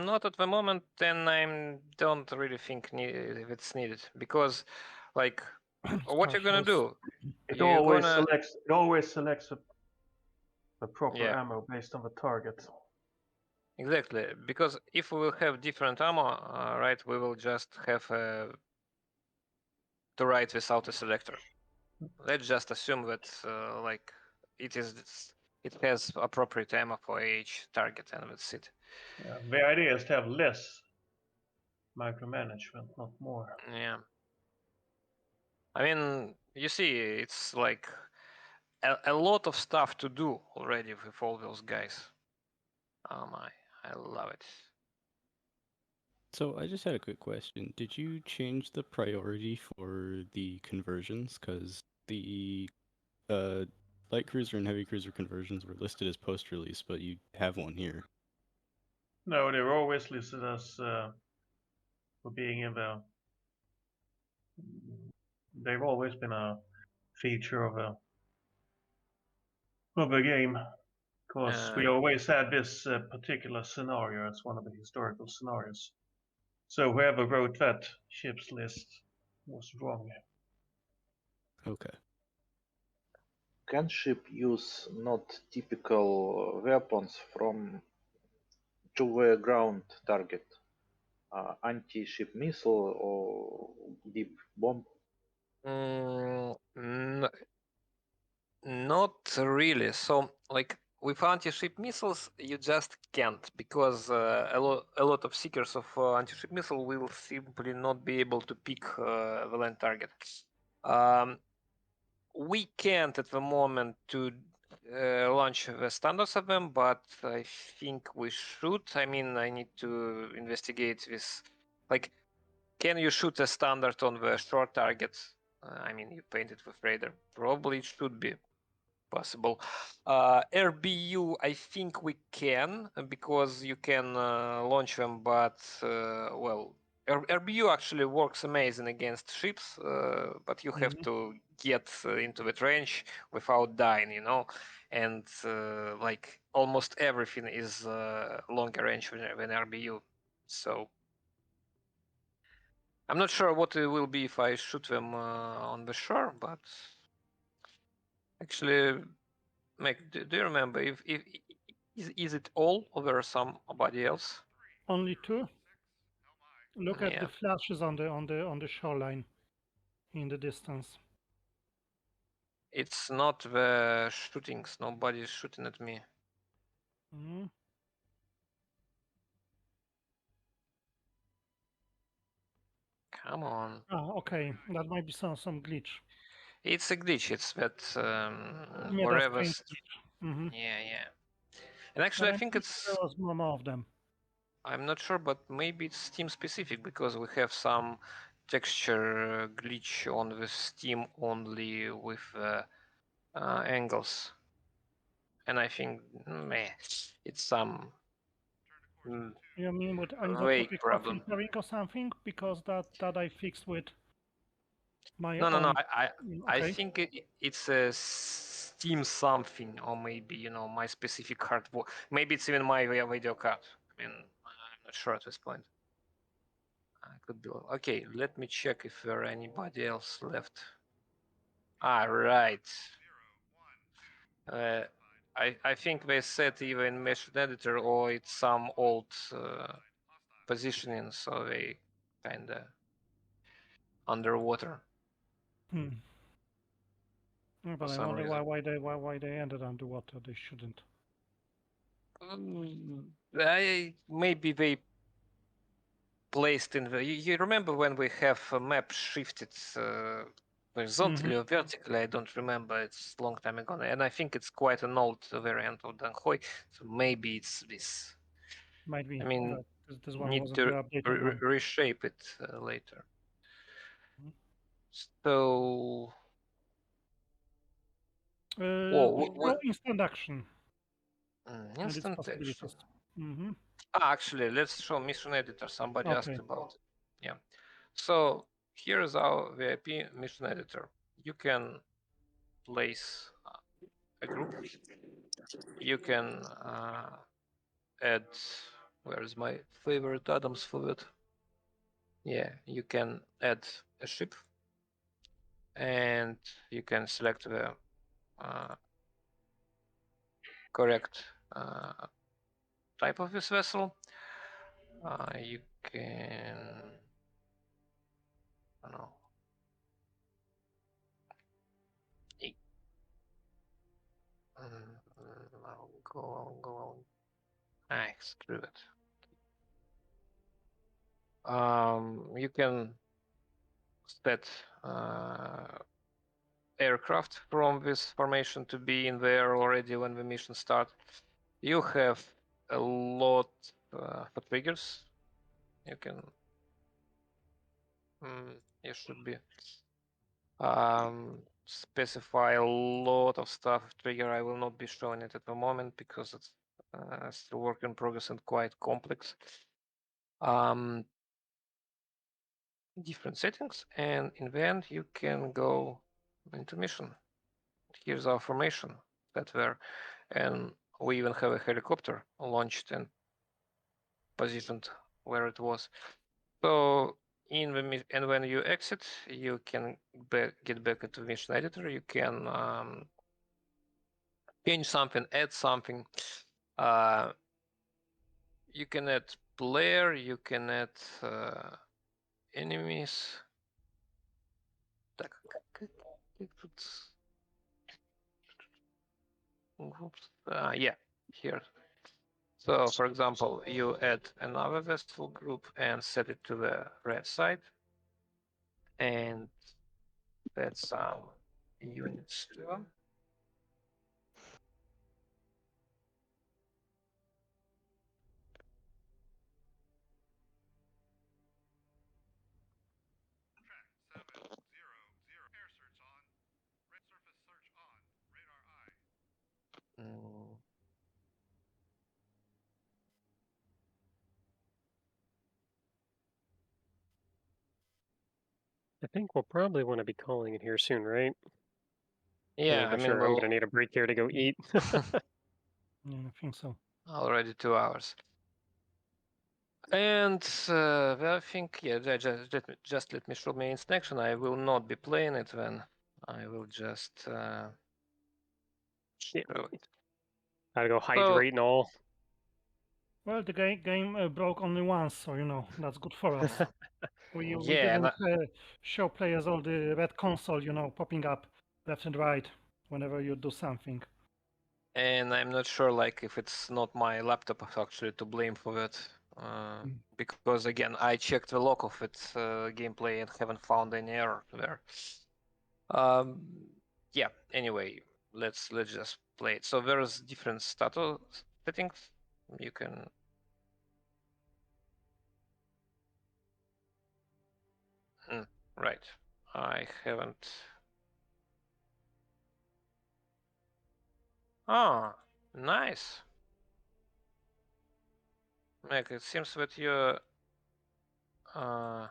A: Not at the moment, and I don't really think if it's needed, because, like, what you're gonna do?
M: It
A: You're
M: always
A: gonna
M: selects a proper
A: Yeah.
M: ammo based on the target.
A: Exactly, because if we will have different ammo, right, we will just have to write without a selector. Let's just assume that like it has appropriate ammo for each target, and that's it.
M: Yeah, the idea is to have less micromanagement, not more.
A: Yeah. I mean, you see, it's like a lot of stuff to do already with all those guys. Oh my, I love it.
H: So I just had a quick question. Did you change the priority for the conversions? Because the light cruiser and heavy cruiser conversions were listed as post-release, but you have one here.
M: No, they were always listed as for being in the. They've always been a feature of a game, because we always had this particular scenario as one of the historical scenarios. So whoever wrote that ship's list was wrong.
H: Okay.
J: Can ship use not typical weapons from to the ground target? anti-ship missile or deep bomb?
A: Not really. So, like with anti-ship missiles, you just can't because a lot of seekers of anti-ship missile will simply not be able to pick the land target. We can't at the moment to launch the standards of them, but I think we should. I mean, I need to investigate this. Like, can you shoot a standard on the short target? I mean, you paint it with radar. Probably it should be possible. RBU, I think we can because you can launch them, but well, RBU actually works amazing against ships, but you have to get into the range without dying, you know, and like almost everything is longer range than RBU. So I'm not sure what it will be if I shoot them on the shore, but actually, Meg, do you remember if is it all over somebody else?
I: Only 2. Look at
A: Yeah.
I: the flashes on the shoreline in the distance.
A: It's not the shootings. Nobody's shooting at me.
I: Mm.
A: Come on.
I: Ah, okay. That might be some glitch.
A: It's a glitch. It's that
I: Yeah, that's
A: wherever.
I: strange glitch.
A: Yeah, yeah. And actually, I
I: But
A: think it's.
I: there was more of them.
A: I'm not sure, but maybe it's Steam specific because we have some texture glitch on the Steam only with angles, and I think it's some
I: You mean with
A: vague
I: anisotropic
A: problem.
I: filtering or something? Because that I fixed with my
A: No,
I: own.
A: I
I: Okay.
A: think it's a Steam something, or maybe my specific hardware. Maybe it's even my video card. I mean, I'm not sure at this point. Could be. Okay, let me check if there are anybody else left. Ah, right. I think they set either in mesh editor or it's some old positioning, so they kinda underwater.
I: Yeah, but I
A: some
I: wonder
A: reason.
I: why they ended underwater. They shouldn't.
A: Maybe they placed in the. You remember when we have a map shifted horizontally or vertically? I don't remember. It's a long time ago, and I think it's quite an old variant of Danhoi. So maybe it's this.
I: Might be.
A: I mean,
I: this one
A: need
I: wasn't
A: to
I: the updated one.
A: reshape it later. So.
I: Instant action.
A: Instant
I: and its
A: action.
I: possibilities.
A: Actually, let's show mission editor. Somebody asked
I: Okay.
A: about it. Yeah. So here is our VIP mission editor. You can place a group. You can add. Where is my favorite atoms for that? Yeah, you can add a ship, and you can select the correct type of this vessel. You can. I don't know. I'll go. Screw it. You can set aircraft from this formation to be in there already when the mission starts. You have a lot for triggers. You can. You should be specify a lot of stuff. Trigger. I will not be showing it at the moment because it's still work in progress and quite complex. Different settings, and in the end you can go into mission. Here's our formation that there, and we even have a helicopter launched and positioned where it was. So in the and when you exit, you can get back into mission editor. You can change something, add something. You can add player, you can add enemies. Так, как тут groups? Yeah, here. So, for example, you add another vessel group and set it to the red side, and add some units to them. Mm.
C: I think we'll probably want to be calling it here soon, right?
A: Yeah, I
C: I'm
A: mean,
C: sure I'm
A: we'll
C: going to need a break here to go eat.
I: Yeah, I think so.
A: already 2 hours. And I think, yeah, just let me show my instruction. I will not be playing it then. I will just show it.
C: Gotta go
A: So,
C: hydrate and all.
I: Well, the game broke only once, so you know that's good for us. We
A: yeah,
I: didn't show players all the red console, you know, popping up left and right whenever you do something.
A: and I'm not sure, like, if it's not my laptop actually to blame for that, because again, I checked the log of its gameplay and haven't found any error there. Yeah. Anyway, let's just play it. So there's different status settings. You can. Right. I haven't. Ah, nice. Meg, it seems that you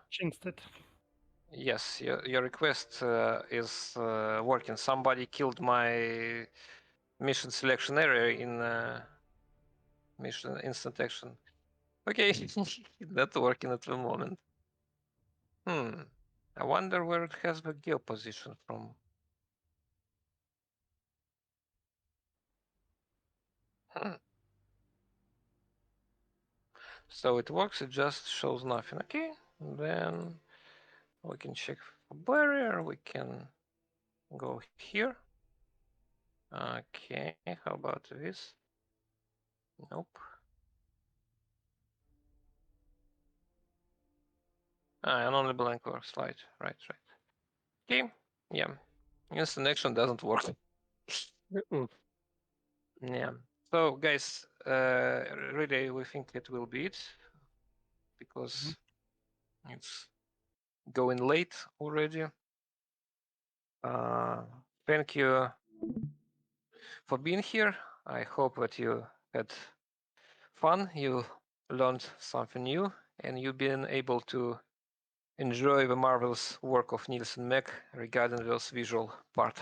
I: Jinxed it.
A: yes, your request is working. Somebody killed my mission selection area in mission instant action. Okay, that's working at the moment. I wonder where it has the geo position from. So it works, it just shows nothing. Okay, then we can check for barrier, we can go here. Okay, how about this? Nope. And only blank works, right. Okay, yeah. Instant action doesn't work. Yeah. So guys, really we think it will be it because it's going late already. Thank you for being here. I hope that you had fun, you learned something new, and you've been able to enjoy the marvelous work of Niels and Meg regarding this visual part.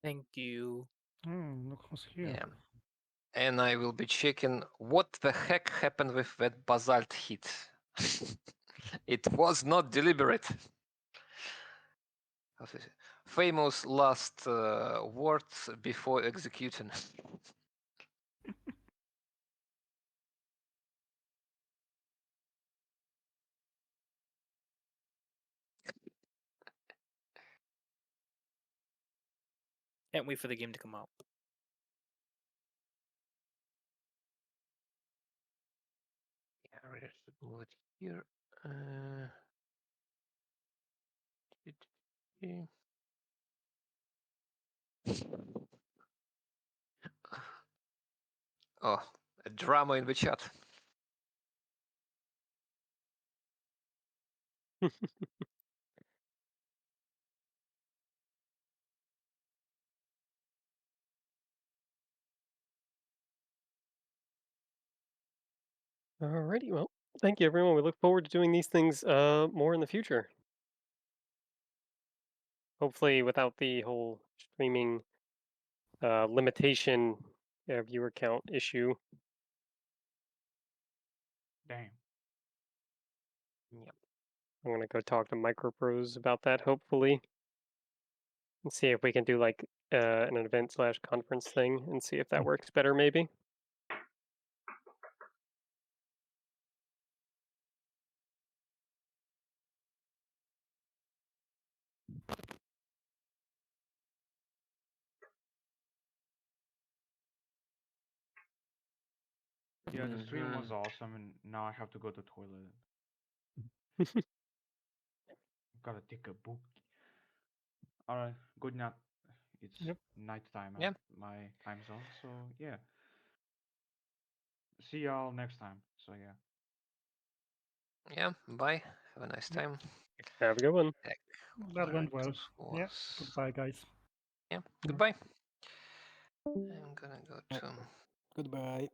G: Thank you.
I: Look who's here.
A: Yeah. And I will be checking what the heck happened with that basalt hit. It was not deliberate. Famous last words before executing.
G: Can't wait for the game to come out.
A: Yeah, I really should move it here. Oh, a drama in the chat.
C: Alrighty, well, thank you everyone. We look forward to doing these things more in the future. Hopefully without the whole streaming limitation viewer count issue.
F: Damn.
A: Yep.
C: I'm gonna go talk to Micropros about that, hopefully. Let's see if we can do like an event/conference thing and see if that works better, maybe.
F: Yeah, the stream was awesome, and now I have to go to the toilet. Gotta take a book. All right, good night. It's night time at my time zone, so yeah. See y'all next time. So yeah.
A: Yeah, bye. Have a nice time.
C: Have a good one.
I: That went well. Yeah. Goodbye, guys.
A: Yeah, goodbye. I'm gonna go to.
L: Goodbye.